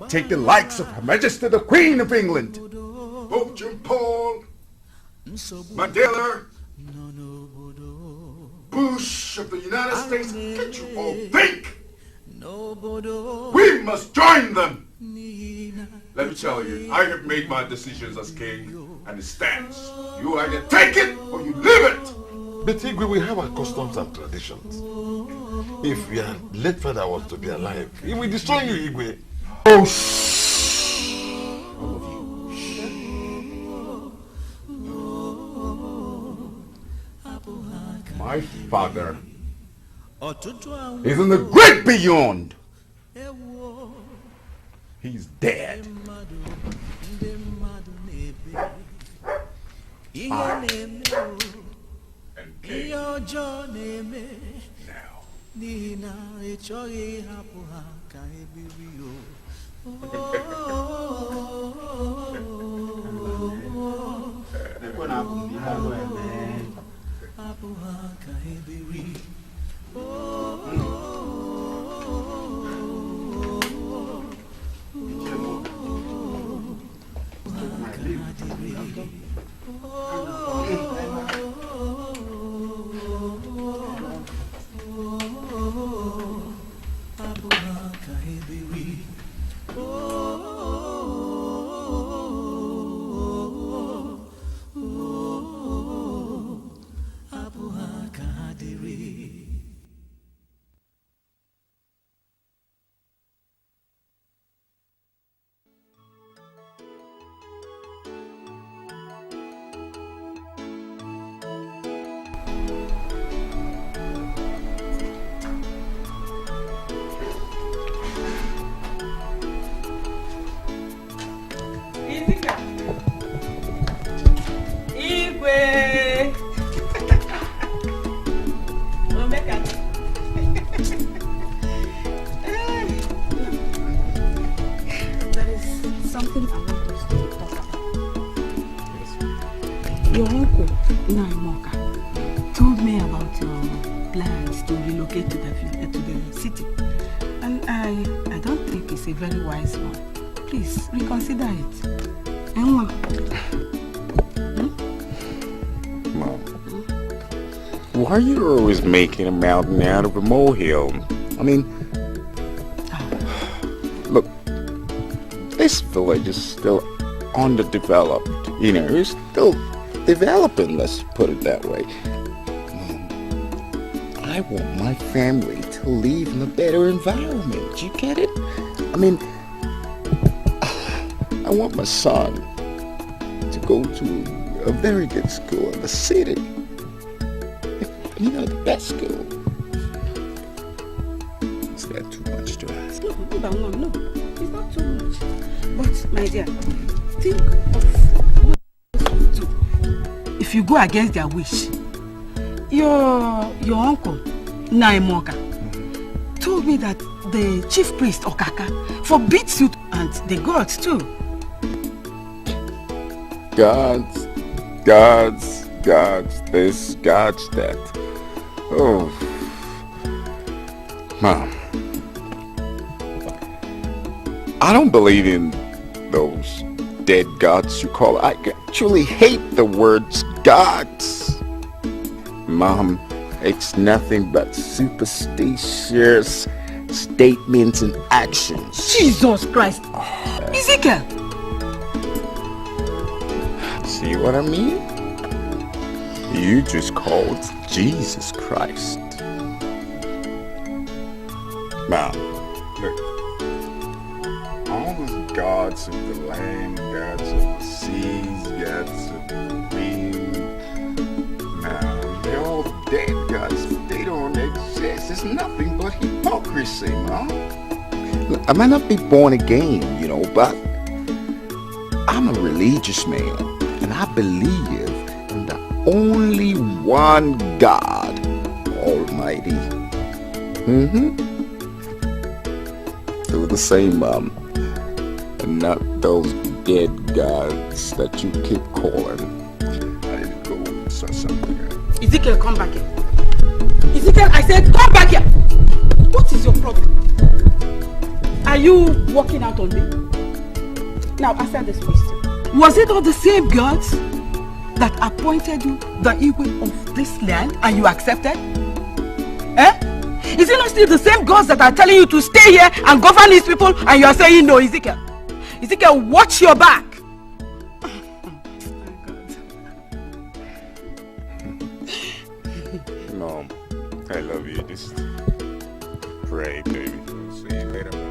Take the likes of Her Majesty the Queen of England, Pope John Paul, Mandela, Bush of the United States. Can't you all think? We must join them. Let me tell you, I have made my decisions as king, and it stands. You either take it or you leave it. But Igwe, we have our customs and traditions. If your late father was to be alive, he will destroy you, Igwe. Oh, shh! All of you. My father is in the great beyond. He's dead. I am king. Your uncle, Naimoka, told me about your plans to relocate to the city. And I don't think it's a very wise one. Please, reconsider it. Mom, why are you always making a mountain out of a molehill? I mean, look, this village is still underdeveloped. You know, it's still developing, let's put it that way. I want my family to live in a better environment. You get it? I mean, I want my son to go to a very good school in the city. You know, the best school. Is that too much to ask? No, it's not too much. But, my dear, think of what you do. If you go against their wish, your uncle, Naimoka, told me that the chief priest, Okaka, forbids you and the gods too. Gods, this, gods, that. Oh, Mom, I don't believe in those dead gods you call. I actually hate the words gods. Mom, it's nothing but superstitious statements and actions. Jesus Christ! Ezekiel! See what I mean? You just called Jesus Christ. Mom, look. All those gods of the land, gods of the seas, gods of the wind. Now, they're all dead gods. They don't exist. It's nothing but hypocrisy, Mom. Look, I might not be born again, you know, but I'm a religious man, and I believe in the only one God, Almighty. Do the same, Mom. And not those dead gods that you keep calling. I need to go and sort something out. Ezekiel, come back here. Ezekiel, I said come back here. What is your problem? Are you walking out on me? Now answer this question. Was it not the same gods that appointed you the Igwe of this land and you accepted? Eh? Is it not still the same gods that are telling you to stay here and govern these people and you are saying no, Ezekiel? Ezekiel, watch your back. Mom, I love you. Just pray, baby. See you later, Mom.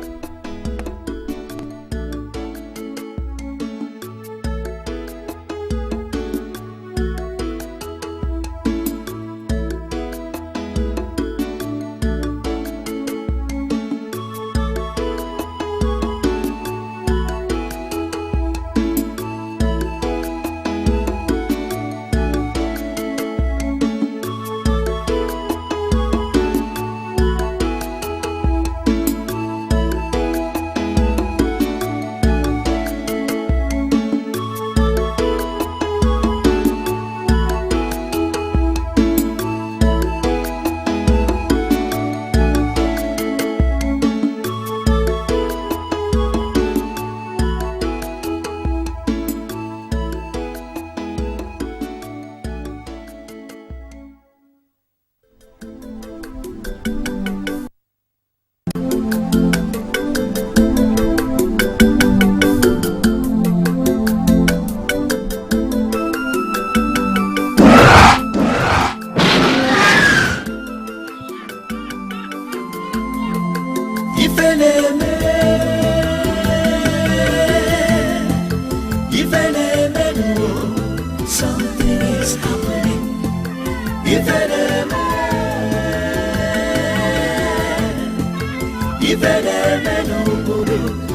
Something is happening.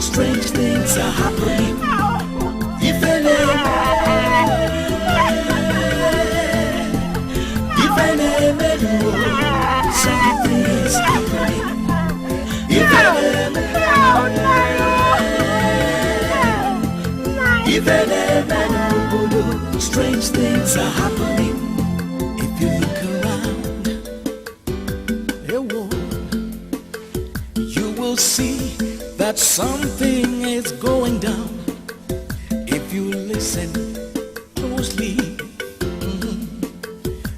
Strange things are happening. Something is happening. Strange things are happening. If you look around, you will see that something is going down. If you listen closely,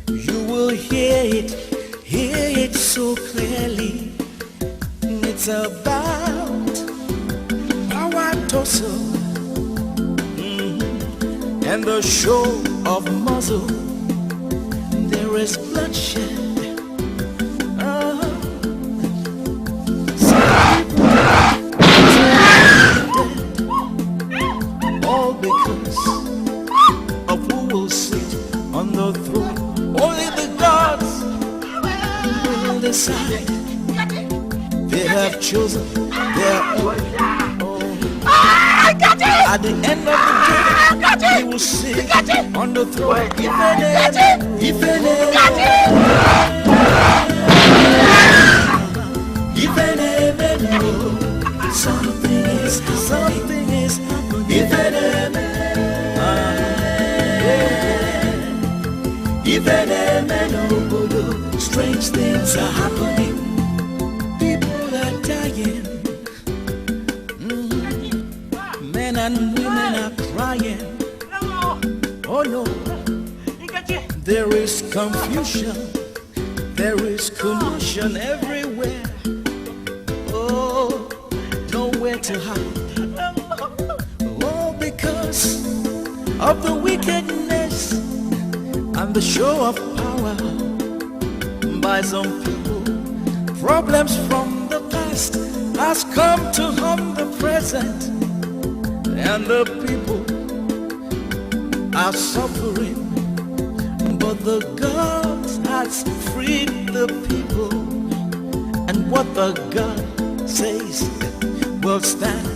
you will hear it so clearly. It's about our torso and the show of muzzle. There is bloodshed. All because of who will sit on the throne. Only the gods will decide. They have chosen their own. At the end of the day, he will sit on the throne. Something is happening. Strange things are happening. People are dying. Men and women are crying. Oh no. There is confusion. There is commotion everywhere. Oh, nowhere to hide. Oh, because of the wickedness and the show of power by some people. Problems from the past has come to harm the present, and the people are suffering. But the God has freed the people, and what the God says will stand.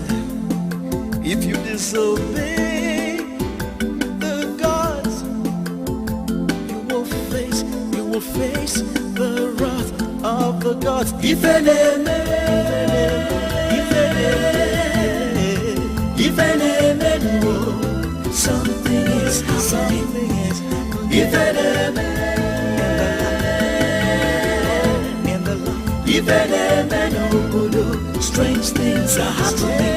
If you disobey the gods, you will face the wrath of the gods. Something is happening. In the land. Strange things are happening.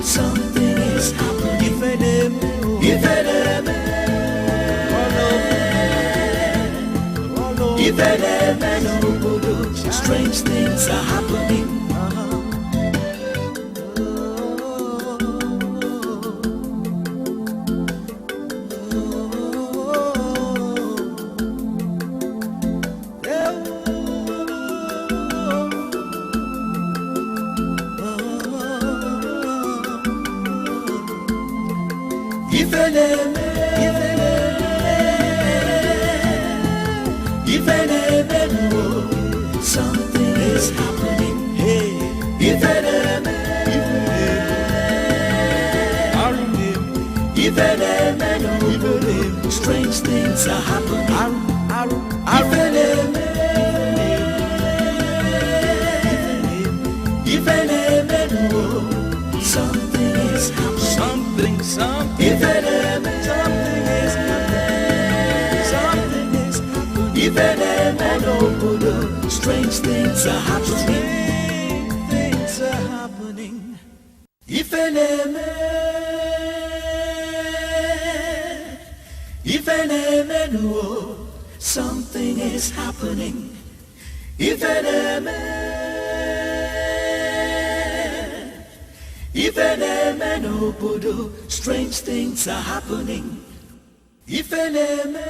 Something is happening. Strange things are happening. Something is happening. Strange things are happening. Something is happening. Something is happening. Strange things are happening. Things are happening. Something is happening. Strange things are happening.